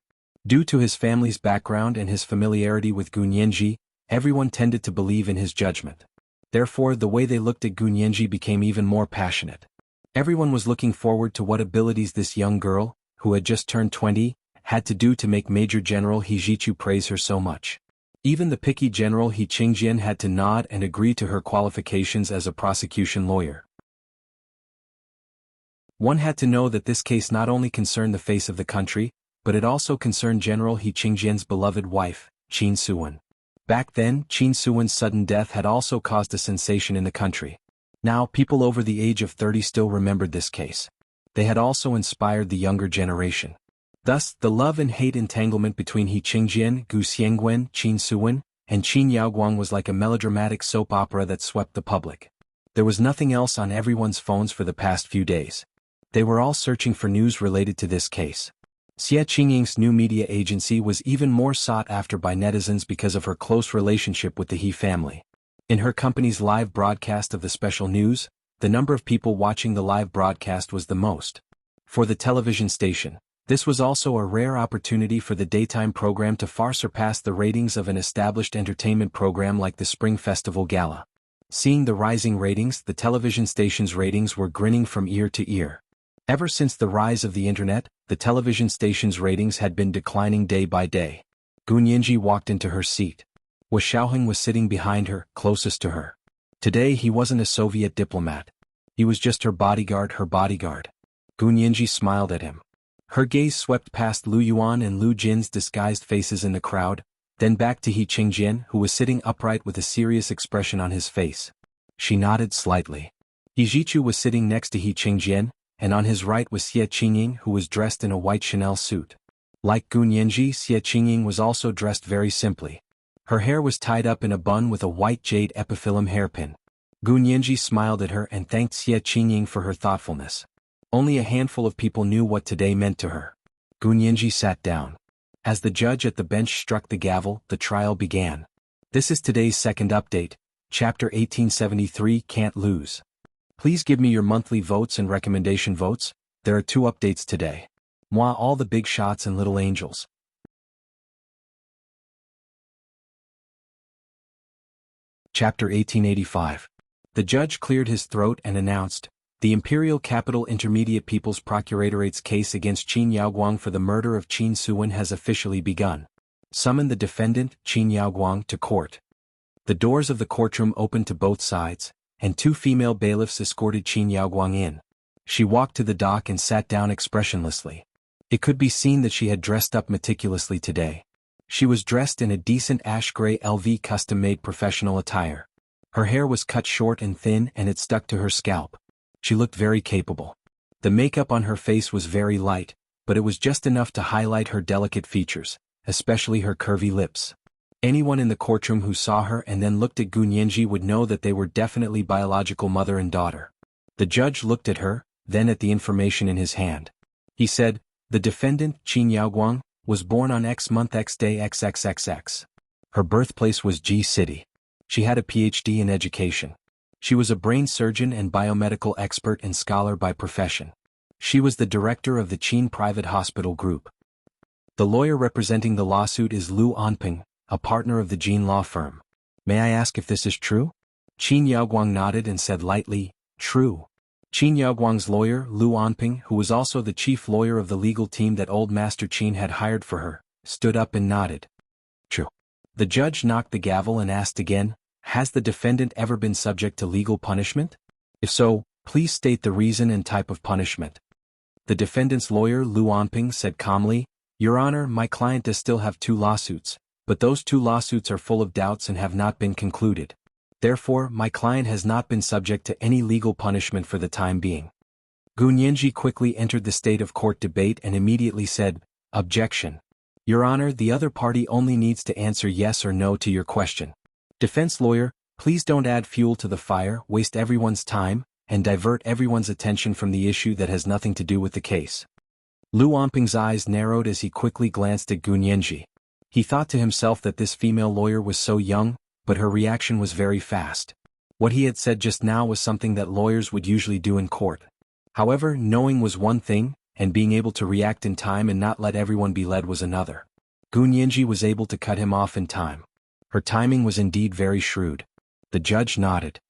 Due to his family's background and his familiarity with Gu Nianji, everyone tended to believe in his judgment. Therefore, the way they looked at Gu Nianji became even more passionate. Everyone was looking forward to what abilities this young girl, who had just turned 20, had to do to make Major General He Jichu praise her so much. Even the picky General He Qingjian had to nod and agree to her qualifications as a prosecution lawyer. One had to know that this case not only concerned the face of the country, but it also concerned General He Qingjian's beloved wife, Qin Suwen. Back then, Qin Suwen's sudden death had also caused a sensation in the country. Now, people over the age of 30 still remembered this case. They had also inspired the younger generation. Thus, the love and hate entanglement between He Qingjian, Gu Xiangguan, Qin Suwen, and Qin Yaoguang was like a melodramatic soap opera that swept the public. There was nothing else on everyone's phones for the past few days. They were all searching for news related to this case. Xie Qingying's new media agency was even more sought after by netizens because of her close relationship with the He family. In her company's live broadcast of the special news, the number of people watching the live broadcast was the most. For the television station, this was also a rare opportunity for the daytime program to far surpass the ratings of an established entertainment program like the Spring Festival Gala. Seeing the rising ratings, the television station's ratings were grinning from ear to ear. Ever since the rise of the internet, the television station's ratings had been declining day by day. Gu Nianji walked into her seat. Wu Xiaoheng was sitting behind her, closest to her. Today he wasn't a Soviet diplomat. He was just her bodyguard. Gu Nianji smiled at him. Her gaze swept past Lu Yuan and Lu Jin's disguised faces in the crowd, then back to He Qingjian, who was sitting upright with a serious expression on his face. She nodded slightly. He Jichu was sitting next to He Qingjian, and on his right was Xie Qingying, who was dressed in a white Chanel suit. Like Gu Nianji, Xie Qingying was also dressed very simply. Her hair was tied up in a bun with a white jade epiphyllum hairpin. Gu Nianji smiled at her and thanked Xie Qingying for her thoughtfulness. Only a handful of people knew what today meant to her. Gu Nianji sat down. As the judge at the bench struck the gavel, the trial began. This is today's second update, Chapter 1873 Can't Lose. Please give me your monthly votes and recommendation votes. There are 2 updates today. Moi all the big shots and little angels. Chapter 1885. The judge cleared his throat and announced, the Imperial Capital Intermediate People's Procurator's case against Qin Yaoguang for the murder of Qin Suwen has officially begun. Summon the defendant, Qin Yaoguang, to court. The doors of the courtroom opened to both sides, and 2 female bailiffs escorted Qin Yaoguang in. She walked to the dock and sat down expressionlessly. It could be seen that she had dressed up meticulously today. She was dressed in a decent ash-gray LV custom-made professional attire. Her hair was cut short and thin and it stuck to her scalp. She looked very capable. The makeup on her face was very light, but it was just enough to highlight her delicate features, especially her curvy lips. Anyone in the courtroom who saw her and then looked at Gu Nianji would know that they were definitely biological mother and daughter. The judge looked at her, then at the information in his hand. He said, the defendant, Qin Yaoguang, was born on X month X day XXXX. Her birthplace was G City. She had a PhD in education. She was a brain surgeon and biomedical expert and scholar by profession. She was the director of the Qin Private Hospital Group. The lawyer representing the lawsuit is Lu Anping, a partner of the Jin law firm. May I ask if this is true? Qin Yaoguang nodded and said lightly, true. Qin Yaoguang's lawyer, Lu Anping, who was also the chief lawyer of the legal team that old Master Qin had hired for her, stood up and nodded. True. The judge knocked the gavel and asked again, has the defendant ever been subject to legal punishment? If so, please state the reason and type of punishment. The defendant's lawyer Lu Anping said calmly, "Your Honor, my client does still have 2 lawsuits, but those 2 lawsuits are full of doubts and have not been concluded. Therefore, my client has not been subject to any legal punishment for the time being." Gu Nianji quickly entered the state of court debate and immediately said, "Objection. Your Honor, the other party only needs to answer yes or no to your question." Defense lawyer, please don't add fuel to the fire, waste everyone's time, and divert everyone's attention from the issue that has nothing to do with the case. Lu Anping's eyes narrowed as he quickly glanced at Gu Nianji. He thought to himself that this female lawyer was so young, but her reaction was very fast. What he had said just now was something that lawyers would usually do in court. However, knowing was one thing, and being able to react in time and not let everyone be led was another. Gu Nianji was able to cut him off in time. Her timing was indeed very shrewd. The judge nodded.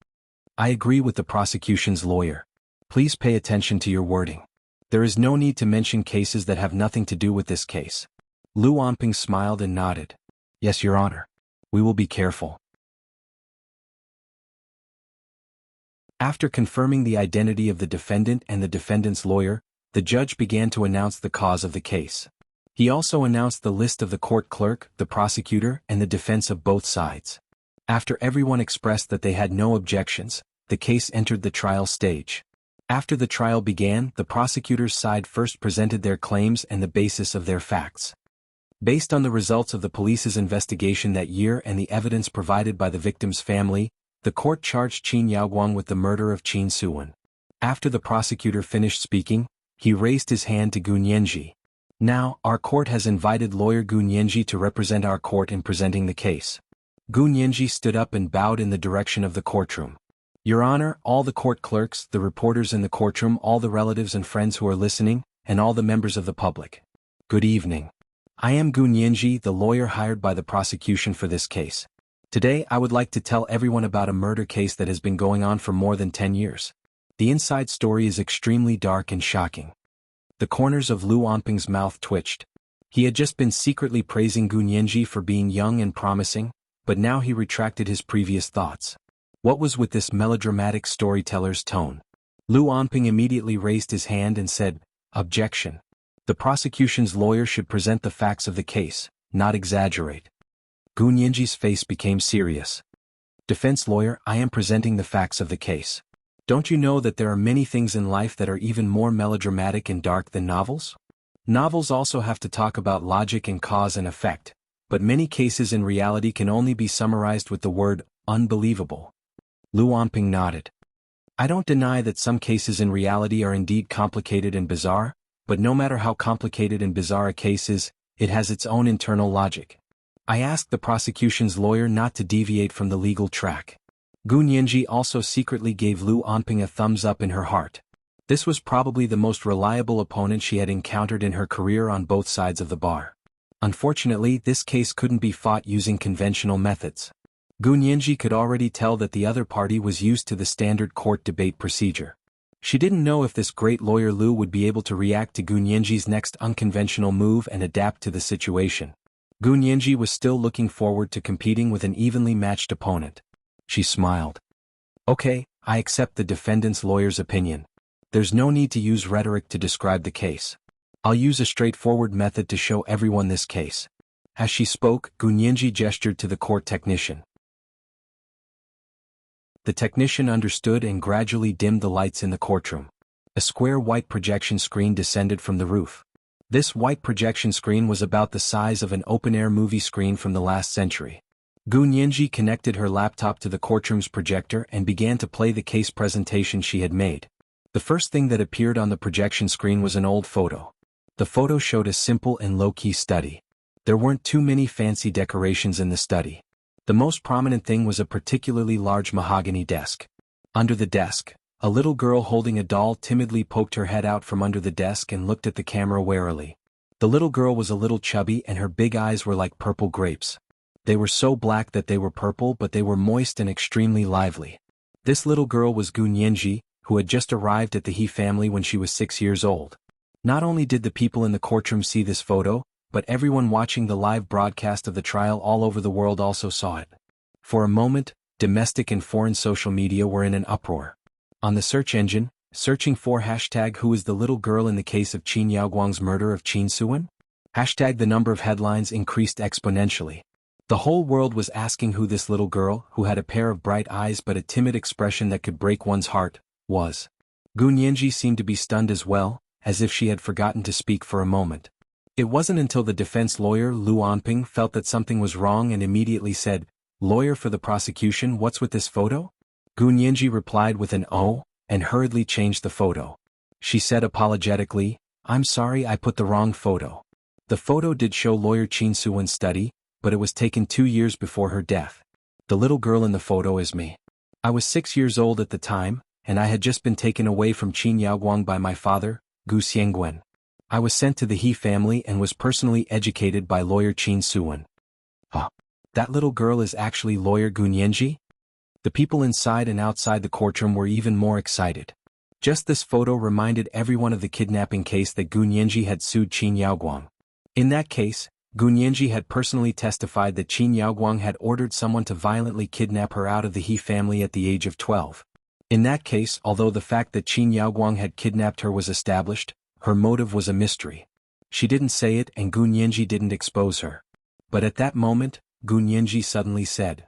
"I agree with the prosecution's lawyer. Please pay attention to your wording. There is no need to mention cases that have nothing to do with this case." Lu Anping smiled and nodded. "Yes, Your Honor. We will be careful." After confirming the identity of the defendant and the defendant's lawyer, the judge began to announce the cause of the case. He also announced the list of the court clerk, the prosecutor, and the defense of both sides. After everyone expressed that they had no objections, the case entered the trial stage. After the trial began, the prosecutor's side first presented their claims and the basis of their facts. Based on the results of the police's investigation that year and the evidence provided by the victim's family, the court charged Qin Yaoguang with the murder of Qin Suwen. After the prosecutor finished speaking, he raised his hand to Gu Nianji. "Now, our court has invited lawyer Gu Nianji to represent our court in presenting the case." Gu Nianji stood up and bowed in the direction of the courtroom. "Your Honor, all the court clerks, the reporters in the courtroom, all the relatives and friends who are listening, and all the members of the public. Good evening. I am Gu Nianji, the lawyer hired by the prosecution for this case. Today I would like to tell everyone about a murder case that has been going on for more than 10 years. The inside story is extremely dark and shocking." The corners of Lu Anping's mouth twitched. He had just been secretly praising Gu Nianji for being young and promising, but now he retracted his previous thoughts. What was with this melodramatic storyteller's tone? Lu Anping immediately raised his hand and said, "Objection. The prosecution's lawyer should present the facts of the case, not exaggerate." Gu Nianji's face became serious. "Defense lawyer, I am presenting the facts of the case. Don't you know that there are many things in life that are even more melodramatic and dark than novels? Novels also have to talk about logic and cause and effect, but many cases in reality can only be summarized with the word, unbelievable." Lu Anping nodded. "I don't deny that some cases in reality are indeed complicated and bizarre, but no matter how complicated and bizarre a case is, it has its own internal logic. I asked the prosecution's lawyer not to deviate from the legal track." Gu Nianji also secretly gave Lu Anping a thumbs up in her heart. This was probably the most reliable opponent she had encountered in her career on both sides of the bar. Unfortunately, this case couldn't be fought using conventional methods. Gu Nianji could already tell that the other party was used to the standard court debate procedure. She didn't know if this great lawyer Lu would be able to react to Gu Nianji's next unconventional move and adapt to the situation. Gu Nianji was still looking forward to competing with an evenly matched opponent. She smiled. "Okay, I accept the defendant's lawyer's opinion. There's no need to use rhetoric to describe the case. I'll use a straightforward method to show everyone this case." As she spoke, Gu Nianji gestured to the court technician. The technician understood and gradually dimmed the lights in the courtroom. A square white projection screen descended from the roof. This white projection screen was about the size of an open-air movie screen from the last century. Gu Nianji connected her laptop to the courtroom's projector and began to play the case presentation she had made. The first thing that appeared on the projection screen was an old photo. The photo showed a simple and low-key study. There weren't too many fancy decorations in the study. The most prominent thing was a particularly large mahogany desk. Under the desk, a little girl holding a doll timidly poked her head out from under the desk and looked at the camera warily. The little girl was a little chubby and her big eyes were like purple grapes. They were so black that they were purple, but they were moist and extremely lively. This little girl was Gu Nianji, who had just arrived at the He family when she was 6 years old. Not only did the people in the courtroom see this photo, but everyone watching the live broadcast of the trial all over the world also saw it. For a moment, domestic and foreign social media were in an uproar. On the search engine, Searching for hashtag who is the little girl in the case of Qin Yaoguang's murder of Qin Suwen? Hashtag the number of headlines increased exponentially. The whole world was asking who this little girl, who had a pair of bright eyes but a timid expression that could break one's heart, was. Gu Nianji seemed to be stunned as well, as if she had forgotten to speak for a moment. It wasn't until the defense lawyer Lu Anping felt that something was wrong and immediately said, "Lawyer for the prosecution, what's with this photo?" Gu Nianji replied with an "oh," and hurriedly changed the photo. She said apologetically, "I'm sorry, I put the wrong photo." The photo did show lawyer Qin Suwen's study, but it was taken 2 years before her death. The little girl in the photo is me. I was 6 years old at the time, and I had just been taken away from Qin Yaoguang by my father, Gu Xiangguan. I was sent to the He family and was personally educated by lawyer Qin Suwen. Huh. That little girl is actually lawyer Gu Nianji? The people inside and outside the courtroom were even more excited. Just this photo reminded everyone of the kidnapping case that Gu Nianji had sued Qin Yaoguang. In that case, Gu Nianji had personally testified that Qin Yaoguang had ordered someone to violently kidnap her out of the He family at the age of 12. In that case, although the fact that Qin Yaoguang had kidnapped her was established, her motive was a mystery. She didn't say it and Gu Nianji didn't expose her. But at that moment, Gu Nianji suddenly said,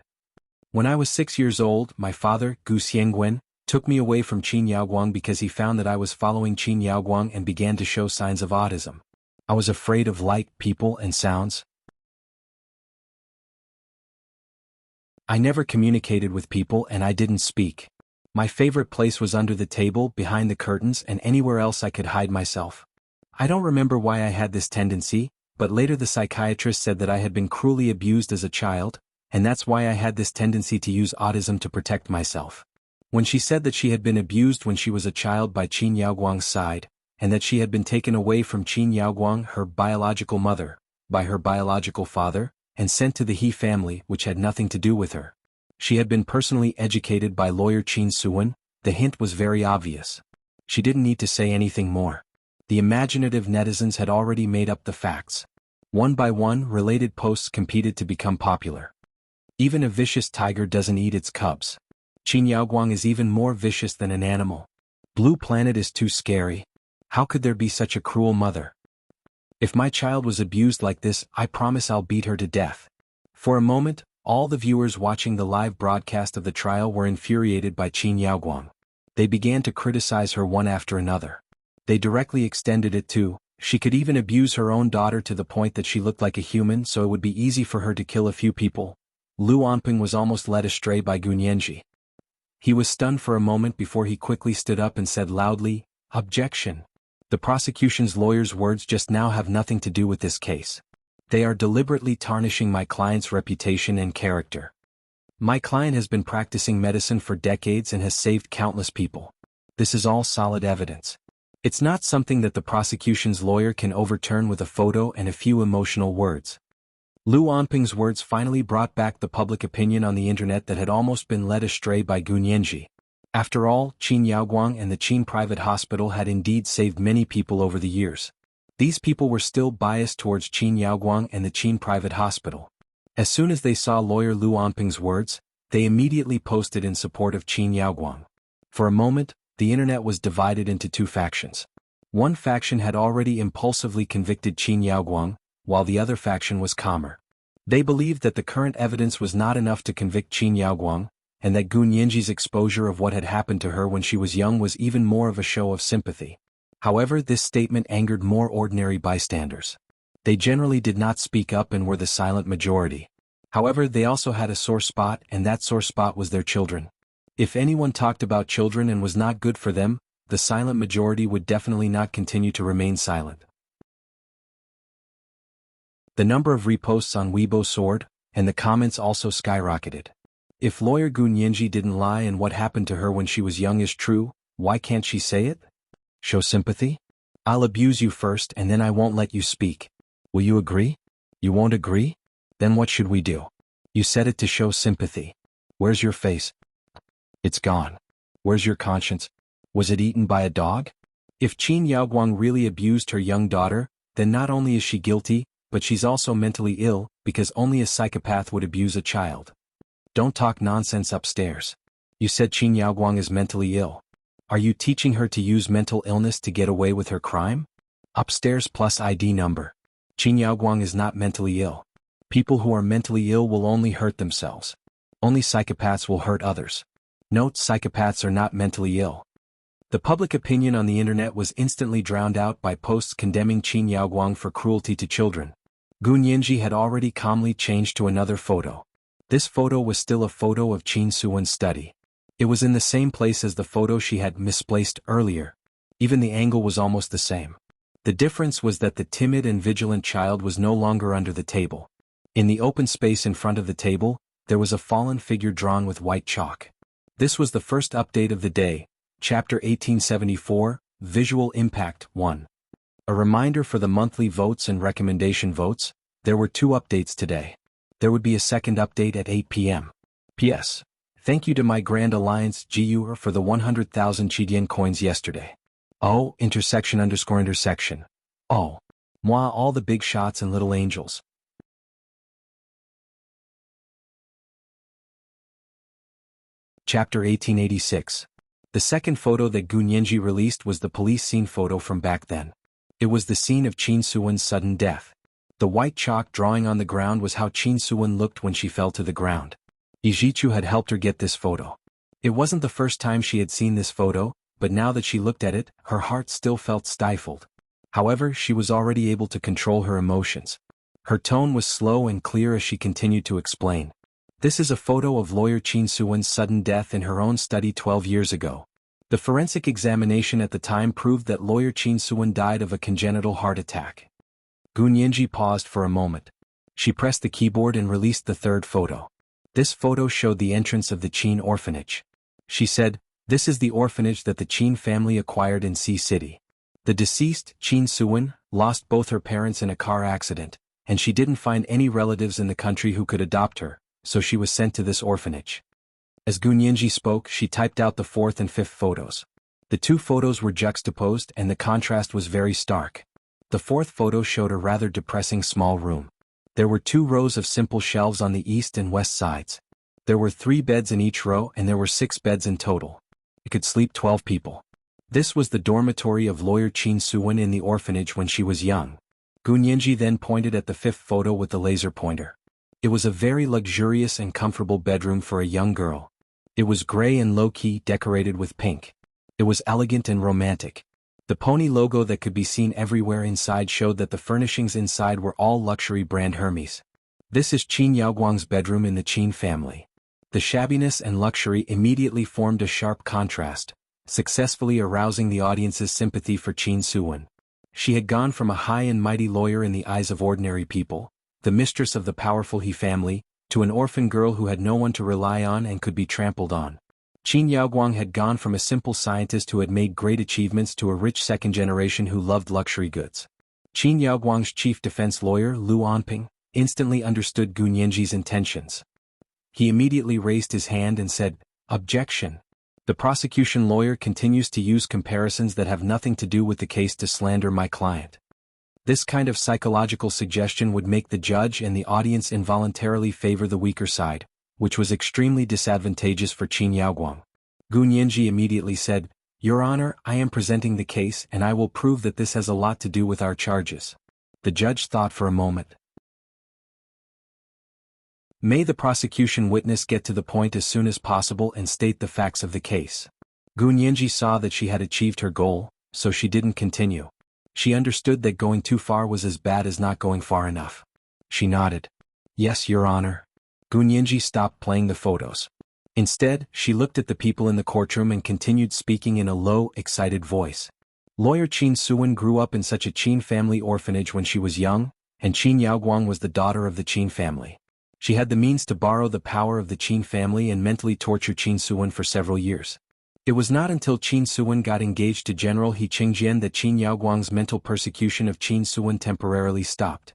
"When I was 6 years old, my father, Gu Xiangguan, took me away from Qin Yaoguang because he found that I was following Qin Yaoguang and began to show signs of autism. I was afraid of light, people, and sounds. I never communicated with people and I didn't speak. My favorite place was under the table, behind the curtains, and anywhere else I could hide myself. I don't remember why I had this tendency, but later the psychiatrist said that I had been cruelly abused as a child, and that's why I had this tendency to use autism to protect myself. When she said that she had been abused when she was a child by Qin Yaoguang's side, and that she had been taken away from Qin Yaoguang, her biological mother, by her biological father, and sent to the He family, which had nothing to do with her. She had been personally educated by lawyer Qin Suwen, the hint was very obvious. She didn't need to say anything more. The imaginative netizens had already made up the facts. One by one, related posts competed to become popular. Even a vicious tiger doesn't eat its cubs. Qin Yaoguang is even more vicious than an animal. Blue Planet is too scary. How could there be such a cruel mother? If my child was abused like this, I promise I'll beat her to death. For a moment, all the viewers watching the live broadcast of the trial were infuriated by Qin Yaoguang. They began to criticize her one after another. They directly extended it to, she could even abuse her own daughter to the point that she looked like a human, so it would be easy for her to kill a few people. Lu Anping was almost led astray by Gu Nianji. He was stunned for a moment before he quickly stood up and said loudly, "Objection. The prosecution's lawyer's words just now have nothing to do with this case. They are deliberately tarnishing my client's reputation and character. My client has been practicing medicine for decades and has saved countless people. This is all solid evidence. It's not something that the prosecution's lawyer can overturn with a photo and a few emotional words." Lu Anping's words finally brought back the public opinion on the internet that had almost been led astray by Gu Nianji. After all, Qin Yaoguang and the Qin private hospital had indeed saved many people over the years. These people were still biased towards Qin Yaoguang and the Qin private hospital. As soon as they saw lawyer Lu Anping's words, they immediately posted in support of Qin Yaoguang. For a moment, the internet was divided into two factions. One faction had already impulsively convicted Qin Yaoguang, while the other faction was calmer. They believed that the current evidence was not enough to convict Qin Yaoguang, and that Gu Nianji's exposure of what had happened to her when she was young was even more of a show of sympathy. However, this statement angered more ordinary bystanders. They generally did not speak up and were the silent majority. However, they also had a sore spot, and that sore spot was their children. If anyone talked about children and was not good for them, the silent majority would definitely not continue to remain silent. The number of reposts on Weibo soared, and the comments also skyrocketed. If lawyer Gu Nianji didn't lie and what happened to her when she was young is true, why can't she say it? Show sympathy? I'll abuse you first and then I won't let you speak. Will you agree? You won't agree? Then what should we do? You said it to show sympathy. Where's your face? It's gone. Where's your conscience? Was it eaten by a dog? If Qin Yaoguang really abused her young daughter, then not only is she guilty, but she's also mentally ill, because only a psychopath would abuse a child. Don't talk nonsense upstairs. You said Qin Yaoguang is mentally ill. Are you teaching her to use mental illness to get away with her crime? Upstairs plus ID number. Qin Yaoguang is not mentally ill. People who are mentally ill will only hurt themselves. Only psychopaths will hurt others. Note: psychopaths are not mentally ill. The public opinion on the internet was instantly drowned out by posts condemning Qin Yaoguang for cruelty to children. Gu Nianji had already calmly changed to another photo. This photo was still a photo of Qin Suwen's study. It was in the same place as the photo she had misplaced earlier. Even the angle was almost the same. The difference was that the timid and vigilant child was no longer under the table. In the open space in front of the table, there was a fallen figure drawn with white chalk. This was the first update of the day. Chapter 1874, Visual Impact 1. A reminder for the monthly votes and recommendation votes. There were 2 updates today. There would be a second update at 8 p.m. P.S. Thank you to my Grand Alliance GU for the 100,000 Chidian coins yesterday. Oh, intersection. Oh. Moi, all the big shots and little angels. Chapter 1886. The second photo that Gu Nianji released was the police scene photo from back then. It was the scene of Qin Suwen's sudden death. The white chalk drawing on the ground was how Qin Suwen looked when she fell to the ground. Yijichu had helped her get this photo. It wasn't the first time she had seen this photo, but now that she looked at it, her heart still felt stifled. However, she was already able to control her emotions. Her tone was slow and clear as she continued to explain. This is a photo of lawyer Qin Suwen's sudden death in her own study 12 years ago. The forensic examination at the time proved that lawyer Qin Suwen died of a congenital heart attack. Gu Nianji paused for a moment. She pressed the keyboard and released the third photo. This photo showed the entrance of the Qin orphanage. She said, "This is the orphanage that the Qin family acquired in Sea City. The deceased, Qin Suwen, lost both her parents in a car accident, and she didn't find any relatives in the country who could adopt her, so she was sent to this orphanage." As Gu Nianji spoke, she typed out the 4th and 5th photos. The 2 photos were juxtaposed and the contrast was very stark. The 4th photo showed a rather depressing small room. There were 2 rows of simple shelves on the east and west sides. There were 3 beds in each row and there were 6 beds in total. It could sleep 12 people. This was the dormitory of lawyer Qin Suwen in the orphanage when she was young. Gu Nianji then pointed at the 5th photo with the laser pointer. It was a very luxurious and comfortable bedroom for a young girl. It was gray and low-key, decorated with pink. It was elegant and romantic. The pony logo that could be seen everywhere inside showed that the furnishings inside were all luxury brand Hermes. This is Qin Yaoguang's bedroom in the Qin family. The shabbiness and luxury immediately formed a sharp contrast, successfully arousing the audience's sympathy for Qin Suwen. She had gone from a high and mighty lawyer in the eyes of ordinary people, the mistress of the powerful He family, to an orphan girl who had no one to rely on and could be trampled on. Qin Yaoguang had gone from a simple scientist who had made great achievements to a rich second generation who loved luxury goods. Qin Yaoguang's chief defense lawyer, Lu Anping, instantly understood Gu Nianji's intentions. He immediately raised his hand and said, "Objection. The prosecution lawyer continues to use comparisons that have nothing to do with the case to slander my client. This kind of psychological suggestion would make the judge and the audience involuntarily favor the weaker side, which was extremely disadvantageous for Qin Yaoguang." Gu Nianji immediately said, "Your Honor, I am presenting the case and I will prove that this has a lot to do with our charges." The judge thought for a moment. May the prosecution witness get to the point as soon as possible and state the facts of the case. Gu Nianji saw that she had achieved her goal, so she didn't continue. She understood that going too far was as bad as not going far enough. She nodded. "Yes, Your Honor." Gu Nianji stopped playing the photos. Instead, she looked at the people in the courtroom and continued speaking in a low, excited voice. Lawyer Qin Suwen grew up in such a Qin family orphanage when she was young, and Qin Yaoguang was the daughter of the Qin family. She had the means to borrow the power of the Qin family and mentally torture Qin Suwen for several years. It was not until Qin Suwen got engaged to General He Qingjian that Qin Yaoguang's mental persecution of Qin Suwen temporarily stopped.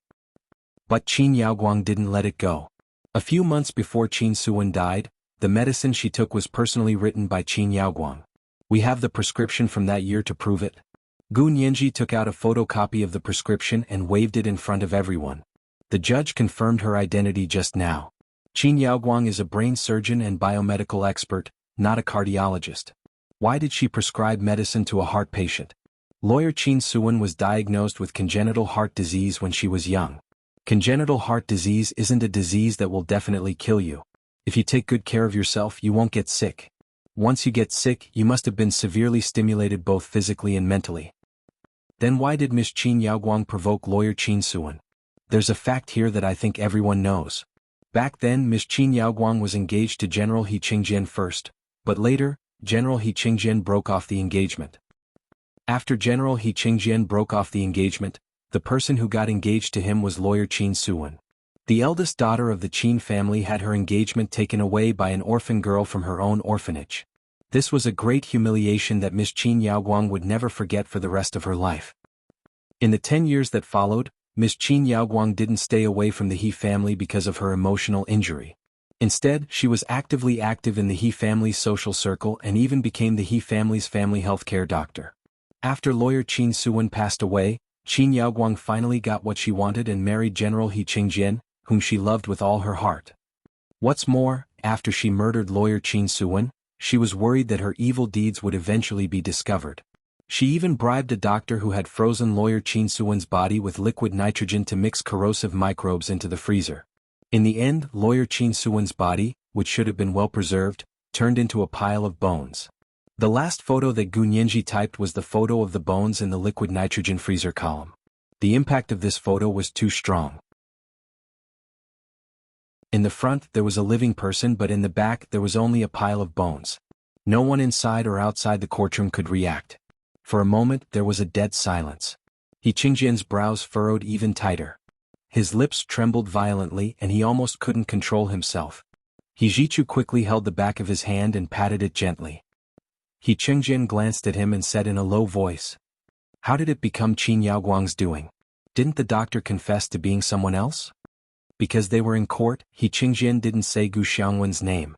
But Qin Yaoguang didn't let it go. A few months before Qin Suwen died, the medicine she took was personally written by Qin Yaoguang. We have the prescription from that year to prove it. Gu Nianji took out a photocopy of the prescription and waved it in front of everyone. The judge confirmed her identity just now. Qin Yaoguang is a brain surgeon and biomedical expert, not a cardiologist. Why did she prescribe medicine to a heart patient? Lawyer Qin Suan was diagnosed with congenital heart disease when she was young. Congenital heart disease isn't a disease that will definitely kill you. If you take good care of yourself, you won't get sick. Once you get sick, you must have been severely stimulated both physically and mentally. Then why did Miss Qin Yaoguang provoke Lawyer Qin Suan? There's a fact here that I think everyone knows. Back then, Miss Qin Yaoguang was engaged to General He Qingjian first, but later, General He Qingjian broke off the engagement. After General He Qingjian broke off the engagement, the person who got engaged to him was Lawyer Qin Suan. The eldest daughter of the Qin family had her engagement taken away by an orphan girl from her own orphanage. This was a great humiliation that Miss Qin Yaoguang would never forget for the rest of her life. In the 10 years that followed, Miss Qin Yaoguang didn't stay away from the He family because of her emotional injury. Instead, she was actively active in the He family's social circle and even became the He family's family healthcare doctor. After Lawyer Qin Suan passed away, Qin Yaoguang finally got what she wanted and married General He Qingjian, whom she loved with all her heart. What's more, after she murdered Lawyer Qin Suan, she was worried that her evil deeds would eventually be discovered. She even bribed a doctor who had frozen Lawyer Qin Suan's body with liquid nitrogen to mix corrosive microbes into the freezer. In the end, Lawyer Qin Suan's body, which should have been well preserved, turned into a pile of bones. The last photo that Gu Nianji typed was the photo of the bones in the liquid nitrogen freezer column. The impact of this photo was too strong. In the front there was a living person, but in the back there was only a pile of bones. No one inside or outside the courtroom could react. For a moment there was a dead silence. He Qingjian's brows furrowed even tighter. His lips trembled violently and he almost couldn't control himself. He Zhichu quickly held the back of his hand and patted it gently. He Qingjian glanced at him and said in a low voice, "How did it become Qin Yaoguang's doing? Didn't the doctor confess to being someone else?" Because they were in court, He Qingjian didn't say Gu Xiangwen's name.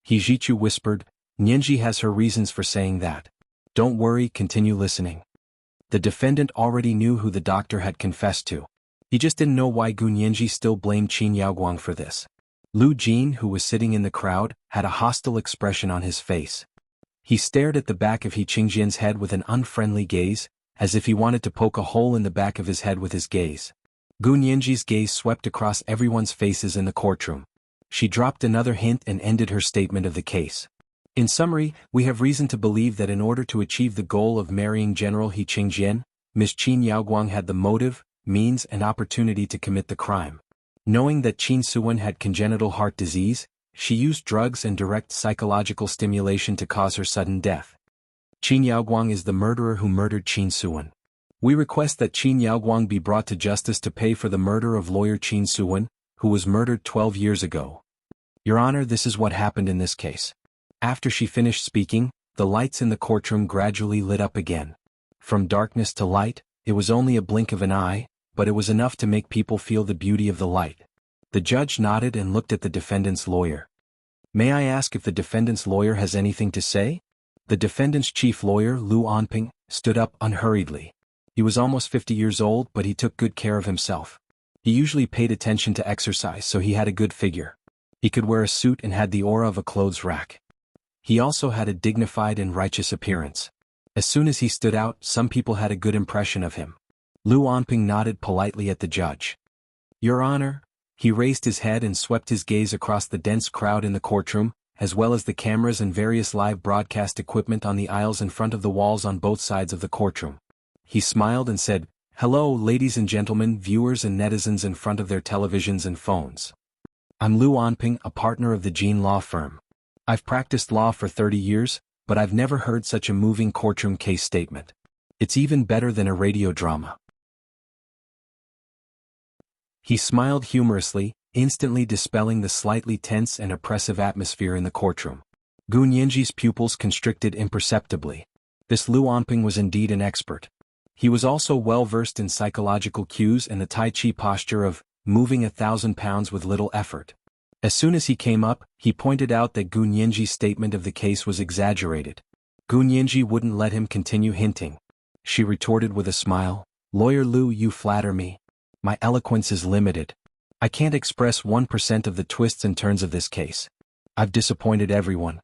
He Zhichu whispered, "Nianji has her reasons for saying that. Don't worry, continue listening." The defendant already knew who the doctor had confessed to. He just didn't know why Gu Nianji still blamed Qin Yaoguang for this. Lu Jin, who was sitting in the crowd, had a hostile expression on his face. He stared at the back of He Qingjian's head with an unfriendly gaze, as if he wanted to poke a hole in the back of his head with his gaze. Gu Nianji's gaze swept across everyone's faces in the courtroom. She dropped another hint and ended her statement of the case. In summary, we have reason to believe that in order to achieve the goal of marrying General He Qingjian, Miss Qin Yaoguang had the motive, means and opportunity to commit the crime. Knowing that Qin Suan had congenital heart disease, she used drugs and direct psychological stimulation to cause her sudden death. Qin Yaoguang is the murderer who murdered Qin Suan. We request that Qin Yaoguang be brought to justice to pay for the murder of Lawyer Qin Suan, who was murdered 12 years ago. Your Honor, this is what happened in this case. After she finished speaking, the lights in the courtroom gradually lit up again. From darkness to light, it was only a blink of an eye, but it was enough to make people feel the beauty of the light. The judge nodded and looked at the defendant's lawyer. "May I ask if the defendant's lawyer has anything to say?" The defendant's chief lawyer, Lu Anping, stood up unhurriedly. He was almost 50 years old, but he took good care of himself. He usually paid attention to exercise, so he had a good figure. He could wear a suit and had the aura of a clothes rack. He also had a dignified and righteous appearance. As soon as he stood out, some people had a good impression of him. Lu Anping nodded politely at the judge. "Your Honor." He raised his head and swept his gaze across the dense crowd in the courtroom, as well as the cameras and various live broadcast equipment on the aisles in front of the walls on both sides of the courtroom. He smiled and said, "Hello, ladies and gentlemen, viewers and netizens in front of their televisions and phones. I'm Lu Anping, a partner of the Jin law firm. I've practiced law for 30 years, but I've never heard such a moving courtroom case statement. It's even better than a radio drama." He smiled humorously, instantly dispelling the slightly tense and oppressive atmosphere in the courtroom. Gu Nianji's pupils constricted imperceptibly. This Lu Anping was indeed an expert. He was also well versed in psychological cues and the Tai Chi posture of moving 1,000 pounds with little effort. As soon as he came up, he pointed out that Gu Nianji's statement of the case was exaggerated. Gu Nianji wouldn't let him continue hinting. She retorted with a smile, "Lawyer Lu, you flatter me. My eloquence is limited. I can't express 1% of the twists and turns of this case. I've disappointed everyone."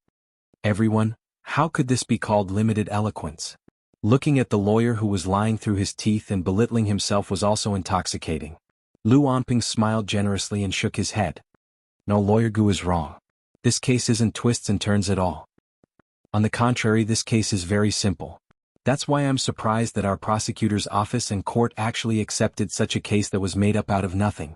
"Everyone? How could this be called limited eloquence? Looking at the lawyer who was lying through his teeth and belittling himself was also intoxicating. Lu Onping smiled generously and shook his head. No, Lawyer Gu is wrong. This case isn't twists and turns at all. On the contrary, this case is very simple. That's why I'm surprised that our prosecutor's office and court actually accepted such a case that was made up out of nothing.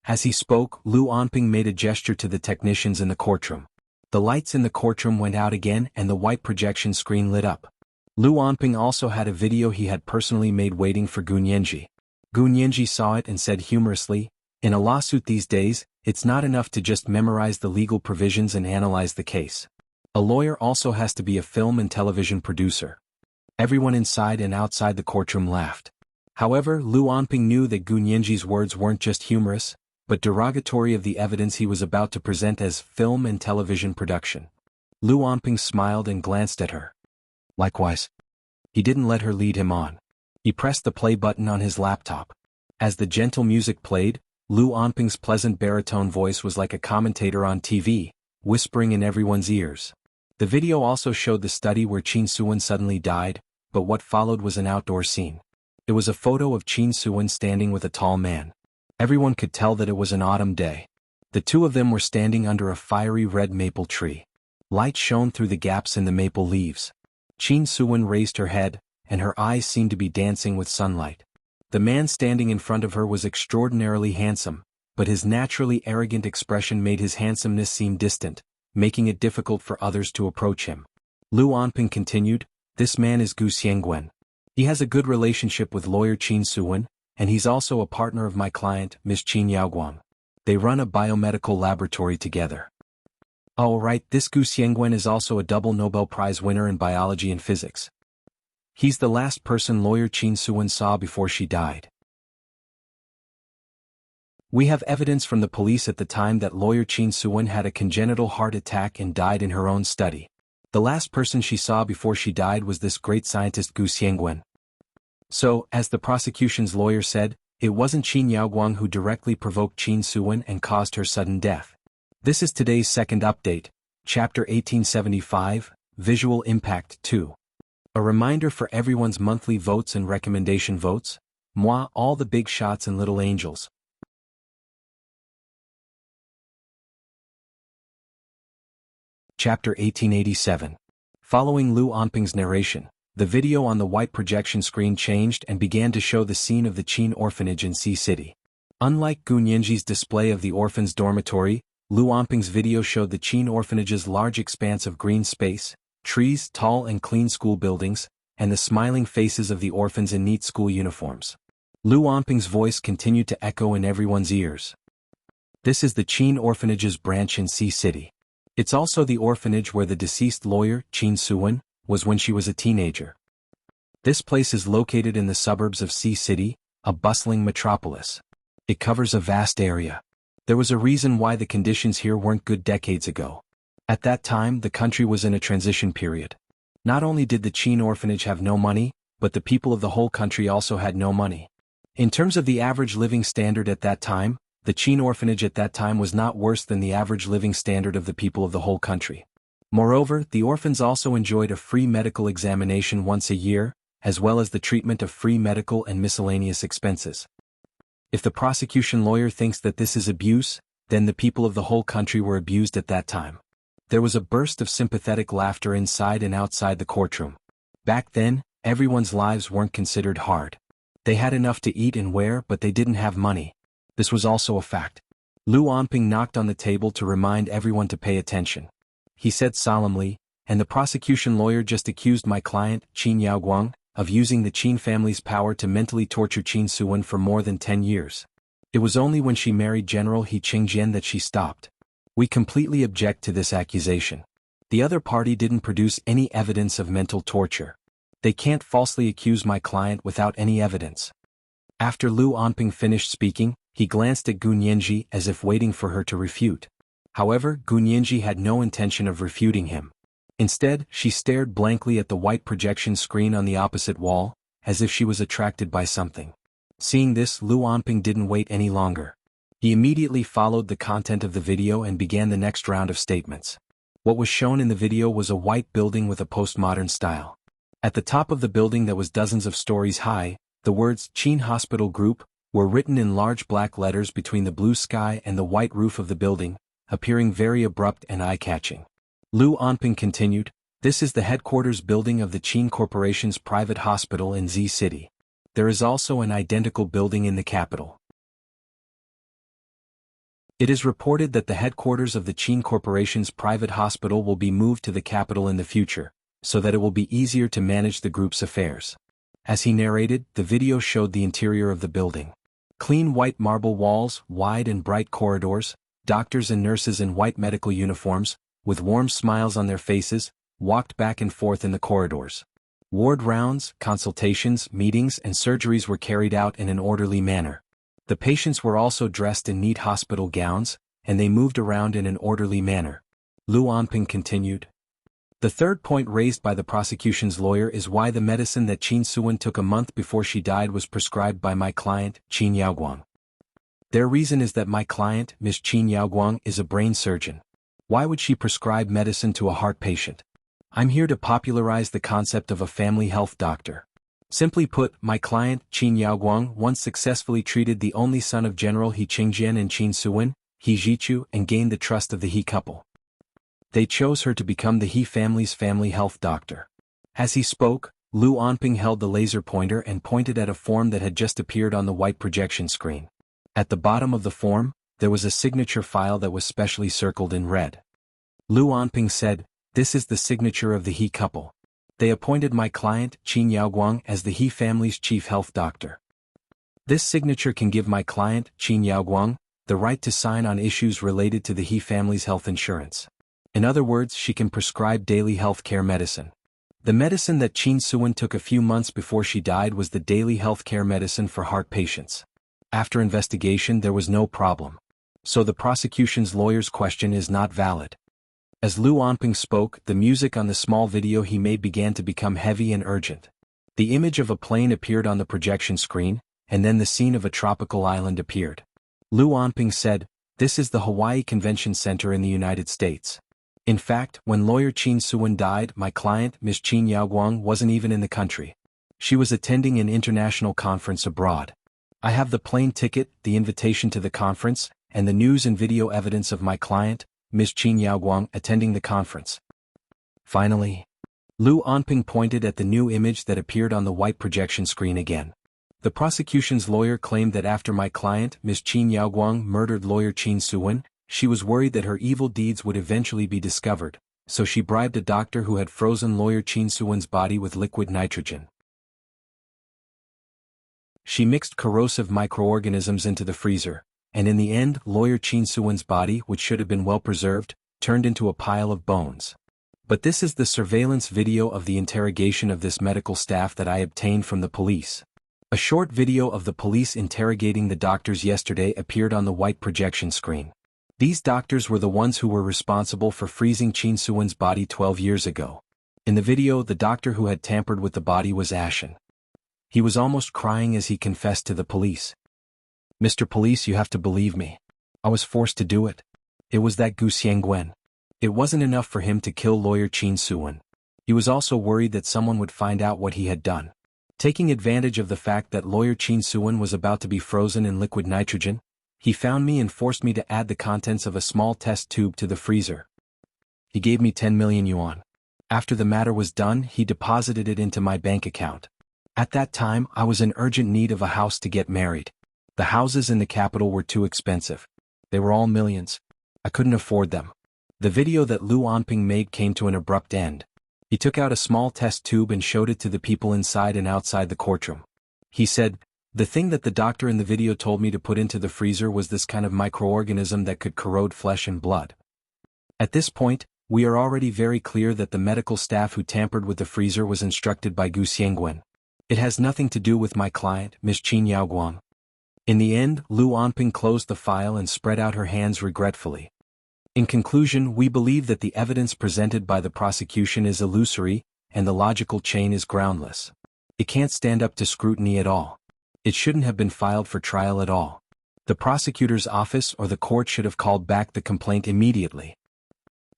As he spoke, Lu Onping made a gesture to the technicians in the courtroom. The lights in the courtroom went out again and the white projection screen lit up. Lu Onping also had a video he had personally made waiting for Gu Nianji. Gu Nianji saw it and said humorously, "In a lawsuit these days, it's not enough to just memorize the legal provisions and analyze the case. A lawyer also has to be a film and television producer." Everyone inside and outside the courtroom laughed. However, Lu Onping knew that Gu Nianji's words weren't just humorous, but derogatory of the evidence he was about to present as film and television production. Lu Onping smiled and glanced at her. Likewise. He didn't let her lead him on. He pressed the play button on his laptop. As the gentle music played, Lu Onping's pleasant baritone voice was like a commentator on TV, whispering in everyone's ears. The video also showed the study where Qin Suwen suddenly died, but what followed was an outdoor scene. It was a photo of Qin Suwen standing with a tall man. Everyone could tell that it was an autumn day. The two of them were standing under a fiery red maple tree. Light shone through the gaps in the maple leaves. Qin Suwen raised her head, and her eyes seemed to be dancing with sunlight. The man standing in front of her was extraordinarily handsome, but his naturally arrogant expression made his handsomeness seem distant, making it difficult for others to approach him. Lu Onping continued, "This man is Gu Xiangguan. He has a good relationship with lawyer Qin Suwen, and he's also a partner of my client, Miss Qin Yaoguang. They run a biomedical laboratory together. Oh right, this Gu Xiangguan is also a double Nobel Prize winner in biology and physics. He's the last person lawyer Qin Suwen saw before she died. We have evidence from the police at the time that lawyer Qin Suwen had a congenital heart attack and died in her own study. The last person she saw before she died was this great scientist Gu Xiangguan. So, as the prosecution's lawyer said, it wasn't Qin Yaoguang who directly provoked Qin Suwen and caused her sudden death. This is today's second update, Chapter 1875, Visual Impact 2. A reminder for everyone's monthly votes and recommendation votes. Moi, all the big shots and little angels. Chapter 1887. Following Lu Onping's narration, the video on the white projection screen changed and began to show the scene of the Qin orphanage in Sea City. Unlike Gu Nianji's display of the orphans' dormitory, Lu Onping's video showed the Qin orphanage's large expanse of green space, trees, tall and clean school buildings, and the smiling faces of the orphans in neat school uniforms. Lu Onping's voice continued to echo in everyone's ears. This is the Qin orphanage's branch in Sea City. It's also the orphanage where the deceased lawyer, Qin Suwen, was when she was a teenager. This place is located in the suburbs of Sea City, a bustling metropolis. It covers a vast area. There was a reason why the conditions here weren't good decades ago. At that time, the country was in a transition period. Not only did the Qin orphanage have no money, but the people of the whole country also had no money. In terms of the average living standard at that time, the Qin orphanage at that time was not worse than the average living standard of the people of the whole country. Moreover, the orphans also enjoyed a free medical examination once a year, as well as the treatment of free medical and miscellaneous expenses. If the prosecution lawyer thinks that this is abuse, then the people of the whole country were abused at that time. There was a burst of sympathetic laughter inside and outside the courtroom. Back then, everyone's lives weren't considered hard. They had enough to eat and wear, but they didn't have money. This was also a fact. Lu Onping knocked on the table to remind everyone to pay attention. He said solemnly, "And the prosecution lawyer just accused my client, Qin Yaoguang, of using the Qin family's power to mentally torture Qin Suwen for more than 10 years. It was only when she married General He Qingjian that she stopped. We completely object to this accusation. The other party didn't produce any evidence of mental torture. They can't falsely accuse my client without any evidence." After Lu Onping finished speaking, he glanced at Gu Nianji as if waiting for her to refute. However, Gu Nianji had no intention of refuting him. Instead, she stared blankly at the white projection screen on the opposite wall, as if she was attracted by something. Seeing this, Lu Onping didn't wait any longer. He immediately followed the content of the video and began the next round of statements. What was shown in the video was a white building with a postmodern style. At the top of the building that was dozens of stories high, the words Qin Hospital Group were written in large black letters between the blue sky and the white roof of the building, appearing very abrupt and eye-catching. Lu Anping continued, "This is the headquarters building of the Qin Corporation's private hospital in Z City. There is also an identical building in the capital. It is reported that the headquarters of the Qin Corporation's private hospital will be moved to the capital in the future, so that it will be easier to manage the group's affairs." As he narrated, the video showed the interior of the building. Clean white marble walls, wide and bright corridors, doctors and nurses in white medical uniforms, with warm smiles on their faces, walked back and forth in the corridors. Ward rounds, consultations, meetings and surgeries were carried out in an orderly manner. The patients were also dressed in neat hospital gowns, and they moved around in an orderly manner. Lu Anping continued. The third point raised by the prosecution's lawyer is why the medicine that Qin Suwen took a month before she died was prescribed by my client, Qin Yaoguang. Their reason is that my client, Ms. Qin Yaoguang, is a brain surgeon. Why would she prescribe medicine to a heart patient? I'm here to popularize the concept of a family health doctor. Simply put, my client, Qin Yaoguang, once successfully treated the only son of General He Qingjian and Qin Suwen, He Jichu, and gained the trust of the He couple. They chose her to become the He family's family health doctor. As he spoke, Lu Anping held the laser pointer and pointed at a form that had just appeared on the white projection screen. At the bottom of the form, there was a signature file that was specially circled in red. Lu Anping said, "This is the signature of the He couple. They appointed my client, Qin Yaoguang, as the He family's chief health doctor. This signature can give my client, Qin Yaoguang, the right to sign on issues related to the He family's health insurance. In other words, she can prescribe daily health care medicine. The medicine that Qin Suwen took a few months before she died was the daily health care medicine for heart patients. After investigation there was no problem. So the prosecution's lawyer's question is not valid." As Lu Anping spoke, the music on the small video he made began to become heavy and urgent. The image of a plane appeared on the projection screen, and then the scene of a tropical island appeared. Lu Anping said, "This is the Hawaii Convention Center in the United States. In fact, when lawyer Qin Suwen died, my client, Ms. Qin Yaoguang, wasn't even in the country. She was attending an international conference abroad. I have the plane ticket, the invitation to the conference, and the news and video evidence of my client, Ms. Qin Yaoguang, attending the conference." Finally, Lu Anping pointed at the new image that appeared on the white projection screen again. The prosecution's lawyer claimed that after my client, Ms. Qin Yaoguang, murdered lawyer Qin Suwen, she was worried that her evil deeds would eventually be discovered, so she bribed a doctor who had frozen lawyer Qin Suwen's body with liquid nitrogen. She mixed corrosive microorganisms into the freezer, and in the end, lawyer Qin Suwen's body, which should have been well preserved, turned into a pile of bones. But this is the surveillance video of the interrogation of this medical staff that I obtained from the police. A short video of the police interrogating the doctors yesterday appeared on the white projection screen. These doctors were the ones who were responsible for freezing Qin Suwen's body 12 years ago. In the video, the doctor who had tampered with the body was ashen. He was almost crying as he confessed to the police. "Mr. Police, you have to believe me. I was forced to do it. It was that Gu Xiangguan. It wasn't enough for him to kill lawyer Qin Suwen. He was also worried that someone would find out what he had done. Taking advantage of the fact that lawyer Qin Suwen was about to be frozen in liquid nitrogen, he found me and forced me to add the contents of a small test tube to the freezer. He gave me 10 million yuan. After the matter was done, he deposited it into my bank account. At that time, I was in urgent need of a house to get married. The houses in the capital were too expensive. They were all millions. I couldn't afford them." The video that Lu Anping made came to an abrupt end. He took out a small test tube and showed it to the people inside and outside the courtroom. He said, "The thing that the doctor in the video told me to put into the freezer was this kind of microorganism that could corrode flesh and blood." At this point, we are already very clear that the medical staff who tampered with the freezer was instructed by Gu Xiangguan. It has nothing to do with my client, Ms. Qin Yaoguang. In the end, Lu Anping closed the file and spread out her hands regretfully. In conclusion, we believe that the evidence presented by the prosecution is illusory, and the logical chain is groundless. It can't stand up to scrutiny at all. It shouldn't have been filed for trial at all. The prosecutor's office or the court should have called back the complaint immediately.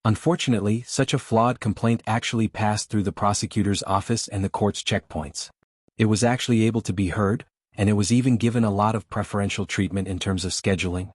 Unfortunately, such a flawed complaint actually passed through the prosecutor's office and the court's checkpoints. It was actually able to be heard, and it was even given a lot of preferential treatment in terms of scheduling.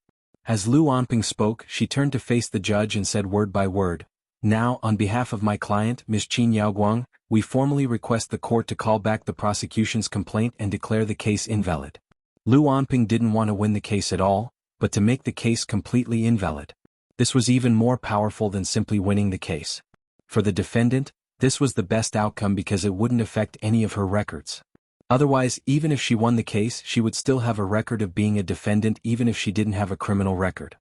As Lu Anping spoke, she turned to face the judge and said word by word, "Now, on behalf of my client, Ms. Qin Yaoguang, we formally request the court to call back the prosecution's complaint and declare the case invalid." Lu Anping didn't want to win the case at all, but to make the case completely invalid. This was even more powerful than simply winning the case. For the defendant, this was the best outcome because it wouldn't affect any of her records. Otherwise, even if she won the case, she would still have a record of being a defendant even if she didn't have a criminal record.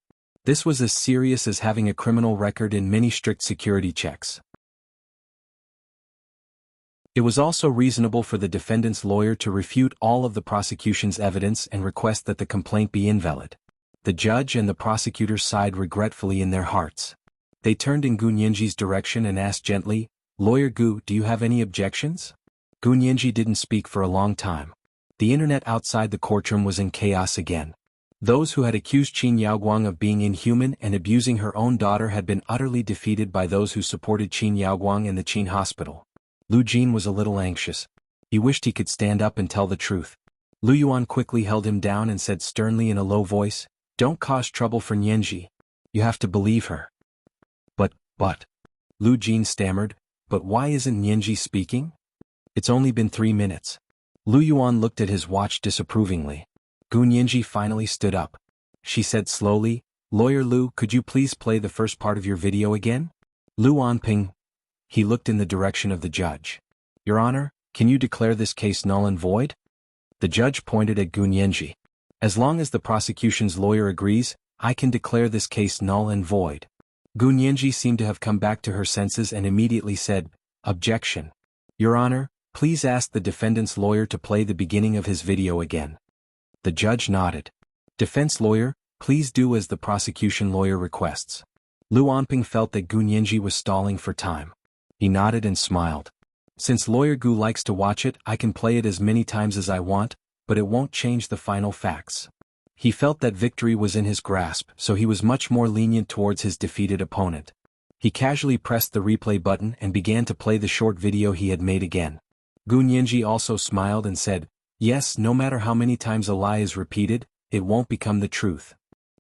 This was as serious as having a criminal record in many strict security checks. It was also reasonable for the defendant's lawyer to refute all of the prosecution's evidence and request that the complaint be invalid. The judge and the prosecutor sighed regretfully in their hearts. They turned in Gu Nianji's direction and asked gently, "Lawyer Gu, do you have any objections?" Gu Nianji didn't speak for a long time. The internet outside the courtroom was in chaos again. Those who had accused Qin Yaoguang of being inhuman and abusing her own daughter had been utterly defeated by those who supported Qin Yaoguang in the Qin hospital. Lu Jin was a little anxious. He wished he could stand up and tell the truth. Lu Yuan quickly held him down and said sternly in a low voice, "Don't cause trouble for Nianji. You have to believe her." But, Lu Jin stammered, "But why isn't Nianji speaking? It's only been 3 minutes." Lu Yuan looked at his watch disapprovingly. Gu Nianji finally stood up. She said slowly, "Lawyer Lu, could you please play the first part of your video again?" Lu Anping. He looked in the direction of the judge. "Your Honor, can you declare this case null and void?" The judge pointed at Gu Nianji. "As long as the prosecution's lawyer agrees, I can declare this case null and void." Gu Nianji seemed to have come back to her senses and immediately said, "Objection. Your Honor, please ask the defendant's lawyer to play the beginning of his video again." The judge nodded. "Defense lawyer, please do as the prosecution lawyer requests." Lu Anping felt that Gu Nianji was stalling for time. He nodded and smiled. "Since Lawyer Gu likes to watch it, I can play it as many times as I want, but it won't change the final facts." He felt that victory was in his grasp, so he was much more lenient towards his defeated opponent. He casually pressed the replay button and began to play the short video he had made again. Gu Nianji also smiled and said, "Yes, no matter how many times a lie is repeated, it won't become the truth."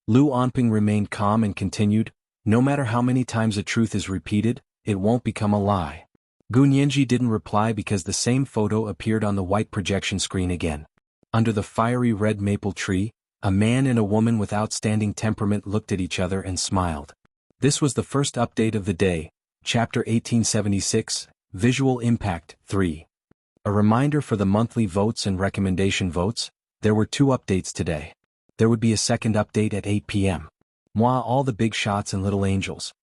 Lu Anping remained calm and continued, "No matter how many times a truth is repeated, it won't become a lie." Gu Nianji didn't reply because the same photo appeared on the white projection screen again. Under the fiery red maple tree, a man and a woman with outstanding temperament looked at each other and smiled. This was the first update of the day, Chapter 1876, Visual Impact 3. A reminder for the monthly votes and recommendation votes, there were 2 updates today. There would be a second update at 8 p.m. Moi all the big shots and little angels.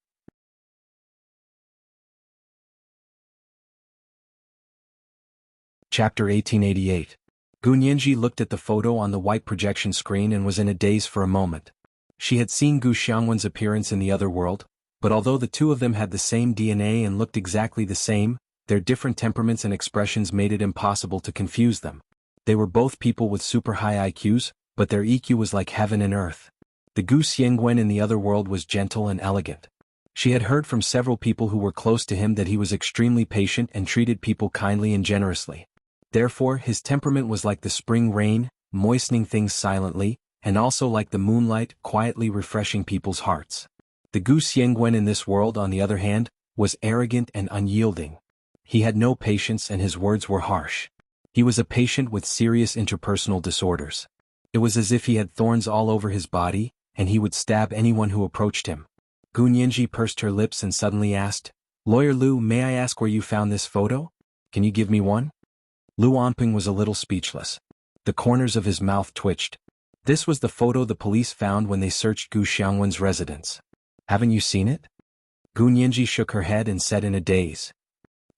Chapter 1888. Gu Nianji looked at the photo on the white projection screen and was in a daze for a moment. She had seen Gu Xiangwen's appearance in the other world, but although the two of them had the same DNA and looked exactly the same, their different temperaments and expressions made it impossible to confuse them. They were both people with super high IQs, but their EQ was like heaven and earth. The Gu Xiangwen in the other world was gentle and elegant. She had heard from several people who were close to him that he was extremely patient and treated people kindly and generously. Therefore, his temperament was like the spring rain, moistening things silently, and also like the moonlight, quietly refreshing people's hearts. The Gu Xiangwen in this world, on the other hand, was arrogant and unyielding. He had no patience and his words were harsh. He was a patient with serious interpersonal disorders. It was as if he had thorns all over his body, and he would stab anyone who approached him. Gu Nianji pursed her lips and suddenly asked, "Lawyer Lu, may I ask where you found this photo? Can you give me one?" Lu Anping was a little speechless. The corners of his mouth twitched. This was the photo the police found when they searched Gu Xiangwen's residence. "Haven't you seen it?" Gu Nianji shook her head and said in a daze,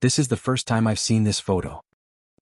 "This is the first time I've seen this photo."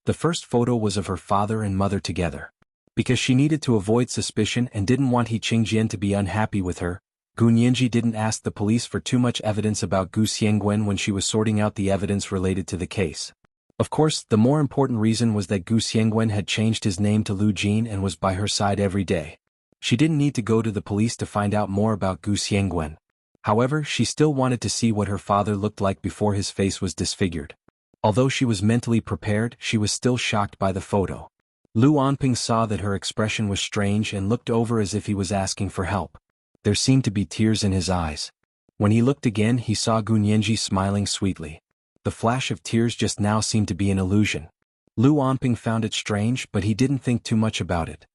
The first photo was of her father and mother together. Because she needed to avoid suspicion and didn't want He Qingjian to be unhappy with her, Gu Nianji didn't ask the police for too much evidence about Gu Xiangwen when she was sorting out the evidence related to the case. Of course, the more important reason was that Gu Xiangwen had changed his name to Lu Jin and was by her side every day. She didn't need to go to the police to find out more about Gu Xiangwen. However, she still wanted to see what her father looked like before his face was disfigured. Although she was mentally prepared, she was still shocked by the photo. Lu Onping saw that her expression was strange and looked over as if he was asking for help. There seemed to be tears in his eyes. When he looked again, he saw Gunyanji smiling sweetly. The flash of tears just now seemed to be an illusion. Lu Onping found it strange, but he didn't think too much about it.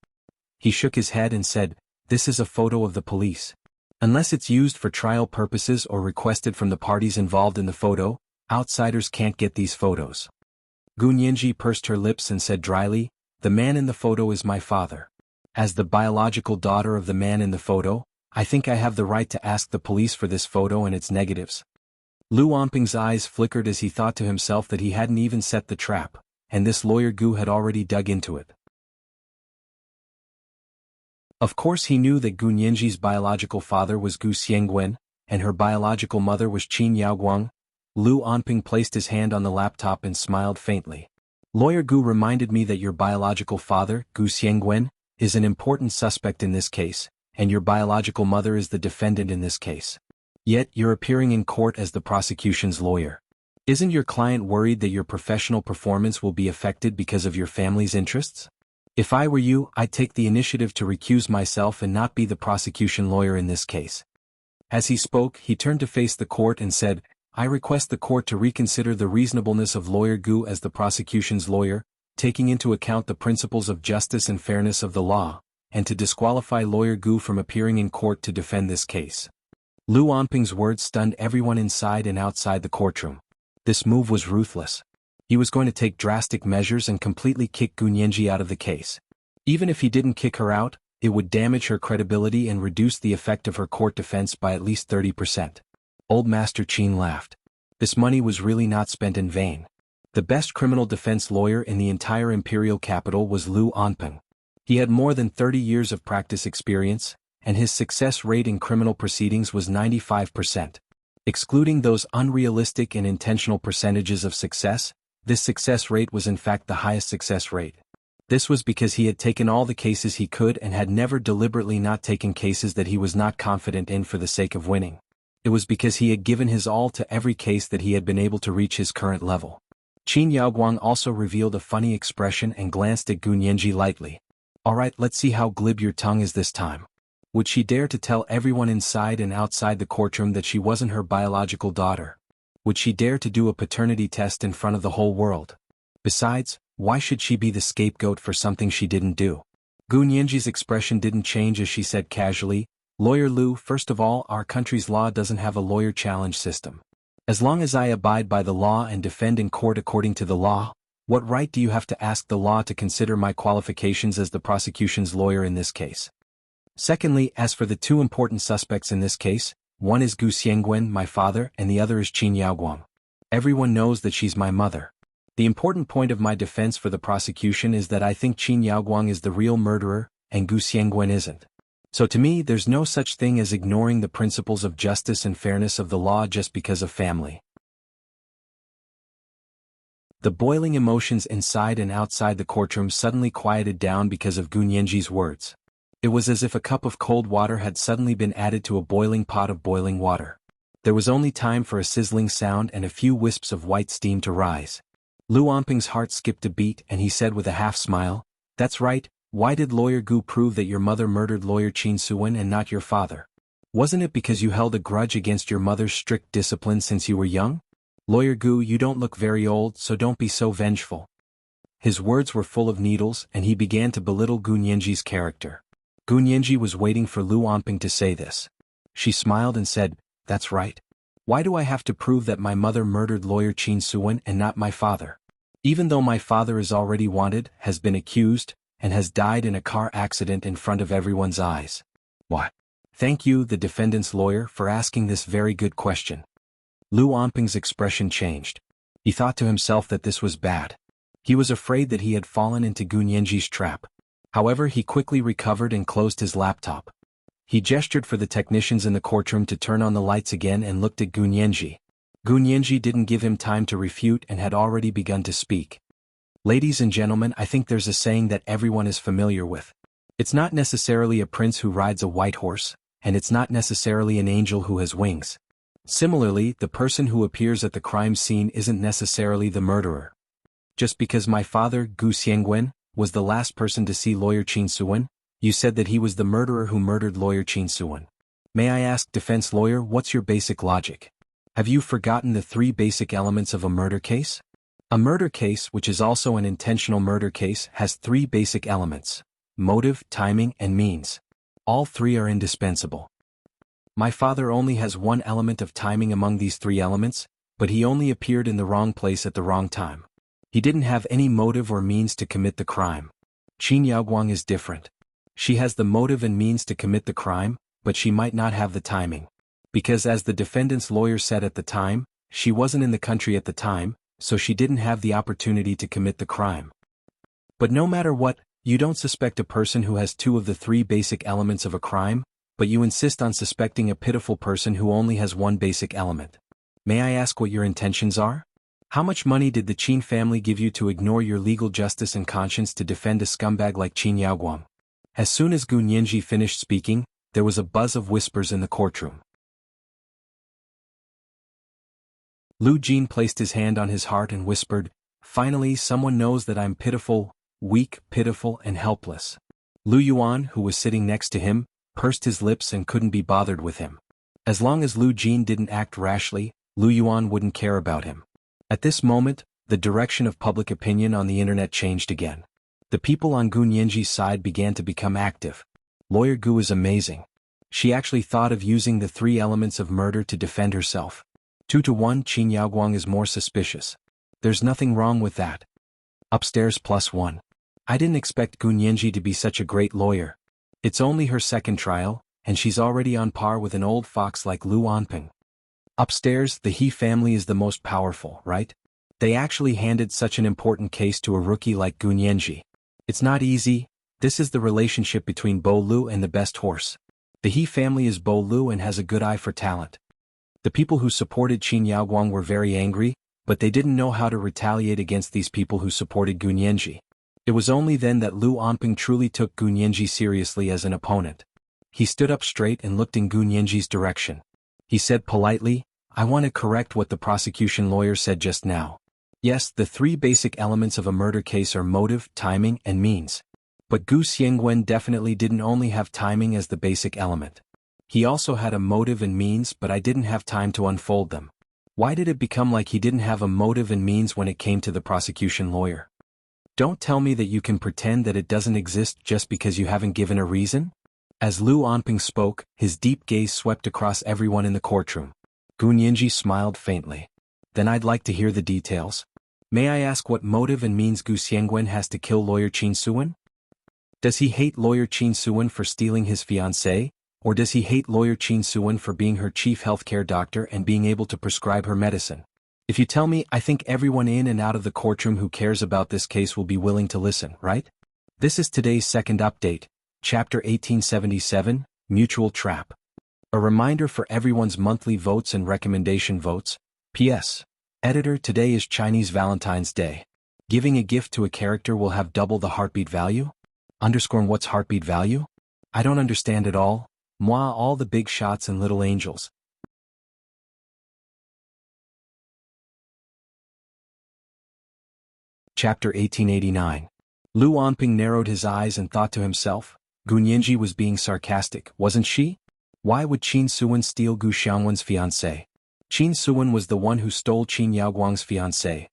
He shook his head and said, "This is a photo of the police. Unless it's used for trial purposes or requested from the parties involved in the photo, outsiders can't get these photos." Gunyanji pursed her lips and said dryly, "The man in the photo is my father. As the biological daughter of the man in the photo, I think I have the right to ask the police for this photo and its negatives." Lu Onping's eyes flickered as he thought to himself that he hadn't even set the trap, and this lawyer Gu had already dug into it. Of course he knew that Gunyanji's biological father was Gu Xiangwen, and her biological mother was Qin Yaoguang. Lu Onping placed his hand on the laptop and smiled faintly. "Lawyer Gu reminded me that your biological father, Gu Xiangwen, is an important suspect in this case, and your biological mother is the defendant in this case. Yet you're appearing in court as the prosecution's lawyer. Isn't your client worried that your professional performance will be affected because of your family's interests? If I were you, I'd take the initiative to recuse myself and not be the prosecution lawyer in this case." As he spoke, he turned to face the court and said, "I request the court to reconsider the reasonableness of Lawyer Gu as the prosecution's lawyer, taking into account the principles of justice and fairness of the law, and to disqualify Lawyer Gu from appearing in court to defend this case." Lu Onping's words stunned everyone inside and outside the courtroom. This move was ruthless. He was going to take drastic measures and completely kick Gunyanji out of the case. Even if he didn't kick her out, it would damage her credibility and reduce the effect of her court defense by at least 30%. Old Master Qin laughed. This money was really not spent in vain. The best criminal defense lawyer in the entire imperial capital was Lu Onping. He had more than 30 years of practice experience, and his success rate in criminal proceedings was 95%. Excluding those unrealistic and intentional percentages of success, this success rate was in fact the highest success rate. This was because he had taken all the cases he could and had never deliberately not taken cases that he was not confident in for the sake of winning. It was because he had given his all to every case that he had been able to reach his current level. Qin Yaoguang also revealed a funny expression and glanced at Gunyanji lightly. "Alright, let's see how glib your tongue is this time. Would she dare to tell everyone inside and outside the courtroom that she wasn't her biological daughter? Would she dare to do a paternity test in front of the whole world? Besides, why should she be the scapegoat for something she didn't do?" Gunyanji's expression didn't change as she said casually, "Lawyer Lu, first of all, our country's law doesn't have a lawyer challenge system. As long as I abide by the law and defend in court according to the law, what right do you have to ask the law to consider my qualifications as the prosecution's lawyer in this case? Secondly, as for the two important suspects in this case, one is Gu Xiangwen, my father, and the other is Qin Yaoguang. Everyone knows that she's my mother. The important point of my defense for the prosecution is that I think Qin Yaoguang is the real murderer, and Gu Xiangwen isn't. So to me, there's no such thing as ignoring the principles of justice and fairness of the law just because of family." The boiling emotions inside and outside the courtroom suddenly quieted down because of Gunyanji's words. It was as if a cup of cold water had suddenly been added to a boiling pot of boiling water. There was only time for a sizzling sound and a few wisps of white steam to rise. Lu Onping's heart skipped a beat and he said with a half-smile, "That's right, why did Lawyer Gu prove that your mother murdered Lawyer Qin Suwen and not your father? Wasn't it because you held a grudge against your mother's strict discipline since you were young? Lawyer Gu, you don't look very old, so don't be so vengeful." His words were full of needles and he began to belittle Gunyanji's character. Gunyanji was waiting for Lu Onping to say this. She smiled and said, "That's right. Why do I have to prove that my mother murdered Lawyer Qin Suwen and not my father? Even though my father is already wanted, has been accused, and has died in a car accident in front of everyone's eyes. Why? Thank you, the defendant's lawyer, for asking this very good question." Lu Onping's expression changed. He thought to himself that this was bad. He was afraid that he had fallen into Gunyanji's trap. However, he quickly recovered and closed his laptop. He gestured for the technicians in the courtroom to turn on the lights again and looked at Gunyanji. Gunyanji didn't give him time to refute and had already begun to speak. "Ladies and gentlemen, I think there's a saying that everyone is familiar with. It's not necessarily a prince who rides a white horse, and it's not necessarily an angel who has wings. Similarly, the person who appears at the crime scene isn't necessarily the murderer. Just because my father, Gu Xiangwen, was the last person to see lawyer Qin Suwen, you said that he was the murderer who murdered lawyer Qin Suwen. May I ask, defense lawyer, what's your basic logic? Have you forgotten the three basic elements of a murder case? A murder case, which is also an intentional murder case, has three basic elements: motive, timing, and means. All three are indispensable. My father only has one element of timing among these three elements, but he only appeared in the wrong place at the wrong time. He didn't have any motive or means to commit the crime. Qin Yaoguang is different. She has the motive and means to commit the crime, but she might not have the timing. Because as the defendant's lawyer said at the time, she wasn't in the country at the time, so she didn't have the opportunity to commit the crime. But no matter what, you don't suspect a person who has two of the three basic elements of a crime, but you insist on suspecting a pitiful person who only has one basic element. May I ask what your intentions are? How much money did the Qin family give you to ignore your legal justice and conscience to defend a scumbag like Qin Yaoguang? As soon as Gu Nianji finished speaking, there was a buzz of whispers in the courtroom. Lu Jin placed his hand on his heart and whispered, "Finally, someone knows that I'm pitiful, weak, pitiful, and helpless." Lu Yuan, who was sitting next to him, pursed his lips and couldn't be bothered with him. As long as Lu Jin didn't act rashly, Lu Yuan wouldn't care about him. At this moment, the direction of public opinion on the internet changed again. The people on Gu Nianji's side began to become active. Lawyer Gu is amazing. She actually thought of using the three elements of murder to defend herself. 2-1, Qin Yaoguang is more suspicious. There's nothing wrong with that. Upstairs +1. I didn't expect Gu Nianji to be such a great lawyer. It's only her second trial, and she's already on par with an old fox like Lu Anping. Upstairs, the He family is the most powerful, right? They actually handed such an important case to a rookie like Gu Nianji. It's not easy. This is the relationship between Bo Lu and the best horse. The He family is Bo Lu and has a good eye for talent. The people who supported Qin Yaoguang were very angry, but they didn't know how to retaliate against these people who supported Gu Nianji. It was only then that Lu Anping truly took Gu Nianji seriously as an opponent. He stood up straight and looked in Gu Nianji's direction. He said politely, "I want to correct what the prosecution lawyer said just now. Yes, the three basic elements of a murder case are motive, timing, and means. But Gu Xiangwen definitely didn't only have timing as the basic element. He also had a motive and means, but I didn't have time to unfold them." Why did it become like he didn't have a motive and means when it came to the prosecution lawyer? Don't tell me that you can pretend that it doesn't exist just because you haven't given a reason? As Lu Anping spoke, his deep gaze swept across everyone in the courtroom. Gu Nianji smiled faintly. Then I'd like to hear the details. May I ask what motive and means Gu Xiangwen has to kill lawyer Qin Suwen? Does he hate lawyer Qin Suwen for stealing his fiancée? Or does he hate lawyer Qin Suwen for being her chief healthcare doctor and being able to prescribe her medicine? If you tell me, I think everyone in and out of the courtroom who cares about this case will be willing to listen, right? This is today's second update, Chapter 1877, Mutual Trap. A reminder for everyone's monthly votes and recommendation votes. P.S. Editor, today is Chinese Valentine's Day. Giving a gift to a character will have double the heartbeat value? What's heartbeat value? I don't understand it all. Moi, all the big shots and little angels. Chapter 1889. Lu Anping narrowed his eyes and thought to himself, Gu Nianji was being sarcastic, wasn't she? Why would Qin Suwen steal Gu Xiangwen's fiancée? Qin Suwen was the one who stole Qin Yaoguang's fiancée.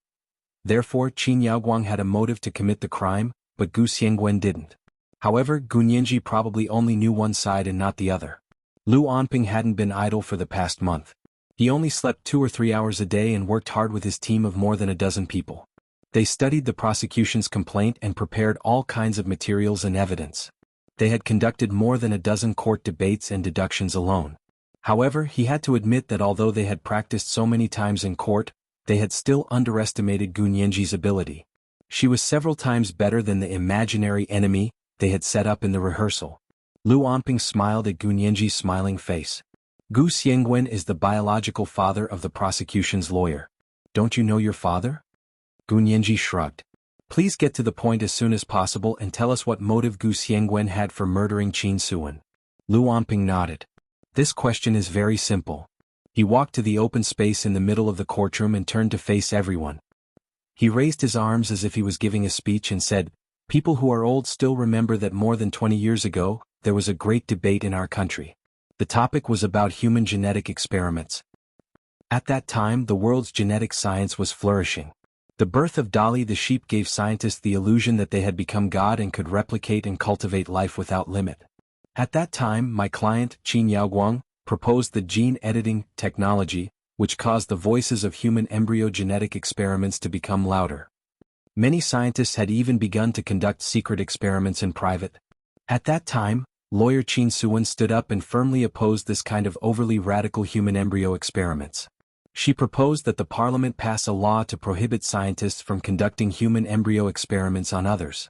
Therefore, Qin Yaoguang had a motive to commit the crime, but Gu Xiangwen didn't. However, Gu Nianji probably only knew one side and not the other. Lu Anping hadn't been idle for the past month. He only slept 2 or 3 hours a day and worked hard with his team of more than a dozen people. They studied the prosecution's complaint and prepared all kinds of materials and evidence. They had conducted more than a dozen court debates and deductions alone. However, he had to admit that although they had practiced so many times in court, they had still underestimated Gu Nianji's ability. She was several times better than the imaginary enemy they had set up in the rehearsal. Lu Anping smiled at Gu Nianji's smiling face. Gu Xiangwen is the biological father of the prosecution's lawyer. Don't you know your father? Gu Nianji shrugged. Please get to the point as soon as possible and tell us what motive Gu Xiangwen had for murdering Qin Suwen. Lu Anping nodded. This question is very simple. He walked to the open space in the middle of the courtroom and turned to face everyone. He raised his arms as if he was giving a speech and said, "People who are old still remember that more than 20 years ago, there was a great debate in our country. The topic was about human genetic experiments. At that time, the world's genetic science was flourishing. The birth of Dolly the sheep gave scientists the illusion that they had become God and could replicate and cultivate life without limit. At that time, my client, Qin Yaoguang, proposed the gene editing technology, which caused the voices of human embryo genetic experiments to become louder. Many scientists had even begun to conduct secret experiments in private. At that time, lawyer Qin Suwen stood up and firmly opposed this kind of overly radical human embryo experiments. She proposed that the parliament pass a law to prohibit scientists from conducting human embryo experiments on others.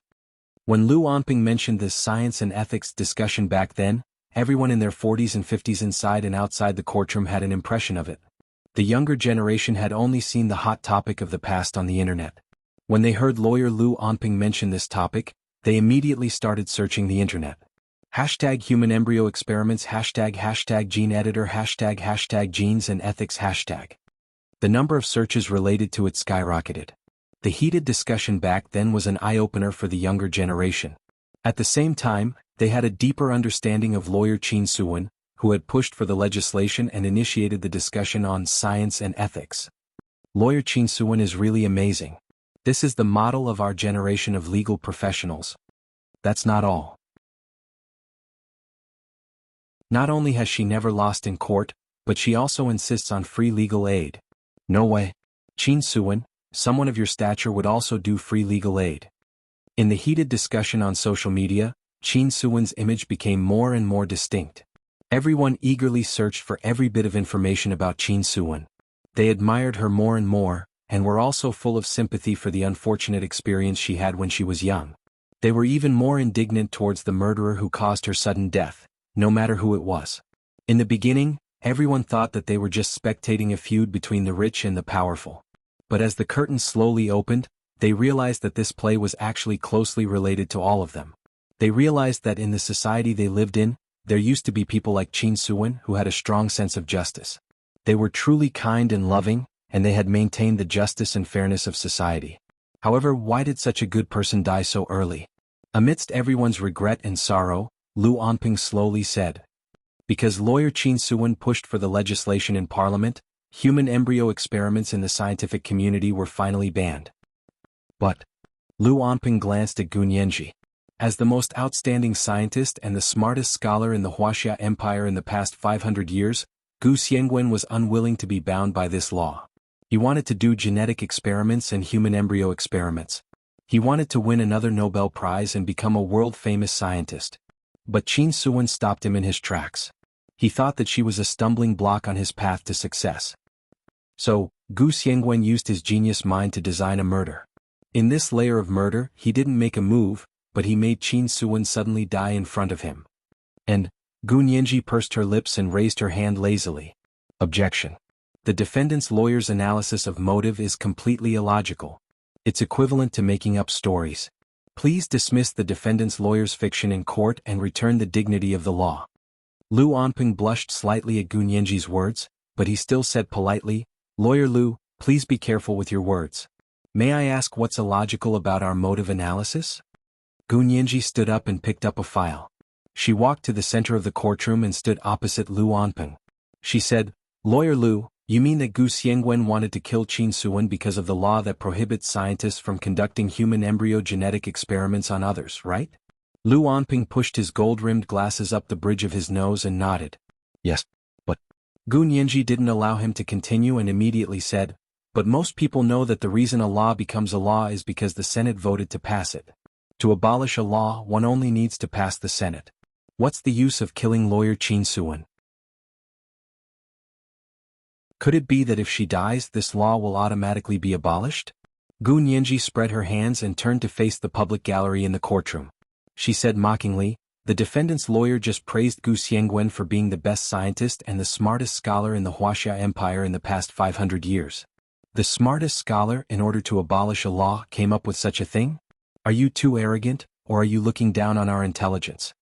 When Lu Onping mentioned this science and ethics discussion back then, everyone in their 40s and 50s inside and outside the courtroom had an impression of it. The younger generation had only seen the hot topic of the past on the internet. When they heard lawyer Lu Onping mention this topic, they immediately started searching the internet. Hashtag human embryo experiments, hashtag gene editor, hashtag genes and ethics hashtag. The number of searches related to it skyrocketed. The heated discussion back then was an eye-opener for the younger generation. At the same time, they had a deeper understanding of lawyer Qin Suwen, who had pushed for the legislation and initiated the discussion on science and ethics. Lawyer Qin Suwen is really amazing. This is the model of our generation of legal professionals. That's not all. Not only has she never lost in court, but she also insists on free legal aid. No way. Qin Suwen, someone of your stature would also do free legal aid. In the heated discussion on social media, Qin Suwen's image became more and more distinct. Everyone eagerly searched for every bit of information about Qin Suwen. They admired her more and more, and were also full of sympathy for the unfortunate experience she had when she was young. They were even more indignant towards the murderer who caused her sudden death, no matter who it was. In the beginning, everyone thought that they were just spectating a feud between the rich and the powerful. But as the curtain slowly opened, they realized that this play was actually closely related to all of them. They realized that in the society they lived in, there used to be people like Qin Suwen who had a strong sense of justice. They were truly kind and loving, and they had maintained the justice and fairness of society. However, why did such a good person die so early? Amidst everyone's regret and sorrow, Lu Onping slowly said, "Because lawyer Qin Suwen pushed for the legislation in parliament, human embryo experiments in the scientific community were finally banned." But Lu Onping glanced at Gun Yanji. As the most outstanding scientist and the smartest scholar in the Wuxia Empire in the past 500 years, Gu Xiangwen was unwilling to be bound by this law. He wanted to do genetic experiments and human embryo experiments. He wanted to win another Nobel Prize and become a world-famous scientist. But Qin Suwen stopped him in his tracks. He thought that she was a stumbling block on his path to success. So, Gu Xiangwen used his genius mind to design a murder. In this layer of murder, he didn't make a move, but he made Qin Suwen suddenly die in front of him. And Gun Yanji pursed her lips and raised her hand lazily. Objection. The defendant's lawyer's analysis of motive is completely illogical. It's equivalent to making up stories. Please dismiss the defendant's lawyer's fiction in court and return the dignity of the law. Lu Onping blushed slightly at Gun Yanji's words, but he still said politely, "Lawyer Lu, please be careful with your words. May I ask what's illogical about our motive analysis?" Gun Yanji stood up and picked up a file. She walked to the center of the courtroom and stood opposite Lu Onping. She said, "Lawyer Lu, you mean that Gu Xiangwen wanted to kill Qin Suwen because of the law that prohibits scientists from conducting human embryo genetic experiments on others, right?" Lu Onping pushed his gold-rimmed glasses up the bridge of his nose and nodded. "Yes, but..." Gun Yanji didn't allow him to continue and immediately said, "But most people know that the reason a law becomes a law is because the Senate voted to pass it. To abolish a law, one only needs to pass the Senate. What's the use of killing lawyer Qin Suwen? Could it be that if she dies, this law will automatically be abolished?" Gun Yanji spread her hands and turned to face the public gallery in the courtroom. She said mockingly, "The defendant's lawyer just praised Gu Xiangwen for being the best scientist and the smartest scholar in the Wuxia Empire in the past 500 years. The smartest scholar, in order to abolish a law, came up with such a thing? Are you too arrogant, or are you looking down on our intelligence?"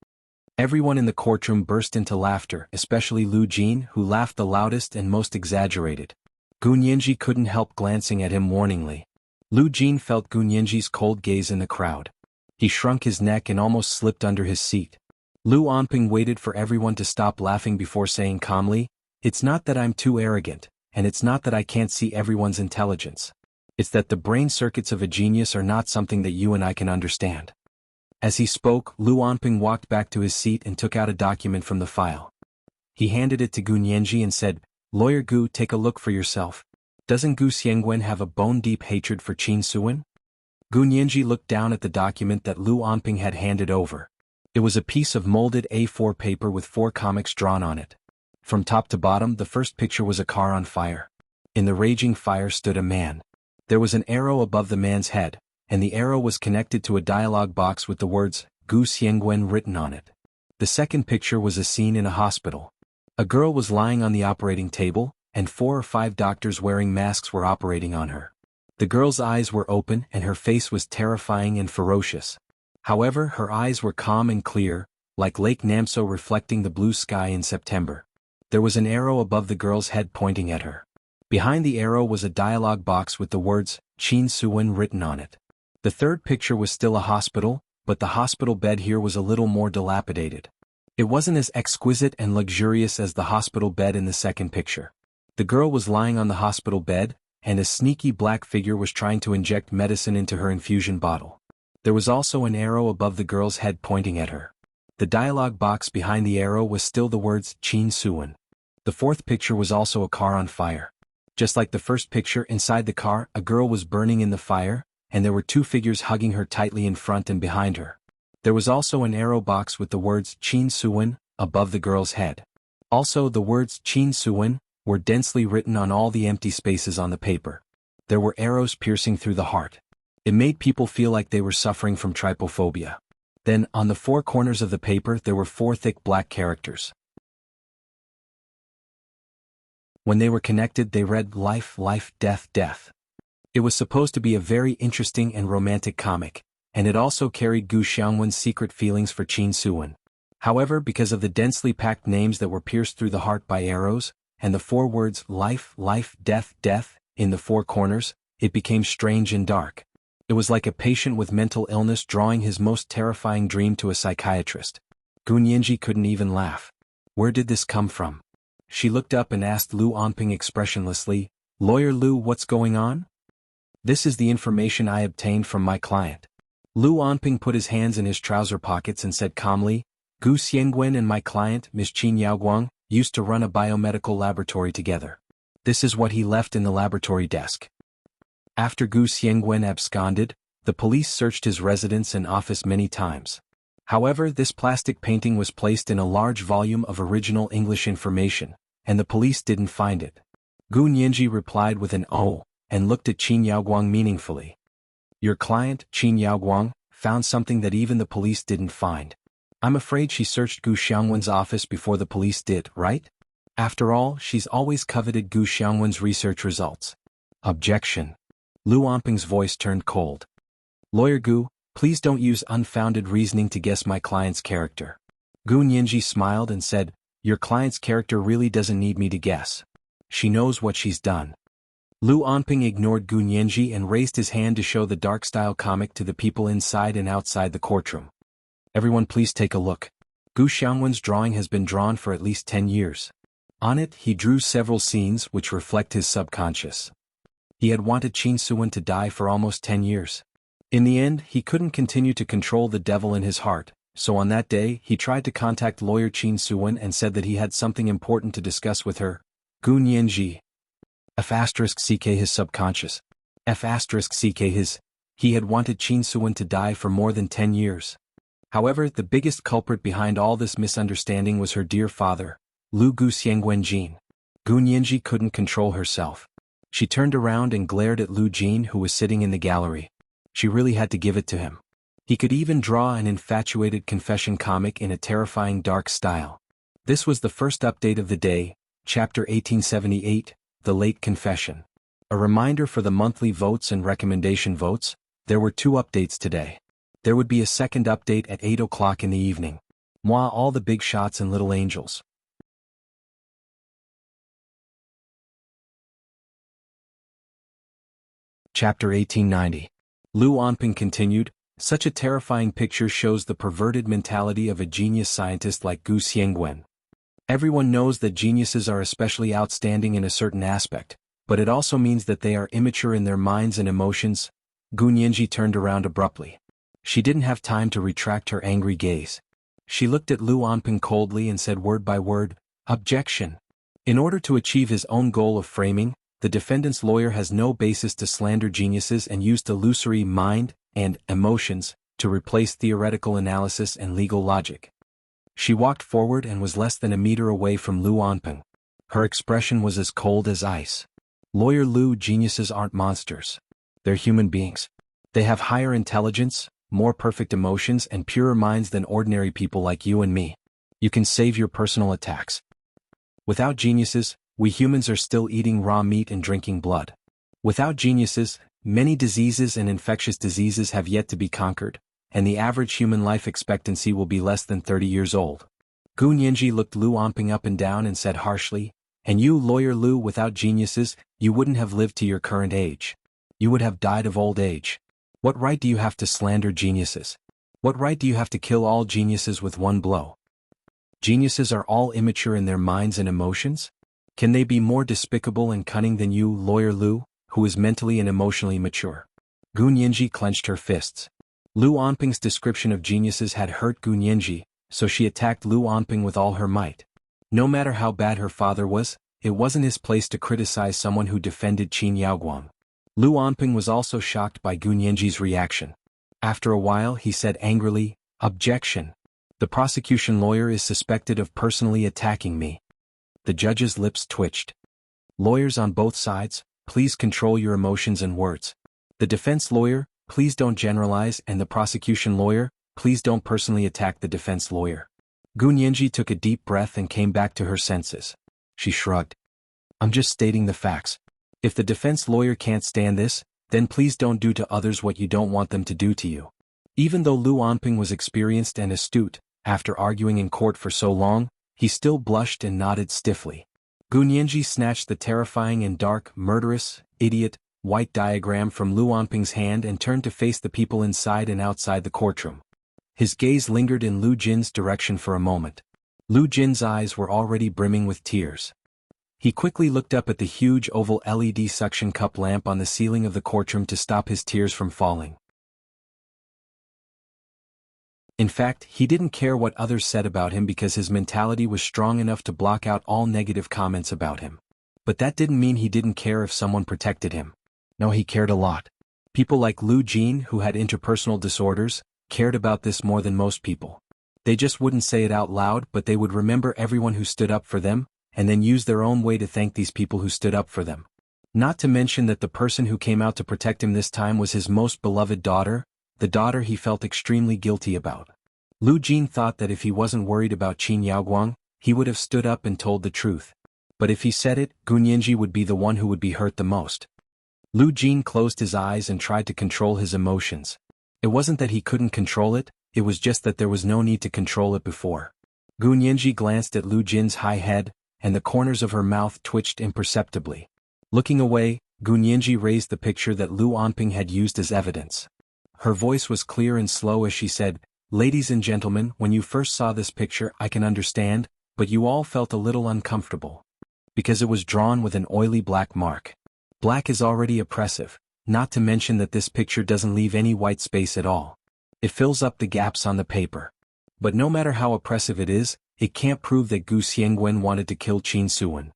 Everyone in the courtroom burst into laughter, especially Lu Jin, who laughed the loudest and most exaggerated. Gu Nianji couldn't help glancing at him warningly. Lu Jin felt Gu Nianji's cold gaze in the crowd. He shrunk his neck and almost slipped under his seat. Lu Onping waited for everyone to stop laughing before saying calmly, "It's not that I'm too arrogant, and it's not that I can't see everyone's intelligence. It's that the brain circuits of a genius are not something that you and I can understand." As he spoke, Lu Onping walked back to his seat and took out a document from the file. He handed it to Gu Nianji and said, "Lawyer Gu, take a look for yourself. Doesn't Gu Xiangwen have a bone-deep hatred for Qin Suwen?" Gu Nianji looked down at the document that Lu Onping had handed over. It was a piece of molded A4 paper with 4 comics drawn on it. From top to bottom, the first picture was a car on fire. In the raging fire stood a man. There was an arrow above the man's head, and the arrow was connected to a dialogue box with the words, Gu Xiangwen written on it. The second picture was a scene in a hospital. A girl was lying on the operating table, and 4 or 5 doctors wearing masks were operating on her. The girl's eyes were open and her face was terrifying and ferocious. However, her eyes were calm and clear, like Lake Namso reflecting the blue sky in September. There was an arrow above the girl's head pointing at her. Behind the arrow was a dialogue box with the words, Qin Suwen written on it. The third picture was still a hospital, but the hospital bed here was a little more dilapidated. It wasn't as exquisite and luxurious as the hospital bed in the second picture. The girl was lying on the hospital bed, and a sneaky black figure was trying to inject medicine into her infusion bottle. There was also an arrow above the girl's head pointing at her. The dialogue box behind the arrow was still the words Qin Suwen. The fourth picture was also a car on fire. Just like the first picture, inside the car, a girl was burning in the fire, and there were 2 figures hugging her tightly in front and behind her. There was also an arrow box with the words Qin Suwen above the girl's head. Also, the words Qin Suwen were densely written on all the empty spaces on the paper. There were arrows piercing through the heart. It made people feel like they were suffering from trypophobia. Then, on the 4 corners of the paper there were 4 thick black characters. When they were connected they read life, life, death, death. It was supposed to be a very interesting and romantic comic, and it also carried Gu Xiangwen's secret feelings for Qin Suwen. However, because of the densely packed names that were pierced through the heart by arrows, and the 4 words life, life, death, death in the 4 corners, it became strange and dark. It was like a patient with mental illness drawing his most terrifying dream to a psychiatrist. Gu Nianji couldn't even laugh. Where did this come from? She looked up and asked Lu Onping expressionlessly, "Lawyer Lu, what's going on?" "This is the information I obtained from my client." Lu Onping put his hands in his trouser pockets and said calmly, "Gu Xiangwen and my client, Ms. Qin Yaoguang, used to run a biomedical laboratory together. This is what he left in the laboratory desk." After Gu Xiangwen absconded, the police searched his residence and office many times. However, this plastic painting was placed in a large volume of original English information, and the police didn't find it. Gu Nianji replied with an "oh," and looked at Qin Yaoguang meaningfully. "Your client, Qin Yaoguang, found something that even the police didn't find. I'm afraid she searched Gu Xiangwen's office before the police did, right? After all, she's always coveted Gu Xiangwen's research results." Objection. Lu Onping's voice turned cold. "Lawyer Gu, please don't use unfounded reasoning to guess my client's character." Gu Nianji smiled and said, "Your client's character really doesn't need me to guess. She knows what she's done." Lu Onping ignored Gu Nianji and raised his hand to show the dark-style comic to the people inside and outside the courtroom. "Everyone please take a look. Gu Xiangwen's drawing has been drawn for at least 10 years. On it, he drew several scenes which reflect his subconscious. He had wanted Qin Suwen to die for almost 10 years. In the end, he couldn't continue to control the devil in his heart, so on that day, he tried to contact lawyer Qin Suwen and said that he had something important to discuss with her. Gu Nianji. F*ck his subconscious. F*ck his. He had wanted Qin Suwen to die for more than 10 years. However, the biggest culprit behind all this misunderstanding was her dear father, Lu Gu Xiangwen Jin. Gu Nianji couldn't control herself. She turned around and glared at Lu Jin, who was sitting in the gallery. She really had to give it to him. He could even draw an infatuated confession comic in a terrifying dark style. This was the first update of the day, Chapter 1878, The Late Confession. A reminder for the monthly votes and recommendation votes. There were 2 updates today. There would be a second update at 8 o'clock in the evening. Moi all the big shots and little angels. Chapter 1890. Lu Anping continued, such a terrifying picture shows the perverted mentality of a genius scientist like Gu Xiangwen. Everyone knows that geniuses are especially outstanding in a certain aspect, but it also means that they are immature in their minds and emotions. Gu Nianji turned around abruptly. She didn't have time to retract her angry gaze. She looked at Lu Anping coldly and said word by word, "Objection." In order to achieve his own goal of framing, the defendant's lawyer has no basis to slander geniuses and used illusory mind and emotions to replace theoretical analysis and legal logic. She walked forward and was less than a meter away from Lu Anping. Her expression was as cold as ice. Lawyer Lu, geniuses aren't monsters. They're human beings. They have higher intelligence, more perfect emotions and purer minds than ordinary people like you and me. You can save your personal attacks. Without geniuses, we humans are still eating raw meat and drinking blood. Without geniuses, many diseases and infectious diseases have yet to be conquered, and the average human life expectancy will be less than 30 years old. Gu Nianji looked Lu Anping up and down and said harshly, "And you, Lawyer Lu, without geniuses, you wouldn't have lived to your current age. You would have died of old age. What right do you have to slander geniuses? What right do you have to kill all geniuses with one blow? Geniuses are all immature in their minds and emotions? Can they be more despicable and cunning than you, Lawyer Lu, who is mentally and emotionally mature?" Gu Nianji clenched her fists. Lu Anping's description of geniuses had hurt Gu Nianji, so she attacked Lu Anping with all her might. No matter how bad her father was, it wasn't his place to criticize someone who defended Qin Yaoguang. Lu Anping was also shocked by Gu Nianji's reaction. After a while he said angrily, "Objection. The prosecution lawyer is suspected of personally attacking me." The judge's lips twitched. "Lawyers on both sides, please control your emotions and words. The defense lawyer, please don't generalize, and the prosecution lawyer, please don't personally attack the defense lawyer." Gu Nianji took a deep breath and came back to her senses. She shrugged. "I'm just stating the facts. If the defense lawyer can't stand this, then please don't do to others what you don't want them to do to you." Even though Lu Anping was experienced and astute, after arguing in court for so long, he still blushed and nodded stiffly. Gu Nianji snatched the terrifying and dark, murderous, idiot, white diagram from Lu Anping's hand and turned to face the people inside and outside the courtroom. His gaze lingered in Lu Jin's direction for a moment. Lu Jin's eyes were already brimming with tears. He quickly looked up at the huge oval LED suction cup lamp on the ceiling of the courtroom to stop his tears from falling. In fact, he didn't care what others said about him because his mentality was strong enough to block out all negative comments about him. But that didn't mean he didn't care if someone protected him. No, he cared a lot. People like Lu Jin, who had interpersonal disorders, cared about this more than most people. They just wouldn't say it out loud, but they would remember everyone who stood up for them, and then use their own way to thank these people who stood up for them. Not to mention that the person who came out to protect him this time was his most beloved daughter, the daughter he felt extremely guilty about. Lu Jin thought that if he wasn't worried about Qin Yaoguang, he would have stood up and told the truth. But if he said it, Gu Nianji would be the one who would be hurt the most. Lu Jin closed his eyes and tried to control his emotions. It wasn't that he couldn't control it, it was just that there was no need to control it before. Gu Nianji glanced at Lu Jin's high head, and the corners of her mouth twitched imperceptibly. Looking away, Gu Nianji raised the picture that Lu Anping had used as evidence. Her voice was clear and slow as she said, "Ladies and gentlemen, when you first saw this picture I can understand, but you all felt a little uncomfortable. Because it was drawn with an oily black mark. Black is already oppressive, not to mention that this picture doesn't leave any white space at all. It fills up the gaps on the paper. But no matter how oppressive it is, it can't prove that Gu Xiangwen wanted to kill Qin Suwen.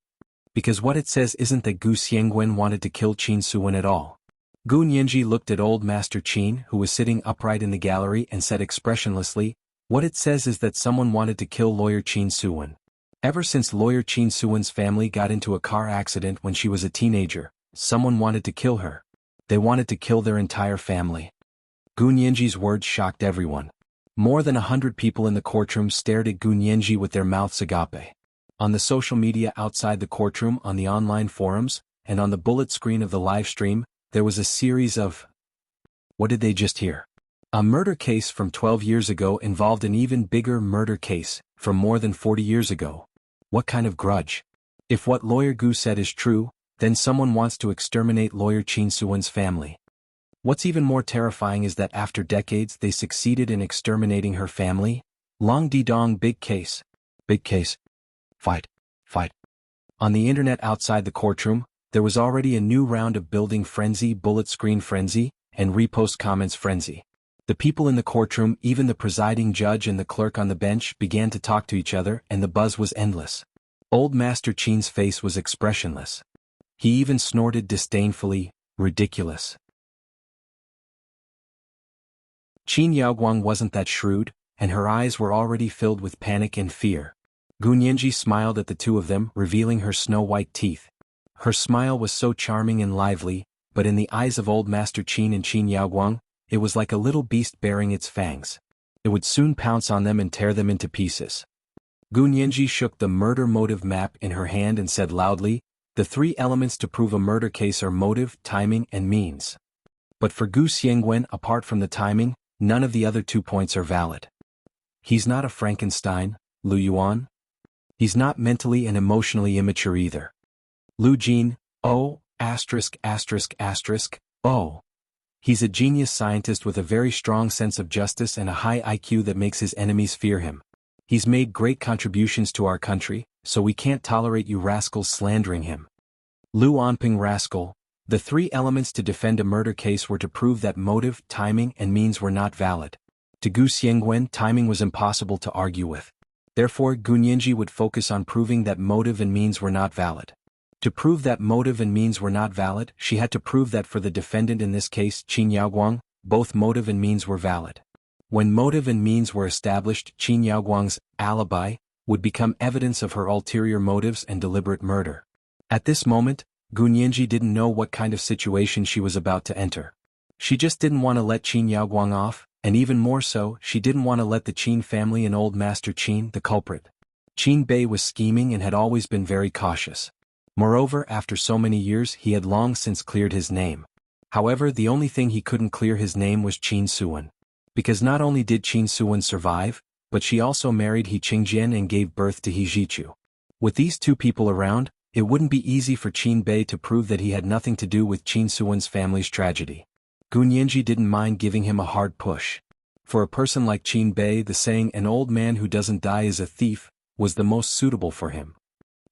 Because what it says isn't that Gu Xiangwen wanted to kill Qin Suwen at all." Gu Nianji looked at old Master Qin, who was sitting upright in the gallery, and said expressionlessly, "What it says is that someone wanted to kill Lawyer Qin Suwen. Ever since Lawyer Qin Suwen's family got into a car accident when she was a teenager, someone wanted to kill her. They wanted to kill their entire family." Gu Nianji's words shocked everyone. More than 100 people in the courtroom stared at Gu Nianji with their mouths agape. On the social media outside the courtroom, on the online forums, and on the bullet screen of the live stream, there was a series of, "What did they just hear? A murder case from 12 years ago involved an even bigger murder case from more than 40 years ago. What kind of grudge? If what Lawyer Gu said is true, then someone wants to exterminate Lawyer Qin Suwen's family. What's even more terrifying is that after decades they succeeded in exterminating her family? Long Dong, big case. Big case. Fight. Fight. On the internet outside the courtroom, there was already a new round of building frenzy, bullet screen frenzy, and repost comments frenzy. The people in the courtroom, even the presiding judge and the clerk on the bench, began to talk to each other, and the buzz was endless. Old Master Qin's face was expressionless. He even snorted disdainfully, ridiculous. Qin Yaoguang wasn't that shrewd, and her eyes were already filled with panic and fear. Gunyanji smiled at the two of them, revealing her snow-white teeth. Her smile was so charming and lively, but in the eyes of Old Master Qin and Qin Yaoguang, it was like a little beast baring its fangs. It would soon pounce on them and tear them into pieces. Gunyanji shook the murder motive map in her hand and said loudly, "The three elements to prove a murder case are motive, timing, and means. But for Gu Xiangwen, apart from the timing, none of the other 2 points are valid. He's not a Frankenstein, Lu Yuan. He's not mentally and emotionally immature either. Lu Jin, oh, oh. He's a genius scientist with a very strong sense of justice and a high IQ that makes his enemies fear him. He's made great contributions to our country, so we can't tolerate you rascals slandering him. Lu Anping rascal." The three elements to defend a murder case were to prove that motive, timing, and means were not valid. To Gu Xiangwen, timing was impossible to argue with. Therefore, Gunyanji would focus on proving that motive and means were not valid. To prove that motive and means were not valid, she had to prove that for the defendant in this case, Qin Yaoguang, both motive and means were valid. When motive and means were established, Qin Yaoguang's alibi would become evidence of her ulterior motives and deliberate murder. At this moment, Gunyanji didn't know what kind of situation she was about to enter. She just didn't want to let Qin Yaoguang off, and even more so, she didn't want to let the Qin family and Old Master Qin, the culprit. Qin Bei was scheming and had always been very cautious. Moreover, after so many years he had long since cleared his name. However, the only thing he couldn't clear his name was Qin Suwen. Because not only did Qin Suwen survive, but she also married He Qingjian and gave birth to He Zhichu. With these two people around, it wouldn't be easy for Qin Bei to prove that he had nothing to do with Qin Suwen's family's tragedy. Gunyanji didn't mind giving him a hard push. For a person like Qin Bei, the saying "an old man who doesn't die is a thief" was the most suitable for him.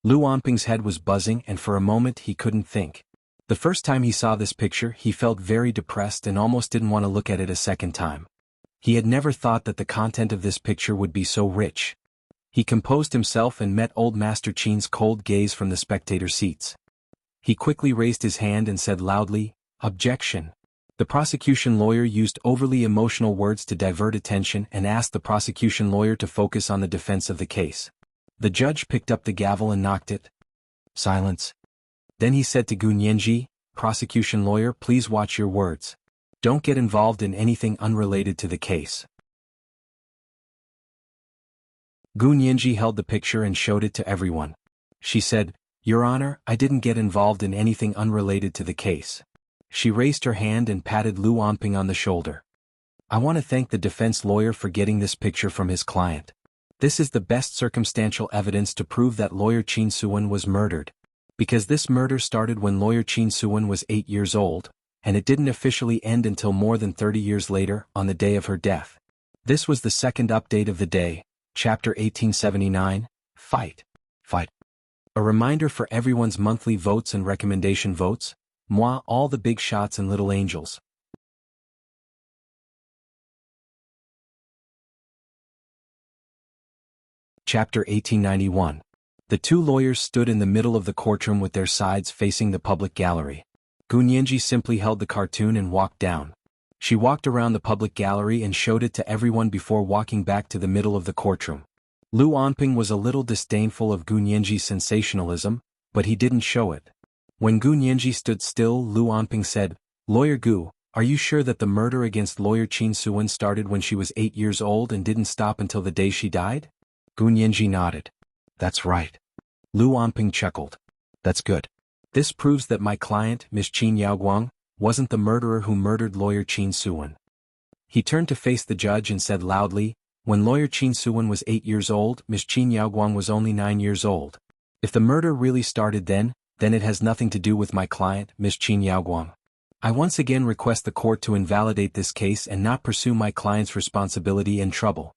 Lu Anping's head was buzzing and for a moment he couldn't think. The first time he saw this picture he felt very depressed and almost didn't want to look at it a second time. He had never thought that the content of this picture would be so rich. He composed himself and met Old Master Qin's cold gaze from the spectator seats. He quickly raised his hand and said loudly, "Objection." The prosecution lawyer used overly emotional words to divert attention and asked the prosecution lawyer to focus on the defense of the case. The judge picked up the gavel and knocked it. Silence. Then he said to Gunyanji, "Prosecution lawyer, please watch your words. Don't get involved in anything unrelated to the case." Gunyanji held the picture and showed it to everyone. She said, "Your Honor, I didn't get involved in anything unrelated to the case." She raised her hand and patted Lu Anping on the shoulder. "I want to thank the defense lawyer for getting this picture from his client. This is the best circumstantial evidence to prove that Lawyer Qin Suwen was murdered. Because this murder started when Lawyer Qin Suwen was 8 years old, and it didn't officially end until more than 30 years later, on the day of her death. This was the second update of the day, Chapter 1879, Fight. Fight. A reminder for everyone's monthly votes and recommendation votes. Moi, all the big shots and little angels. Chapter 1891. The two lawyers stood in the middle of the courtroom with their sides facing the public gallery. Gunyanji simply held the cartoon and walked down. She walked around the public gallery and showed it to everyone before walking back to the middle of the courtroom. Lu Anping was a little disdainful of Gunyanji's sensationalism, but he didn't show it. When Gunyanji stood still, Lu Anping said, "Lawyer Gu, are you sure that the murder against Lawyer Qin Suwen started when she was 8 years old and didn't stop until the day she died?" Gunyanji nodded. "That's right." Lu Anping chuckled. "That's good. This proves that my client, Miss Qin Yaoguang, wasn't the murderer who murdered Lawyer Qin Suwen." He turned to face the judge and said loudly, "When lawyer Qin Suwen was 8 years old, Miss Qin Yaoguang was only 9 years old. If the murder really started then it has nothing to do with my client, Miss Qin Yaoguang. I once again request the court to invalidate this case and not pursue my client's responsibility and trouble."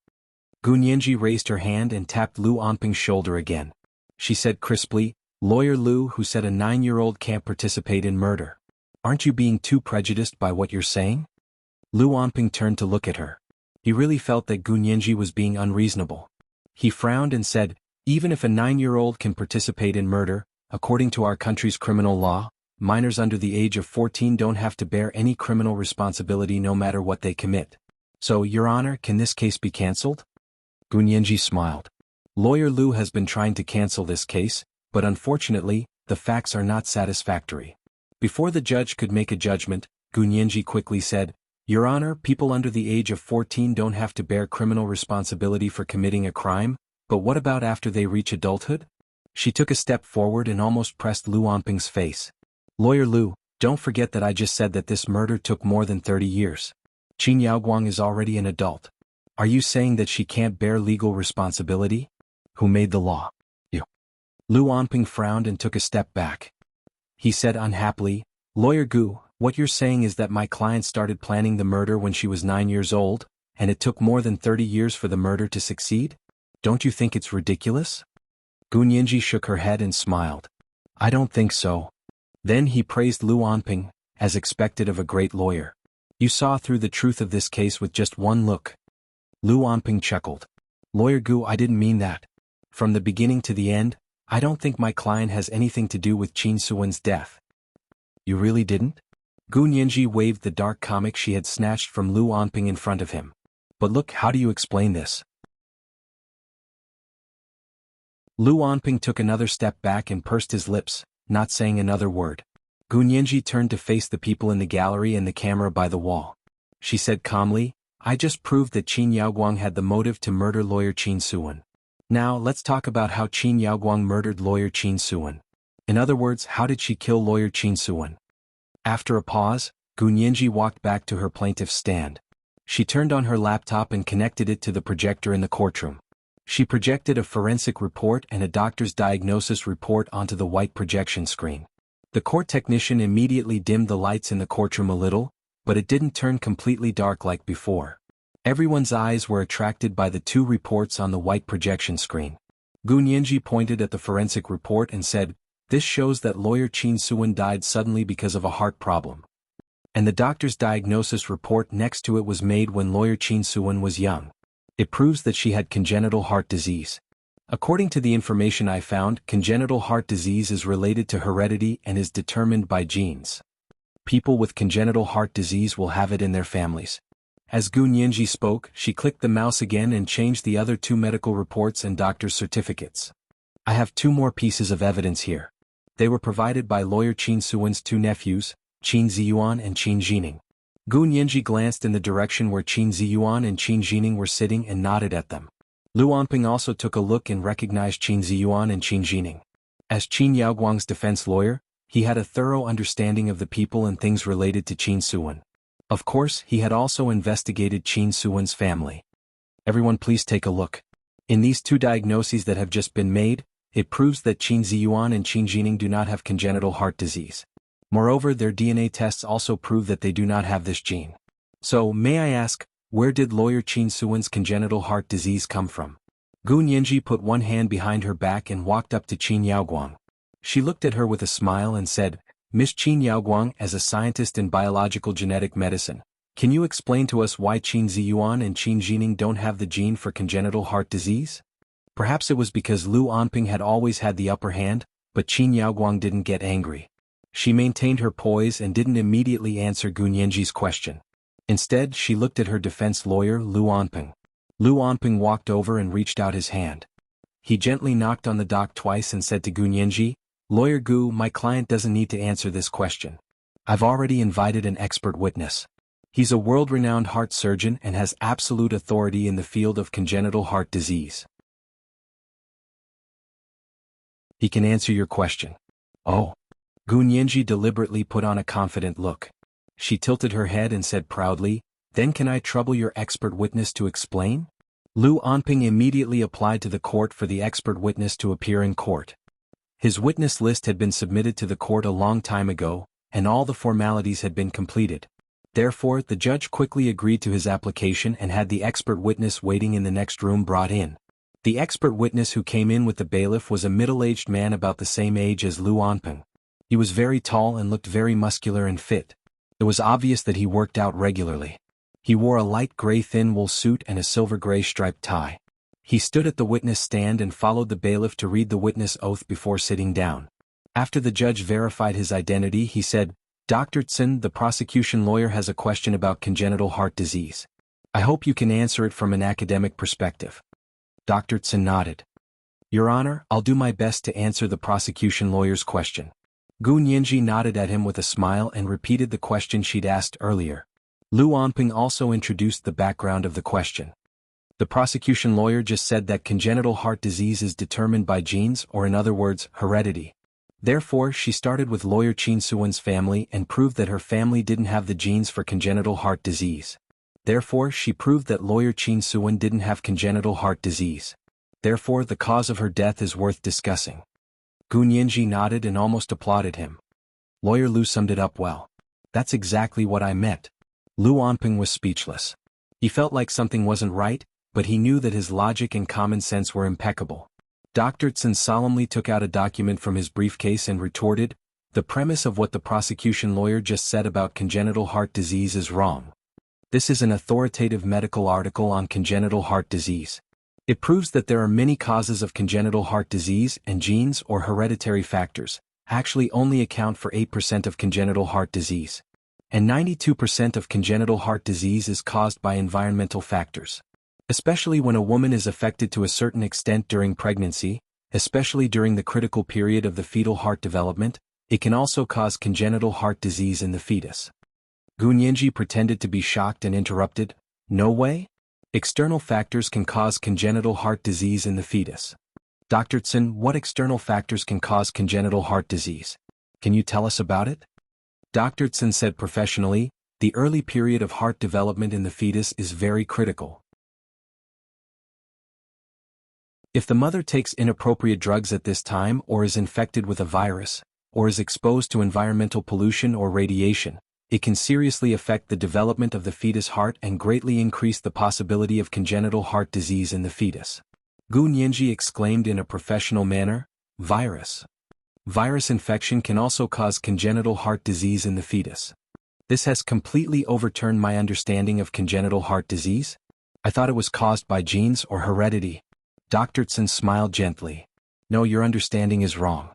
Gu Nianji raised her hand and tapped Lu Onping's shoulder again. She said crisply, "Lawyer Lu, who said a 9-year-old can't participate in murder. Aren't you being too prejudiced by what you're saying?" Lu Onping turned to look at her. He really felt that Gu Nianji was being unreasonable. He frowned and said, "Even if a 9-year-old can participate in murder, according to our country's criminal law, minors under the age of 14 don't have to bear any criminal responsibility no matter what they commit. So, Your Honor, can this case be cancelled?" Gu Nianji smiled. "Lawyer Lu has been trying to cancel this case, but unfortunately, the facts are not satisfactory." Before the judge could make a judgment, Gu Nianji quickly said, "Your Honor, people under the age of 14 don't have to bear criminal responsibility for committing a crime, but what about after they reach adulthood?" She took a step forward and almost pressed Lu Onping's face. "Lawyer Lu, don't forget that I just said that this murder took more than 30 years. Qin Yaoguang is already an adult. Are you saying that she can't bear legal responsibility? Who made the law? You." Lu Onping frowned and took a step back. He said unhappily, "Lawyer Gu, what you're saying is that my client started planning the murder when she was 9 years old, and it took more than 30 years for the murder to succeed? Don't you think it's ridiculous?" Gu Nianji shook her head and smiled. "I don't think so." Then he praised Lu Onping, as expected of a great lawyer. "You saw through the truth of this case with just one look." Lu Onping chuckled. "Lawyer Gu, I didn't mean that. From the beginning to the end, I don't think my client has anything to do with Qin Suwen's death." "You really didn't?" Gu Nianji waved the dark comic she had snatched from Lu Onping in front of him. "But look, how do you explain this?" Lu Onping took another step back and pursed his lips, not saying another word. Gu Nianji turned to face the people in the gallery and the camera by the wall. She said calmly, "I just proved that Qin Yaoguang had the motive to murder lawyer Qin Suwen. Now let's talk about how Qin Yaoguang murdered lawyer Qin Suwen. In other words, how did she kill lawyer Qin Suwen?" After a pause, Gu Nianji walked back to her plaintiff's stand. She turned on her laptop and connected it to the projector in the courtroom. She projected a forensic report and a doctor's diagnosis report onto the white projection screen. The court technician immediately dimmed the lights in the courtroom a little, but it didn't turn completely dark like before. Everyone's eyes were attracted by the two reports on the white projection screen. Gu Nianji pointed at the forensic report and said, "This shows that lawyer Qin Suwen died suddenly because of a heart problem." And the doctor's diagnosis report next to it was made when lawyer Qin Suwen was young. It proves that she had congenital heart disease. According to the information I found, congenital heart disease is related to heredity and is determined by genes. People with congenital heart disease will have it in their families. As Gu Nianji spoke, she clicked the mouse again and changed the other two medical reports and doctor's certificates. "I have two more pieces of evidence here. They were provided by lawyer Qin Suwen's two nephews, Qin Ziyuan and Qin Jining." Gu Nianji glanced in the direction where Qin Ziyuan and Qin Jining were sitting and nodded at them. Lu Onping also took a look and recognized Qin Ziyuan and Qin Jining. As Qin Yaoguang's defense lawyer, he had a thorough understanding of the people and things related to Qin Suwen. Of course, he had also investigated Qin Suwen's family. "Everyone please take a look. In these two diagnoses that have just been made, it proves that Qin Ziyuan and Qin Jining do not have congenital heart disease. Moreover, their DNA tests also prove that they do not have this gene. So, may I ask, where did lawyer Qin Suwen's congenital heart disease come from?" Gu Nianji put one hand behind her back and walked up to Qin Yaoguang. She looked at her with a smile and said, "Miss Qin Yaoguang, as a scientist in biological genetic medicine, can you explain to us why Qin Ziyuan and Qin Jining don't have the gene for congenital heart disease?" Perhaps it was because Lu Onping had always had the upper hand, but Qin Yaoguang didn't get angry. She maintained her poise and didn't immediately answer Gu Nianji's question. Instead, she looked at her defense lawyer, Lu Onping. Lu Onping walked over and reached out his hand. He gently knocked on the dock twice and said to Gu Nianji, "Lawyer Gu, my client doesn't need to answer this question. I've already invited an expert witness. He's a world-renowned heart surgeon and has absolute authority in the field of congenital heart disease. He can answer your question." "Oh." Gu Nianji deliberately put on a confident look. She tilted her head and said proudly, Then can I trouble your expert witness to explain? Lu Anping immediately applied to the court for the expert witness to appear in court. His witness list had been submitted to the court a long time ago, and all the formalities had been completed. Therefore, the judge quickly agreed to his application and had the expert witness waiting in the next room brought in. The expert witness who came in with the bailiff was a middle-aged man about the same age as Lu Anping. He was very tall and looked very muscular and fit. It was obvious that he worked out regularly. He wore a light gray thin wool suit and a silver gray striped tie. He stood at the witness stand and followed the bailiff to read the witness oath before sitting down. After the judge verified his identity, he said, "Dr. Tsin, the prosecution lawyer has a question about congenital heart disease. I hope you can answer it from an academic perspective." Dr. Tsin nodded. "Your Honor, I'll do my best to answer the prosecution lawyer's question." Gu Nianji nodded at him with a smile and repeated the question she'd asked earlier. Lu Anping also introduced the background of the question. The prosecution lawyer just said that congenital heart disease is determined by genes, or in other words, heredity. Therefore, she started with lawyer Qin Suwen's family and proved that her family didn't have the genes for congenital heart disease. Therefore, she proved that lawyer Qin Suwen didn't have congenital heart disease. Therefore, the cause of her death is worth discussing. Gu Nianji nodded and almost applauded him. Lawyer Lu summed it up well. That's exactly what I meant. Lu Anping was speechless. He felt like something wasn't right, but he knew that his logic and common sense were impeccable. Dr. Tsin solemnly took out a document from his briefcase and retorted, "The premise of what the prosecution lawyer just said about congenital heart disease is wrong. This is an authoritative medical article on congenital heart disease. It proves that there are many causes of congenital heart disease and genes or hereditary factors actually only account for 8% of congenital heart disease. And 92% of congenital heart disease is caused by environmental factors. Especially when a woman is affected to a certain extent during pregnancy, especially during the critical period of the fetal heart development, it can also cause congenital heart disease in the fetus." Gu Nianji pretended to be shocked and interrupted, "No way? External factors can cause congenital heart disease in the fetus. Dr. Tsin, what external factors can cause congenital heart disease? Can you tell us about it?" Dr. Tsin said professionally, "The early period of heart development in the fetus is very critical. If the mother takes inappropriate drugs at this time or is infected with a virus, or is exposed to environmental pollution or radiation, it can seriously affect the development of the fetus heart and greatly increase the possibility of congenital heart disease in the fetus." Gu Nianji exclaimed in a professional manner, "Virus. Virus infection can also cause congenital heart disease in the fetus. This has completely overturned my understanding of congenital heart disease. I thought it was caused by genes or heredity." Dr. Tsin smiled gently. "No, your understanding is wrong.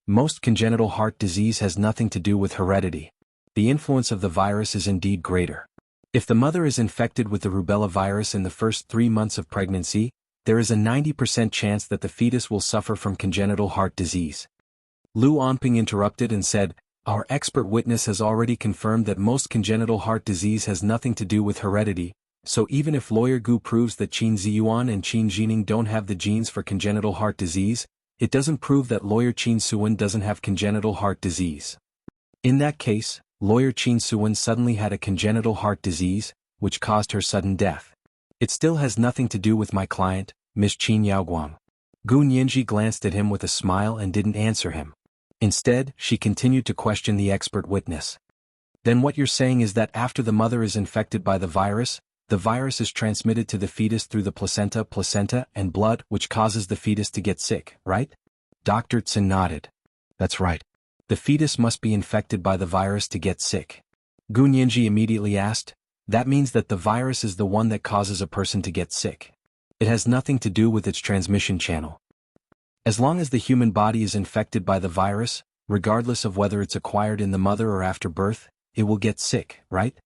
Most congenital heart disease has nothing to do with heredity. The influence of the virus is indeed greater. If the mother is infected with the rubella virus in the first 3 months of pregnancy, there is a 90% chance that the fetus will suffer from congenital heart disease." Lu Anping interrupted and said, "Our expert witness has already confirmed that most congenital heart disease has nothing to do with heredity, so even if lawyer Gu proves that Qin Ziyuan and Qin Jining don't have the genes for congenital heart disease, it doesn't prove that lawyer Qin Suwen doesn't have congenital heart disease. In that case, lawyer Qin Suwen suddenly had a congenital heart disease, which caused her sudden death. It still has nothing to do with my client, Miss Qin Yaoguang." Gu Nianji glanced at him with a smile and didn't answer him. Instead, she continued to question the expert witness. "Then what you're saying is that after the mother is infected by the virus is transmitted to the fetus through the placenta and blood, which causes the fetus to get sick, right?" Dr. Tsin nodded. "That's right. The fetus must be infected by the virus to get sick." Gu Nianji immediately asked, "That means that the virus is the one that causes a person to get sick. It has nothing to do with its transmission channel. As long as the human body is infected by the virus, regardless of whether it's acquired in the mother or after birth, it will get sick, right?"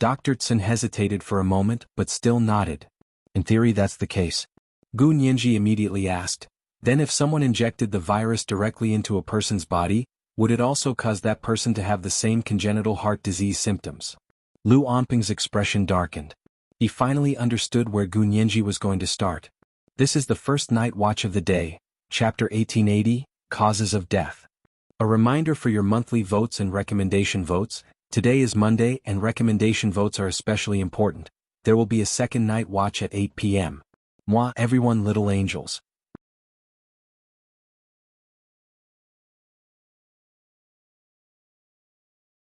Dr. Tsin hesitated for a moment but still nodded. "In theory that's the case." Gu Nianji immediately asked, "Then if someone injected the virus directly into a person's body, would it also cause that person to have the same congenital heart disease symptoms?" Lu Anping's expression darkened. He finally understood where Gu Nianji was going to start. This is the first night watch of the day, Chapter 1880, Causes of Death. A reminder for your monthly votes and recommendation votes, Today is Monday and recommendation votes are especially important. There will be a second night watch at 8 p.m. Moi, everyone, little angels.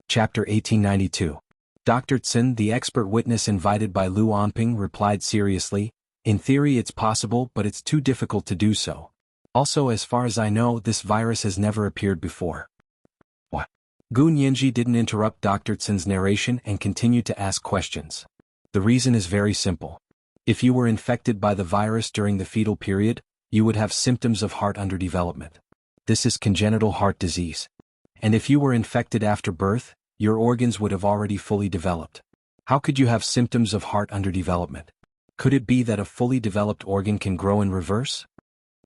Chapter 1892. Dr. Tsin, the expert witness invited by Lu Anping, replied seriously, "In theory it's possible, but it's too difficult to do so. Also, as far as I know, this virus has never appeared before." What? Gu Nianji didn't interrupt Dr. Tsin's narration and continued to ask questions. The reason is very simple. If you were infected by the virus during the fetal period, you would have symptoms of heart underdevelopment. This is congenital heart disease. And if you were infected after birth, your organs would have already fully developed. How could you have symptoms of heart underdevelopment? Could it be that a fully developed organ can grow in reverse?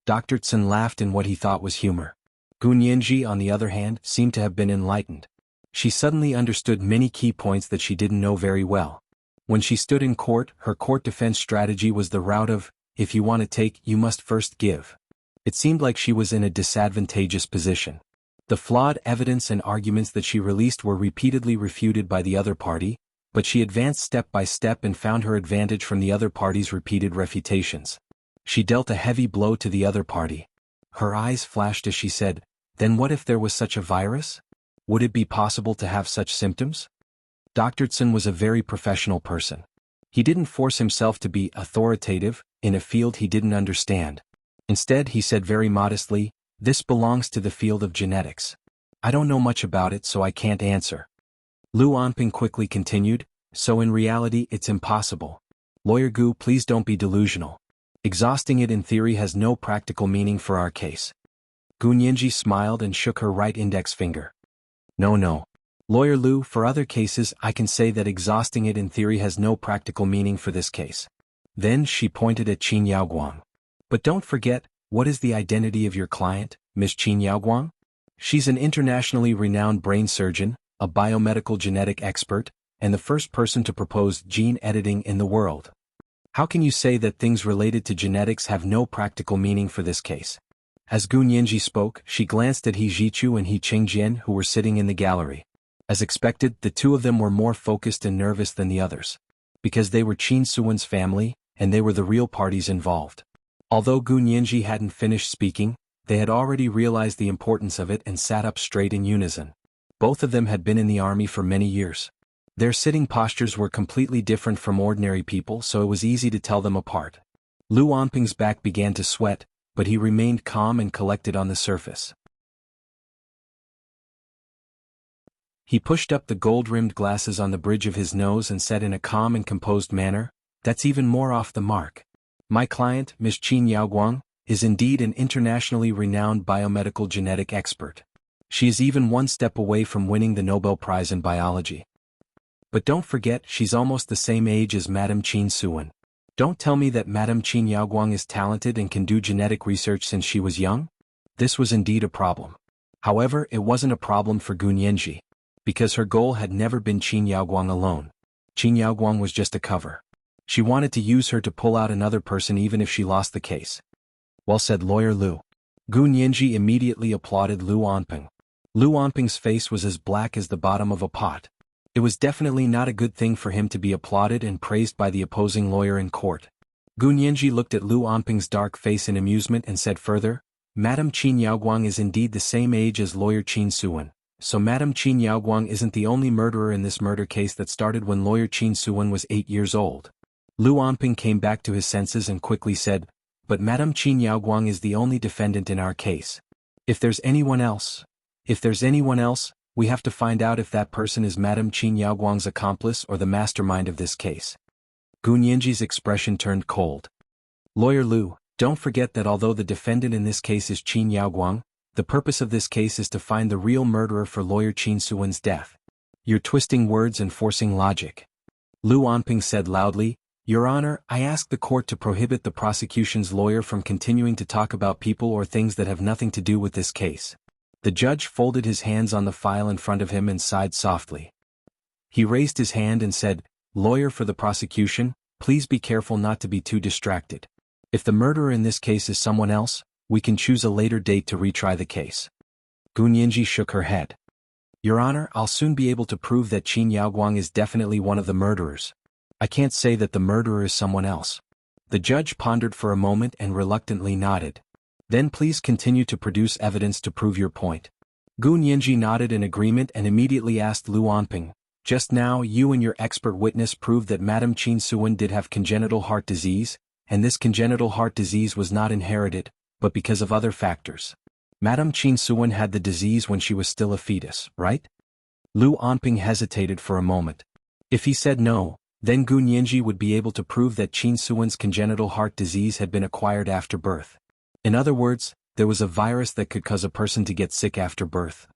Dr. Tsin laughed in what he thought was humor. Gu Nianji, on the other hand, seemed to have been enlightened. She suddenly understood many key points that she didn't know very well. When she stood in court, her court defense strategy was the route of, if you want to take, you must first give. It seemed like she was in a disadvantageous position. The flawed evidence and arguments that she released were repeatedly refuted by the other party, but she advanced step by step and found her advantage from the other party's repeated refutations. She dealt a heavy blow to the other party. Her eyes flashed as she said, "Then what if there was such a virus? Would it be possible to have such symptoms?" Dr. Tsin was a very professional person. He didn't force himself to be authoritative in a field he didn't understand. Instead, he said very modestly, "This belongs to the field of genetics. I don't know much about it, so I can't answer." Lu Anping quickly continued, "So in reality it's impossible. Lawyer Gu, please don't be delusional. Exhausting it in theory has no practical meaning for our case." Gu Nianji smiled and shook her right index finger. No. Lawyer Lu, for other cases I can say that exhausting it in theory has no practical meaning for this case." Then she pointed at Qin Yaoguang. "But don't forget, what is the identity of your client, Miss Qin Yaoguang? She's an internationally renowned brain surgeon, a biomedical genetic expert, and the first person to propose gene editing in the world. How can you say that things related to genetics have no practical meaning for this case?" As Gu Nianji spoke, she glanced at He Jichu and He Qingjian, who were sitting in the gallery. As expected, the two of them were more focused and nervous than the others. Because they were Qin Suwen's family, and they were the real parties involved. Although Gu Nianji hadn't finished speaking, they had already realized the importance of it and sat up straight in unison. Both of them had been in the army for many years. Their sitting postures were completely different from ordinary people, so it was easy to tell them apart. Lu Anping's back began to sweat, but he remained calm and collected on the surface. He pushed up the gold-rimmed glasses on the bridge of his nose and said in a calm and composed manner, "That's even more off the mark. My client, Miss Qin Yaoguang, is indeed an internationally renowned biomedical genetic expert. She is even one step away from winning the Nobel Prize in Biology. But don't forget, she's almost the same age as Madame Qin Suwen. Don't tell me that Madame Qin Yaoguang is talented and can do genetic research since she was young?" This was indeed a problem. However, it wasn't a problem for Gu Nianji, because her goal had never been Qin Yaoguang alone. Qin Yaoguang was just a cover. She wanted to use her to pull out another person even if she lost the case. "Well said, Lawyer Lu." Gu Nianji immediately applauded Lu Anping. Lu Anping's face was as black as the bottom of a pot. It was definitely not a good thing for him to be applauded and praised by the opposing lawyer in court. Gu Nianji looked at Lu Anping's dark face in amusement and said further, "Madame Qin Yaoguang is indeed the same age as Lawyer Qin Suwen. So Madame Qin Yaoguang isn't the only murderer in this murder case that started when Lawyer Qin Suwen was 8 years old." Lu Anping came back to his senses and quickly said, "But Madame Qin Yaoguang is the only defendant in our case. If there's anyone else, we have to find out if that person is Madame Qin Yaoguang's accomplice or the mastermind of this case." Gu Nianji's expression turned cold. "Lawyer Lu, don't forget that although the defendant in this case is Qin Yaoguang, the purpose of this case is to find the real murderer for Lawyer Qin Suwen's death. You're twisting words and forcing logic." Lu Anping said loudly, "Your Honor, I ask the court to prohibit the prosecution's lawyer from continuing to talk about people or things that have nothing to do with this case." The judge folded his hands on the file in front of him and sighed softly. He raised his hand and said, "Lawyer for the prosecution, please be careful not to be too distracted. If the murderer in this case is someone else, we can choose a later date to retry the case." Gu Nianji shook her head. Your Honor, I'll soon be able to prove that Qin Yaoguang is definitely one of the murderers. I can't say that the murderer is someone else. The judge pondered for a moment and reluctantly nodded. Then please continue to produce evidence to prove your point. Gu Nianji nodded in agreement and immediately asked Lu Onping, just now you and your expert witness proved that Madame Qin Suwen did have congenital heart disease, and this congenital heart disease was not inherited, but because of other factors. Madame Qin Suwen had the disease when she was still a fetus, right? Lu Onping hesitated for a moment. If he said no, then Gu Nianji would be able to prove that Qin Suwen's congenital heart disease had been acquired after birth. In other words, there was a virus that could cause a person to get sick after birth.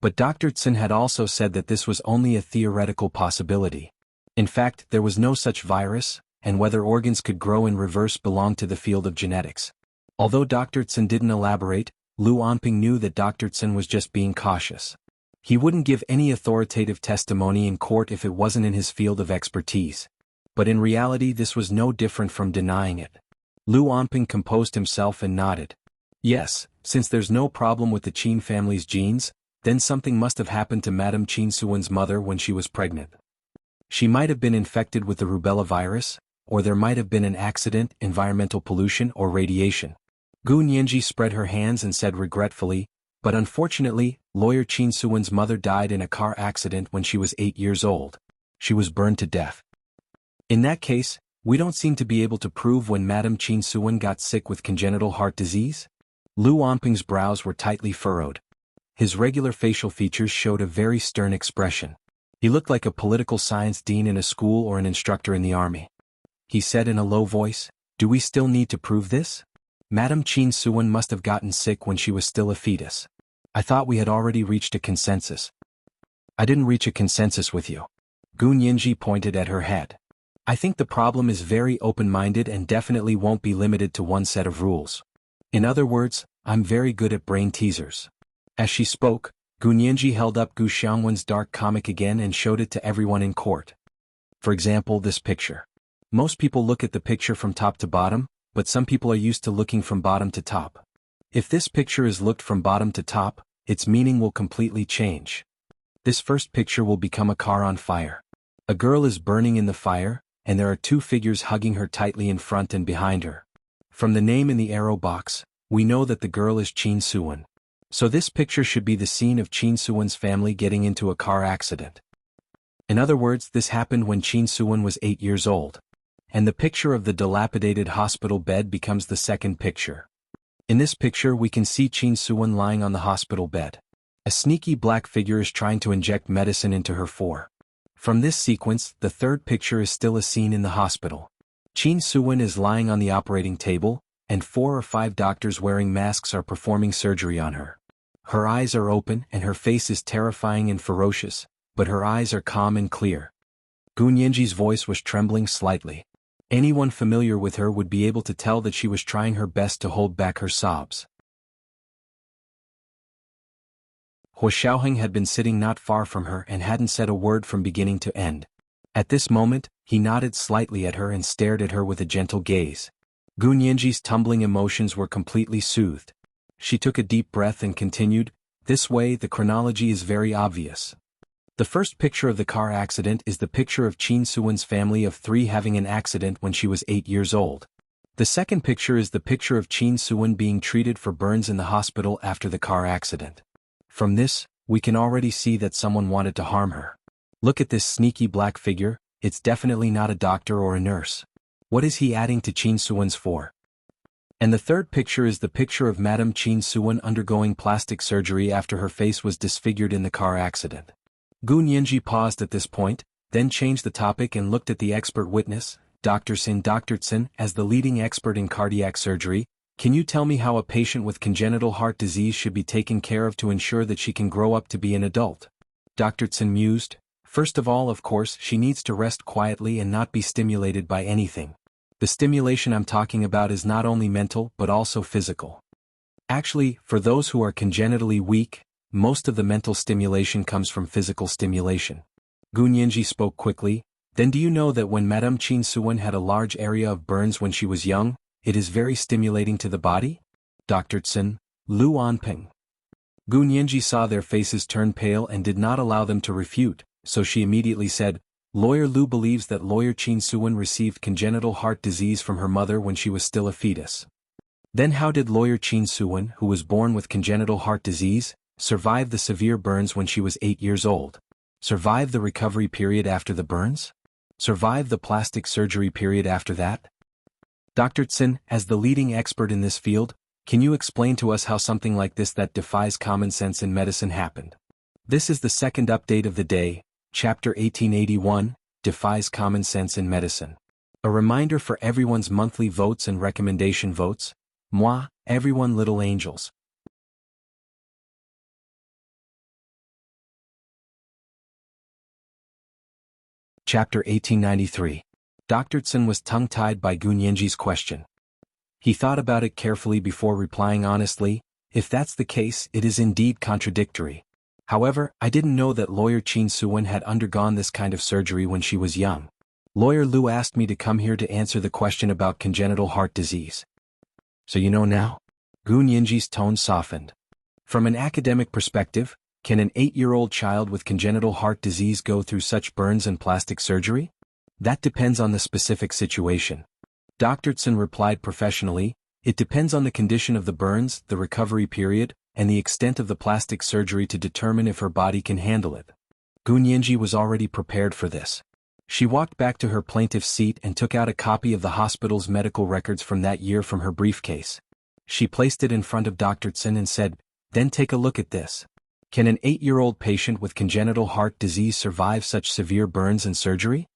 But Dr. Tsin had also said that this was only a theoretical possibility. In fact, there was no such virus, and whether organs could grow in reverse belonged to the field of genetics. Although Dr. Tsin didn't elaborate, Lu Onping knew that Dr. Tsin was just being cautious. He wouldn't give any authoritative testimony in court if it wasn't in his field of expertise. But in reality this was no different from denying it. Lu Onping composed himself and nodded. Yes, since there's no problem with the Qin family's genes, then something must have happened to Madame Qin Suwen's mother when she was pregnant. She might have been infected with the rubella virus, or there might have been an accident, environmental pollution or radiation. Gu Nianji spread her hands and said regretfully, but unfortunately, lawyer Qin Suwen's mother died in a car accident when she was 8 years old. She was burned to death. In that case, we don't seem to be able to prove when Madame Qin Suwen got sick with congenital heart disease? Lu Onping's brows were tightly furrowed. His regular facial features showed a very stern expression. He looked like a political science dean in a school or an instructor in the army. He said in a low voice, "Do we still need to prove this? Madame Qin Suwen must have gotten sick when she was still a fetus. I thought we had already reached a consensus." "I didn't reach a consensus with you." Gu Nianji pointed at her head. "I think the problem is very open-minded and definitely won't be limited to one set of rules. In other words, I'm very good at brain teasers." As she spoke, Gu Nianji held up Gu Xiangwen's dark comic again and showed it to everyone in court. For example, this picture. Most people look at the picture from top to bottom, but some people are used to looking from bottom to top. If this picture is looked from bottom to top, its meaning will completely change. This first picture will become a car on fire. A girl is burning in the fire, and there are two figures hugging her tightly in front and behind her. From the name in the arrow box, we know that the girl is Qin Suwen. So this picture should be the scene of Qin Suwen's family getting into a car accident. In other words, this happened when Qin Suwen was 8 years old. And the picture of the dilapidated hospital bed becomes the second picture. In this picture we can see Qin Suwen lying on the hospital bed. A sneaky black figure is trying to inject medicine into her fore. From this sequence, the third picture is still a scene in the hospital. Qin Suwen is lying on the operating table, and 4 or 5 doctors wearing masks are performing surgery on her. Her eyes are open and her face is terrifying and ferocious, but her eyes are calm and clear. Gu Nianji's voice was trembling slightly. Anyone familiar with her would be able to tell that she was trying her best to hold back her sobs. Hua Xiaoheng had been sitting not far from her and hadn't said a word from beginning to end. At this moment, he nodded slightly at her and stared at her with a gentle gaze. Gu Nianji's tumbling emotions were completely soothed. She took a deep breath and continued, "This way the chronology is very obvious. The first picture of the car accident is the picture of Qin Suwen's family of 3 having an accident when she was 8 years old. The second picture is the picture of Qin Suwen being treated for burns in the hospital after the car accident. From this, we can already see that someone wanted to harm her. Look at this sneaky black figure, it's definitely not a doctor or a nurse. What is he adding to Qin Suwen's for? And the third picture is the picture of Madame Qin Suwen undergoing plastic surgery after her face was disfigured in the car accident." Gu Nianji paused at this point, then changed the topic and looked at the expert witness, Dr. Sin. "Dr. Tsin, as the leading expert in cardiac surgery, can you tell me how a patient with congenital heart disease should be taken care of to ensure that she can grow up to be an adult?" Dr. Tsin mused. "First of all, of course, she needs to rest quietly and not be stimulated by anything. The stimulation I'm talking about is not only mental but also physical. Actually, for those who are congenitally weak, most of the mental stimulation comes from physical stimulation." Gu Nianji spoke quickly. "Then do you know that when Madame Qin Suwen had a large area of burns when she was young, it is very stimulating to the body?" Dr. Tsin, Lu Onping. Gu Nianji saw their faces turn pale and did not allow them to refute, so she immediately said, Lawyer Lu believes that Lawyer Qin Suwen received congenital heart disease from her mother when she was still a fetus. Then how did Lawyer Qin Suwen, who was born with congenital heart disease, survive the severe burns when she was 8 years old? Survive the recovery period after the burns? Survive the plastic surgery period after that? Dr. Tsin, as the leading expert in this field, can you explain to us how something like this that defies common sense in medicine happened? This is the second update of the day, Chapter 1881, Defies Common Sense in Medicine. A reminder for everyone's monthly votes and recommendation votes. Moi, everyone little angels. Chapter 1893. Dr. Tsin was tongue-tied by Gu Nianji's question. He thought about it carefully before replying honestly, if that's the case, it is indeed contradictory. However, I didn't know that Lawyer Qin Suwen had undergone this kind of surgery when she was young. Lawyer Lu asked me to come here to answer the question about congenital heart disease. So you know now? Gu Nianji's tone softened. From an academic perspective, can an 8-year-old child with congenital heart disease go through such burns and plastic surgery? That depends on the specific situation. Dr. Tsin replied professionally, it depends on the condition of the burns, the recovery period, and the extent of the plastic surgery to determine if her body can handle it. Gu Nianji was already prepared for this. She walked back to her plaintiff's seat and took out a copy of the hospital's medical records from that year from her briefcase. She placed it in front of Dr. Tsin and said, then take a look at this. Can an 8-year-old patient with congenital heart disease survive such severe burns and surgery?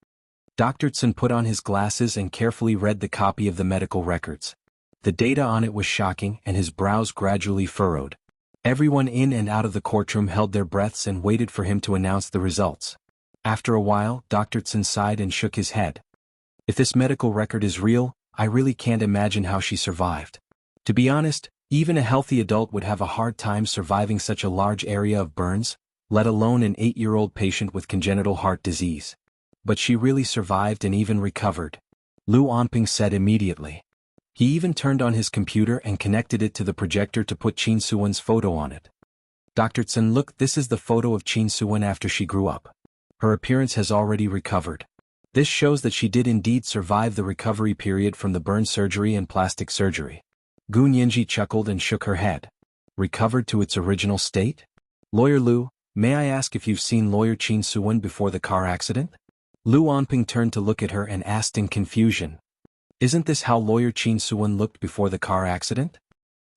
Dr. Tsin put on his glasses and carefully read the copy of the medical records. The data on it was shocking and his brows gradually furrowed. Everyone in and out of the courtroom held their breaths and waited for him to announce the results. After a while, Dr. Tsin sighed and shook his head. If this medical record is real, I really can't imagine how she survived. To be honest, even a healthy adult would have a hard time surviving such a large area of burns, let alone an 8-year-old patient with congenital heart disease. But she really survived and even recovered. Lu Onping said immediately. He even turned on his computer and connected it to the projector to put Qin Suwen's photo on it. Dr. Tsin, look, this is the photo of Qin Suwen after she grew up. Her appearance has already recovered. This shows that she did indeed survive the recovery period from the burn surgery and plastic surgery. Gu Nianji chuckled and shook her head. Recovered to its original state? Lawyer Lu, may I ask if you've seen Lawyer Qin Suwen before the car accident? Lu Onping turned to look at her and asked in confusion. Isn't this how Lawyer Qin Suwen looked before the car accident?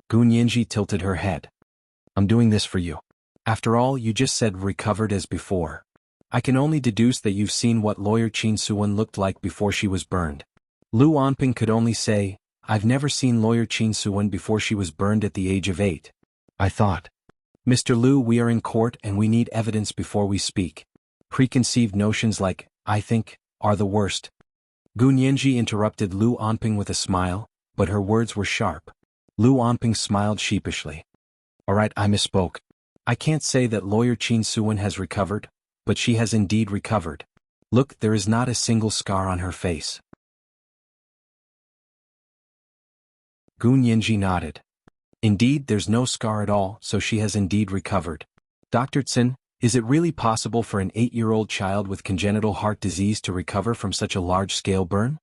Gu Nianji tilted her head. I'm doing this for you. After all, you just said recovered as before. I can only deduce that you've seen what Lawyer Qin Suwen looked like before she was burned. Lu Onping could only say, I've never seen Lawyer Qin Suwen before she was burned at the age of 8. I thought. Mr. Lu, we are in court and we need evidence before we speak. Preconceived notions like, I think, are the worst. Gu Nianji interrupted Lu Onping with a smile, but her words were sharp. Lu Onping smiled sheepishly. Alright, I misspoke. I can't say that Lawyer Qin Suwen has recovered, but she has indeed recovered. Look, there is not a single scar on her face. Gu Nianji nodded. Indeed, there's no scar at all, so she has indeed recovered. Dr. Tsin, is it really possible for an 8-year-old child with congenital heart disease to recover from such a large-scale burn?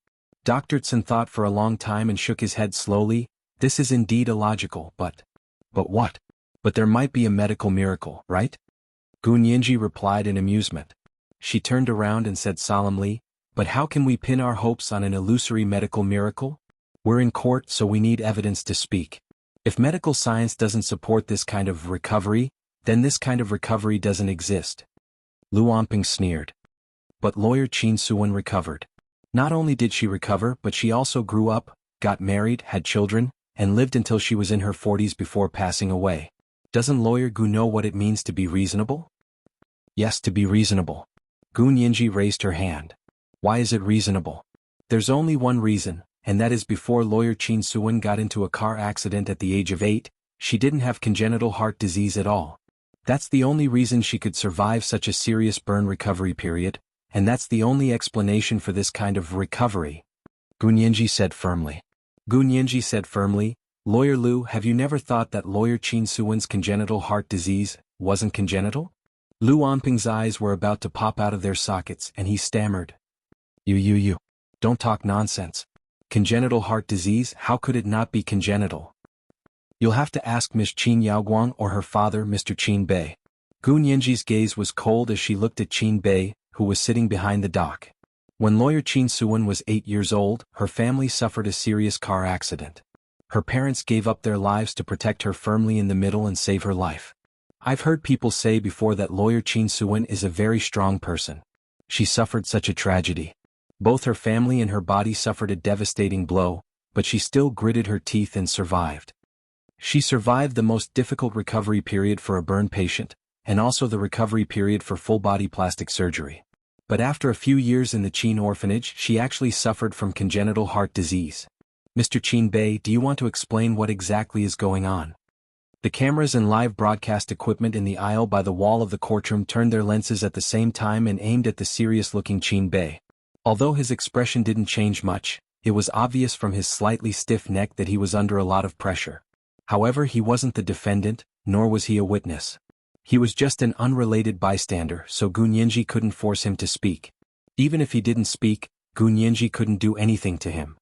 Dr. Tsin thought for a long time and shook his head slowly. This is indeed illogical, but what? But there might be a medical miracle, right? Gu Nianji replied in amusement. She turned around and said solemnly, but how can we pin our hopes on an illusory medical miracle? We're in court, so we need evidence to speak. If medical science doesn't support this kind of recovery, then this kind of recovery doesn't exist. Lu Onping sneered. But Lawyer Qin Suwen recovered. Not only did she recover, but she also grew up, got married, had children, and lived until she was in her 40s before passing away. Doesn't Lawyer Gu know what it means to be reasonable? Yes, to be reasonable. Gu Nianji raised her hand. Why is it reasonable? There's only one reason, and that is before Lawyer Qin Suwen got into a car accident at the age of 8, she didn't have congenital heart disease at all. That's the only reason she could survive such a serious burn recovery period, and that's the only explanation for this kind of recovery. Gu Nianji said firmly. Lawyer Lu, have you never thought that Lawyer Qin Suwen's congenital heart disease wasn't congenital? Lu Anping's eyes were about to pop out of their sockets and he stammered. You. Don't talk nonsense. Congenital heart disease, how could it not be congenital? You'll have to ask Miss Qin Yaoguang or her father, Mr. Qin Bei. Gu Nianji's gaze was cold as she looked at Qin Bei, who was sitting behind the dock. When Lawyer Qin Suwen was 8 years old, her family suffered a serious car accident. Her parents gave up their lives to protect her firmly in the middle and save her life. I've heard people say before that Lawyer Qin Suwen is a very strong person. She suffered such a tragedy. Both her family and her body suffered a devastating blow, but she still gritted her teeth and survived. She survived the most difficult recovery period for a burn patient, and also the recovery period for full-body plastic surgery. But after a few years in the Qin orphanage, she actually suffered from congenital heart disease. Mr. Qin Bei, do you want to explain what exactly is going on? The cameras and live broadcast equipment in the aisle by the wall of the courtroom turned their lenses at the same time and aimed at the serious-looking Qin Bei. Although his expression didn't change much, it was obvious from his slightly stiff neck that he was under a lot of pressure. However, he wasn't the defendant, nor was he a witness. He was just an unrelated bystander, so Gu Nianji couldn't force him to speak. Even if he didn't speak, Gu Nianji couldn't do anything to him.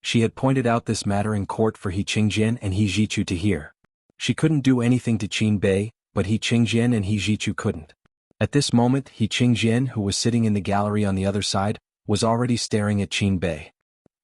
She had pointed out this matter in court for He Qingjian and He Zhichu to hear. She couldn't do anything to Qin Bei, but He Qingjian and He Zhichu couldn't. At this moment, He Qingjian, who was sitting in the gallery on the other side, was already staring at Qin Bei.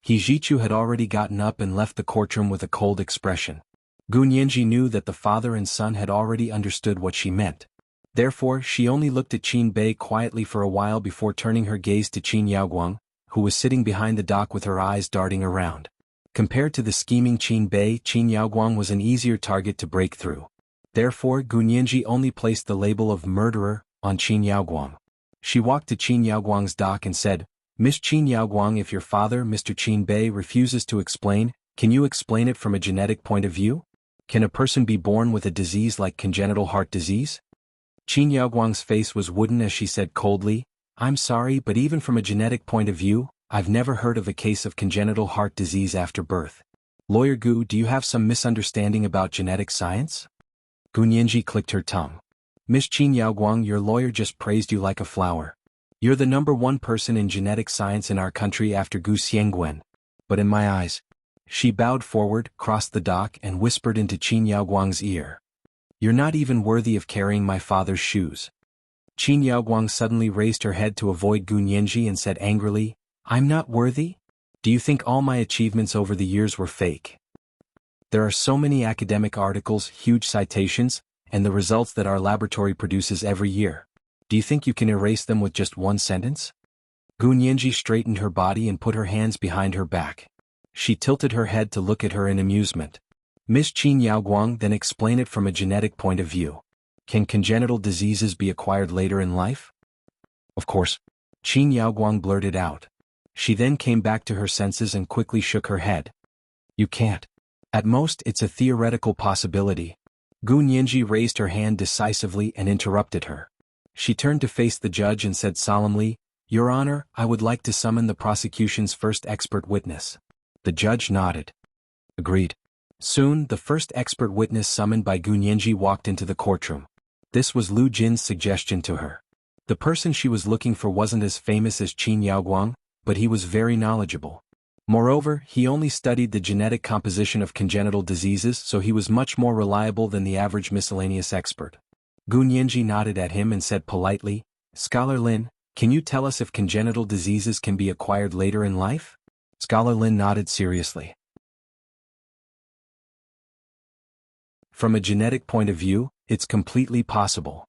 He Zhichu had already gotten up and left the courtroom with a cold expression. Gu Nianji knew that the father and son had already understood what she meant. Therefore, she only looked at Qin Bei quietly for a while before turning her gaze to Qin Yaoguang, who was sitting behind the dock with her eyes darting around. Compared to the scheming Qin Bei, Qin Yaoguang was an easier target to break through. Therefore, Gu Nianji only placed the label of murderer on Qin Yaoguang. She walked to Qin Yaoguang's dock and said, Miss Qin Yaoguang, if your father, Mr. Qin Bei, refuses to explain, can you explain it from a genetic point of view? Can a person be born with a disease like congenital heart disease? Qin Yaoguang's face was wooden as she said coldly, I'm sorry, but even from a genetic point of view, I've never heard of a case of congenital heart disease after birth. Lawyer Gu, do you have some misunderstanding about genetic science? Gu Nianji clicked her tongue. Miss Qin Yaoguang, your lawyer just praised you like a flower. You're the #1 person in genetic science in our country after Gu Xiangguan. But in my eyes. She bowed forward, crossed the dock and whispered into Qin Yaoguang's ear. You're not even worthy of carrying my father's shoes. Qin Yaoguang suddenly raised her head to avoid Gu Nianji and said angrily, I'm not worthy? Do you think all my achievements over the years were fake? There are so many academic articles, huge citations, and the results that our laboratory produces every year. Do you think you can erase them with just one sentence? Gu Nianji straightened her body and put her hands behind her back. She tilted her head to look at her in amusement. Miss Qin Yaoguang, then explain it from a genetic point of view. Can congenital diseases be acquired later in life? Of course. Qin Yaoguang blurted out. She then came back to her senses and quickly shook her head. You can't. At most, it's a theoretical possibility. Gu Nianji raised her hand decisively and interrupted her. She turned to face the judge and said solemnly, Your Honor, I would like to summon the prosecution's first expert witness. The judge nodded. Agreed. Soon, the first expert witness summoned by Gu Nianji walked into the courtroom. This was Lu Jin's suggestion to her. The person she was looking for wasn't as famous as Qin Yaoguang, but he was very knowledgeable. Moreover, he only studied the genetic composition of congenital diseases, so he was much more reliable than the average miscellaneous expert. Gu Nianji nodded at him and said politely, Scholar Lin, can you tell us if congenital diseases can be acquired later in life? Scholar Lin nodded seriously. From a genetic point of view, it's completely possible.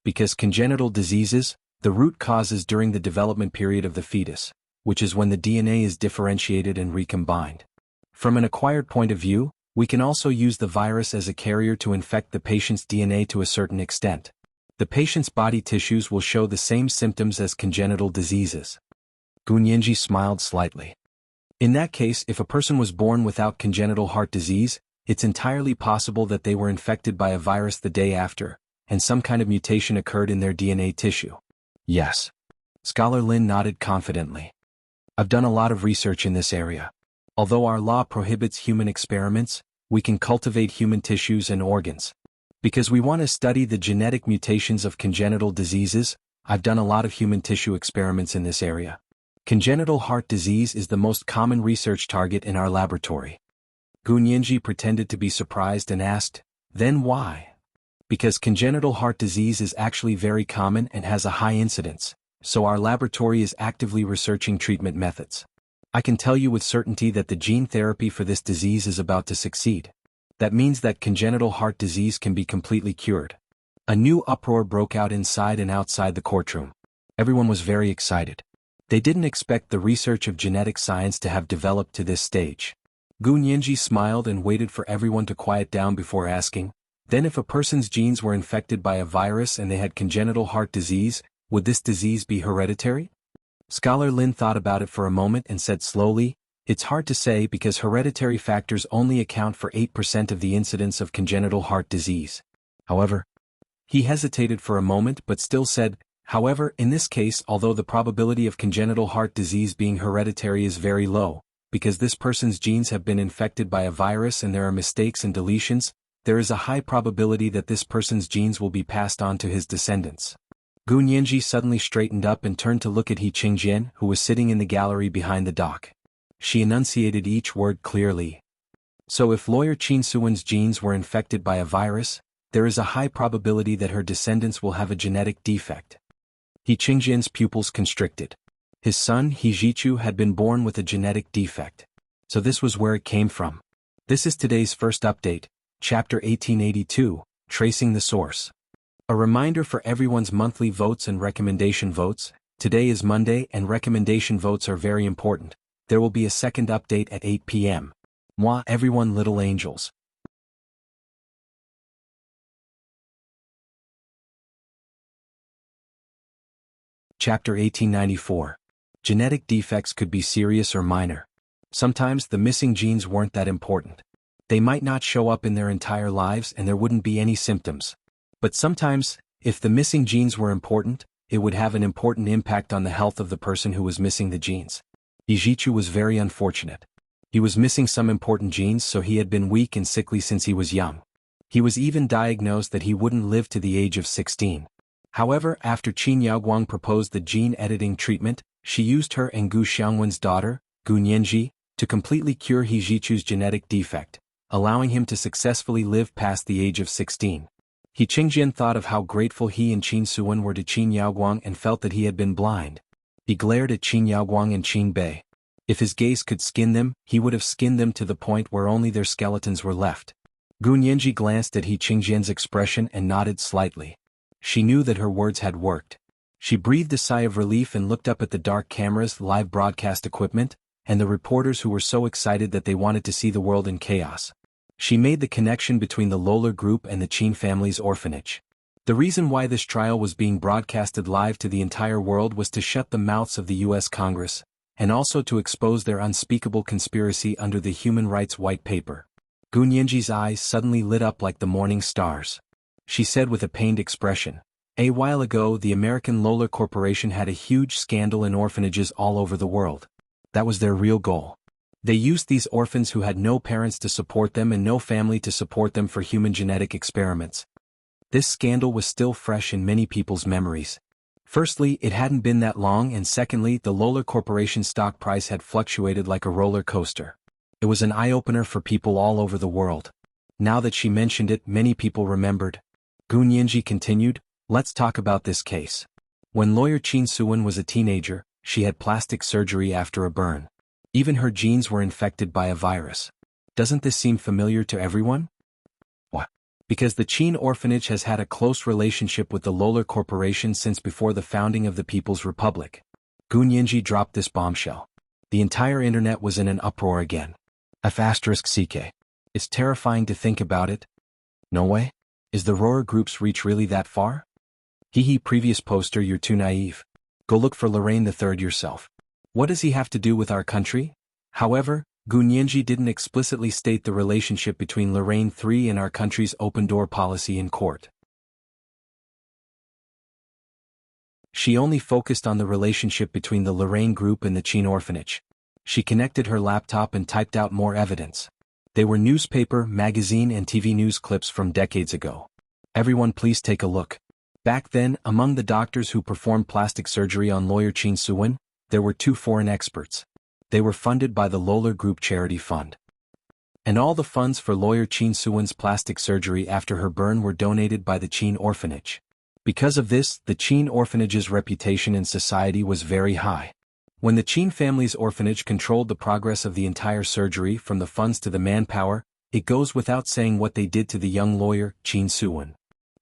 Because congenital diseases, the root cause is during the development period of the fetus, which is when the DNA is differentiated and recombined. From an acquired point of view, we can also use the virus as a carrier to infect the patient's DNA to a certain extent. The patient's body tissues will show the same symptoms as congenital diseases. Gu Nianji smiled slightly. In that case, if a person was born without congenital heart disease, it's entirely possible that they were infected by a virus the day after, and some kind of mutation occurred in their DNA tissue. Yes. Scholar Lin nodded confidently. I've done a lot of research in this area. Although our law prohibits human experiments, we can cultivate human tissues and organs. Because we want to study the genetic mutations of congenital diseases, I've done a lot of human tissue experiments in this area. Congenital heart disease is the most common research target in our laboratory. Gunyenji pretended to be surprised and asked, "Then why?" Because congenital heart disease is actually very common and has a high incidence, so our laboratory is actively researching treatment methods. I can tell you with certainty that the gene therapy for this disease is about to succeed. That means that congenital heart disease can be completely cured. A new uproar broke out inside and outside the courtroom. Everyone was very excited. They didn't expect the research of genetic science to have developed to this stage. Gunyenji smiled and waited for everyone to quiet down before asking, "Then if a person's genes were infected by a virus and they had congenital heart disease, would this disease be hereditary?" Scholar Lin thought about it for a moment and said slowly, "It's hard to say because hereditary factors only account for 8% of the incidence of congenital heart disease. However," he hesitated for a moment but still said, "However, in this case, although the probability of congenital heart disease being hereditary is very low, because this person's genes have been infected by a virus and there are mistakes and deletions, there is a high probability that this person's genes will be passed on to his descendants." Gunyenji suddenly straightened up and turned to look at He Qingjian, who was sitting in the gallery behind the dock. She enunciated each word clearly. "So if lawyer Qin Suwen's genes were infected by a virus, there is a high probability that her descendants will have a genetic defect." He Qingjian's pupils constricted. His son, He Jichu, had been born with a genetic defect. So this was where it came from. This is today's first update, Chapter 1882, Tracing the Source. A reminder for everyone's monthly votes and recommendation votes. Today is Monday and recommendation votes are very important. There will be a second update at 8 p.m. Mwah everyone little angels. Chapter 1894. Genetic defects could be serious or minor. Sometimes the missing genes weren't that important. They might not show up in their entire lives and there wouldn't be any symptoms. But sometimes, if the missing genes were important, it would have an important impact on the health of the person who was missing the genes. Ijichu was very unfortunate. He was missing some important genes, so he had been weak and sickly since he was young. He was even diagnosed that he wouldn't live to the age of 16. However, after Qin Yaoguang proposed the gene editing treatment, she used her and Gu Xiangwen's daughter, Gunyenji, to completely cure He Jichu's genetic defect, allowing him to successfully live past the age of 16. He Qingjian thought of how grateful he and Qin Suwen were to Qin Yaoguang and felt that he had been blind. He glared at Qin Yaoguang and Qin Bei. If his gaze could skin them, he would have skinned them to the point where only their skeletons were left. Gunyenji glanced at He Qingjian's expression and nodded slightly. She knew that her words had worked. She breathed a sigh of relief and looked up at the dark cameras, live broadcast equipment, and the reporters who were so excited that they wanted to see the world in chaos. She made the connection between the Lola Group and the Qin family's orphanage. The reason why this trial was being broadcasted live to the entire world was to shut the mouths of the U.S. Congress, and also to expose their unspeakable conspiracy under the Human Rights White Paper. Gunyenji's eyes suddenly lit up like the morning stars. She said with a pained expression, "A while ago the American Lola Corporation had a huge scandal in orphanages all over the world. That was their real goal. They used these orphans who had no parents to support them and no family to support them for human genetic experiments." This scandal was still fresh in many people's memories. Firstly, it hadn't been that long, and secondly, the Lola Corporation stock price had fluctuated like a roller coaster. It was an eye-opener for people all over the world. Now that she mentioned it, many people remembered. Gunyenji continued, "Let's talk about this case. When lawyer Qin Suwen was a teenager, she had plastic surgery after a burn. Even her genes were infected by a virus. Doesn't this seem familiar to everyone?" "What?" "Because the Qin orphanage has had a close relationship with the Lola Corporation since before the founding of the People's Republic." Gunyenji dropped this bombshell. The entire internet was in an uproar again. F***CK. It's terrifying to think about it. No way? Is the Roar Group's reach really that far? Hee previous poster, you're too naive. Go look for Lorraine III yourself. What does he have to do with our country? However, Gunyenji didn't explicitly state the relationship between Lorraine III and our country's open-door policy in court. She only focused on the relationship between the Lorraine Group and the Qin orphanage. She connected her laptop and typed out more evidence. They were newspaper, magazine and TV news clips from decades ago. Everyone please take a look. Back then, among the doctors who performed plastic surgery on lawyer Qin Suwen, there were 2 foreign experts. They were funded by the Lola Group Charity Fund. And all the funds for lawyer Qin Suwen's plastic surgery after her burn were donated by the Qin Orphanage. Because of this, the Qin Orphanage's reputation in society was very high. When the Qin family's orphanage controlled the progress of the entire surgery from the funds to the manpower, it goes without saying what they did to the young lawyer, Qin Suwen.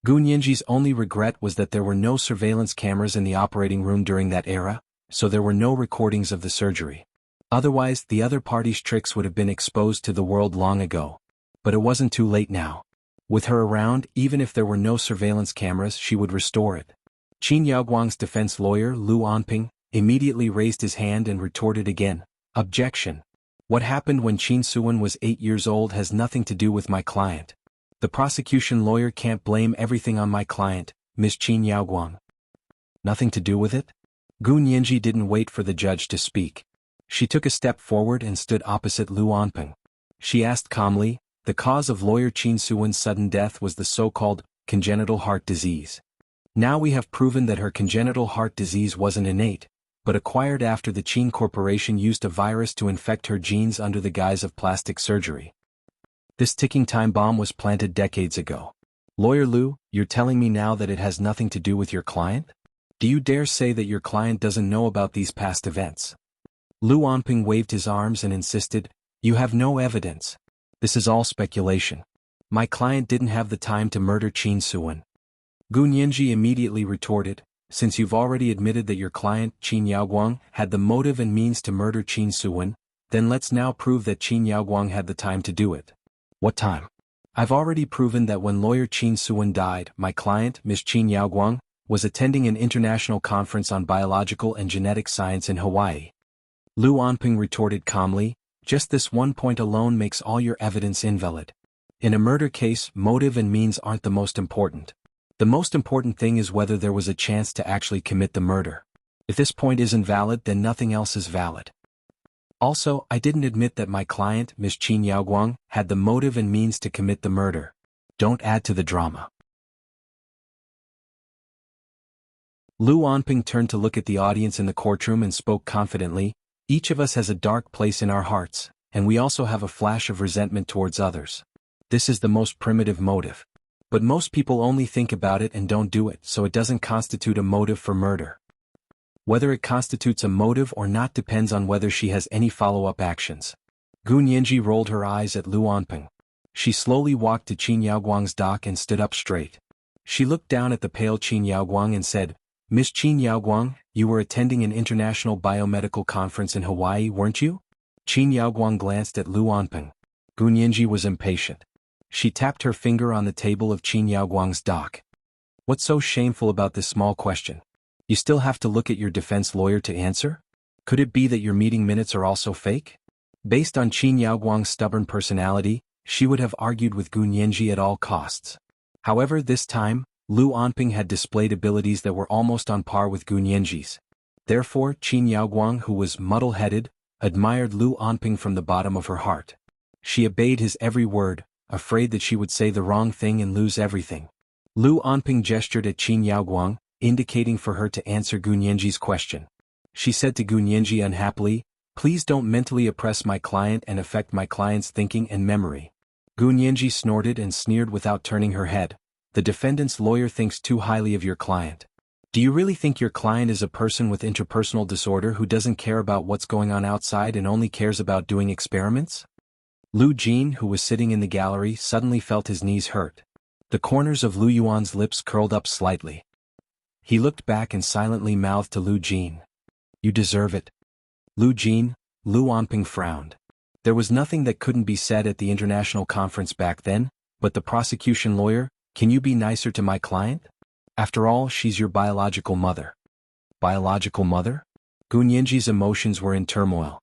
Gu Nianji's only regret was that there were no surveillance cameras in the operating room during that era, so there were no recordings of the surgery. Otherwise, the other party's tricks would have been exposed to the world long ago. But it wasn't too late now. With her around, even if there were no surveillance cameras, she would restore it. Qin Yaoguang's defense lawyer, Lu Anping, immediately raised his hand and retorted again, "Objection. What happened when Qin Suwen was 8 years old has nothing to do with my client. The prosecution lawyer can't blame everything on my client, Miss Qin Yaoguang." Nothing to do with it? Gu Nianji didn't wait for the judge to speak. She took a step forward and stood opposite Lu Anping. She asked calmly, "The cause of lawyer Qin Suwen's sudden death was the so-called congenital heart disease. Now we have proven that her congenital heart disease wasn't innate, but acquired after the Qin Corporation used a virus to infect her genes under the guise of plastic surgery. This ticking time bomb was planted decades ago. Lawyer Lu, you're telling me now that it has nothing to do with your client? Do you dare say that your client doesn't know about these past events?" Lu Anping waved his arms and insisted, "You have no evidence. This is all speculation. My client didn't have the time to murder Qin Suwen." Gu Nianji immediately retorted, "Since you've already admitted that your client, Qin Yaoguang, had the motive and means to murder Qin Suwen, then let's now prove that Qin Yaoguang had the time to do it." "What time?" "I've already proven that when lawyer Qin Suwen died, my client, Miss Qin Yaoguang, was attending an international conference on biological and genetic science in Hawaii." Lu Anping retorted calmly, "Just this one point alone makes all your evidence invalid. In a murder case, motive and means aren't the most important. The most important thing is whether there was a chance to actually commit the murder. If this point isn't valid, then nothing else is valid. Also, I didn't admit that my client, Miss Qin Yaoguang, had the motive and means to commit the murder. Don't add to the drama." Lu Anping turned to look at the audience in the courtroom and spoke confidently, "Each of us has a dark place in our hearts, and we also have a flash of resentment towards others. This is the most primitive motive. But most people only think about it and don't do it, so it doesn't constitute a motive for murder. Whether it constitutes a motive or not depends on whether she has any follow-up actions." Gu Nianji rolled her eyes at Lu Anping. She slowly walked to Qin Yaoguang's dock and stood up straight. She looked down at the pale Qin Yaoguang and said, "Miss Qin Yaoguang, you were attending an international biomedical conference in Hawaii, weren't you?" Qin Yaoguang glanced at Lu Anping. Gu Nianji was impatient. She tapped her finger on the table of Qin Yaoguang's dock. "What's so shameful about this small question? You still have to look at your defense lawyer to answer? Could it be that your meeting minutes are also fake?" Based on Qin Yaoguang's stubborn personality, she would have argued with Gu Nianji at all costs. However, this time, Lu Anping had displayed abilities that were almost on par with Gu Nianji's. Therefore, Qin Yaoguang, who was muddle-headed, admired Lu Anping from the bottom of her heart. She obeyed his every word, afraid that she would say the wrong thing and lose everything. Lu Anping gestured at Qin Yaoguang, indicating for her to answer Gu Nianji's question. She said to Gu Nianji unhappily, "Please don't mentally oppress my client and affect my client's thinking and memory." Gu Nianji snorted and sneered without turning her head. "The defendant's lawyer thinks too highly of your client. Do you really think your client is a person with interpersonal disorder who doesn't care about what's going on outside and only cares about doing experiments?" Lu Jin, who was sitting in the gallery, suddenly felt his knees hurt. The corners of Lu Yuan's lips curled up slightly. He looked back and silently mouthed to Lu Jin, "You deserve it." Lu Jin, Lu Anping frowned. There was nothing that couldn't be said at the international conference back then, but the prosecution lawyer, "Can you be nicer to my client? After all, she's your biological mother." Biological mother? Gu Nianji's emotions were in turmoil.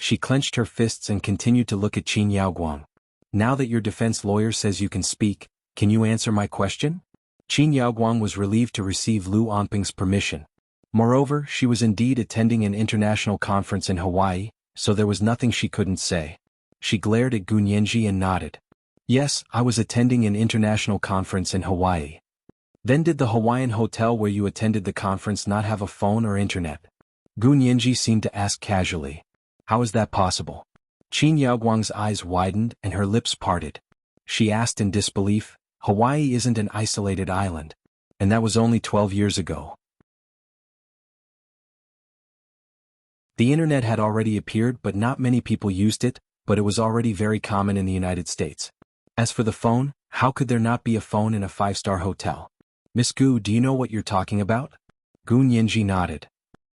She clenched her fists and continued to look at Qin Yaoguang. "Now that your defense lawyer says you can speak, can you answer my question?" Qin Yaoguang was relieved to receive Lu Anping's permission. Moreover, she was indeed attending an international conference in Hawaii, so there was nothing she couldn't say. She glared at Gunyenji and nodded. Yes, I was attending an international conference in Hawaii. Then did the Hawaiian hotel where you attended the conference not have a phone or internet? Gunyenji seemed to ask casually. How is that possible? Qin Yaoguang's eyes widened and her lips parted. She asked in disbelief, Hawaii isn't an isolated island. And that was only 12 years ago. The internet had already appeared but not many people used it, but it was already very common in the United States. As for the phone, how could there not be a phone in a 5-star hotel? Miss Gu, do you know what you're talking about? Gunyenji nodded.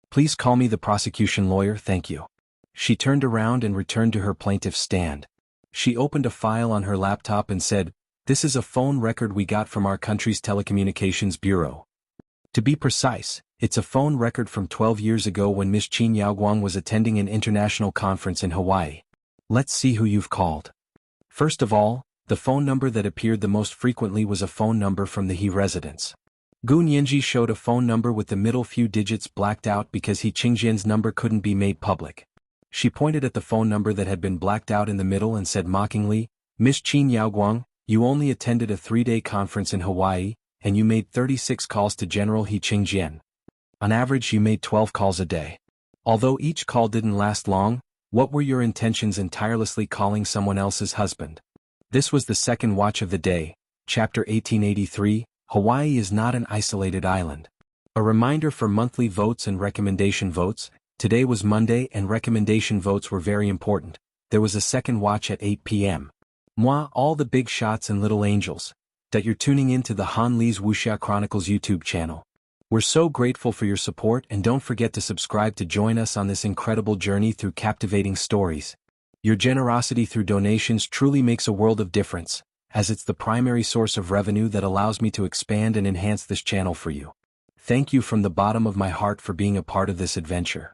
Please call me the prosecution lawyer, thank you. She turned around and returned to her plaintiff's stand. She opened a file on her laptop and said, This is a phone record we got from our country's telecommunications bureau. To be precise, it's a phone record from 12 years ago when Miss Qin Yaoguang was attending an international conference in Hawaii. Let's see who you've called. First of all, the phone number that appeared the most frequently was a phone number from the He residence. Gunyenji showed a phone number with the middle few digits blacked out because He Qingjian's number couldn't be made public. She pointed at the phone number that had been blacked out in the middle and said mockingly, Miss Qin Yaoguang, you only attended a 3-day conference in Hawaii, and you made 36 calls to General He Qingjian. On average you made 12 calls a day. Although each call didn't last long, what were your intentions in tirelessly calling someone else's husband? This was the second watch of the day, Chapter 1883, Hawaii is not an isolated island. A reminder for monthly votes and recommendation votes. Today was Monday and recommendation votes were very important. There was a second watch at 8 p.m. Moi, all the big shots and little angels. That you're tuning in to the Han Lee's Wuxia Chronicles YouTube channel. We're so grateful for your support and don't forget to subscribe to join us on this incredible journey through captivating stories. Your generosity through donations truly makes a world of difference, as it's the primary source of revenue that allows me to expand and enhance this channel for you. Thank you from the bottom of my heart for being a part of this adventure.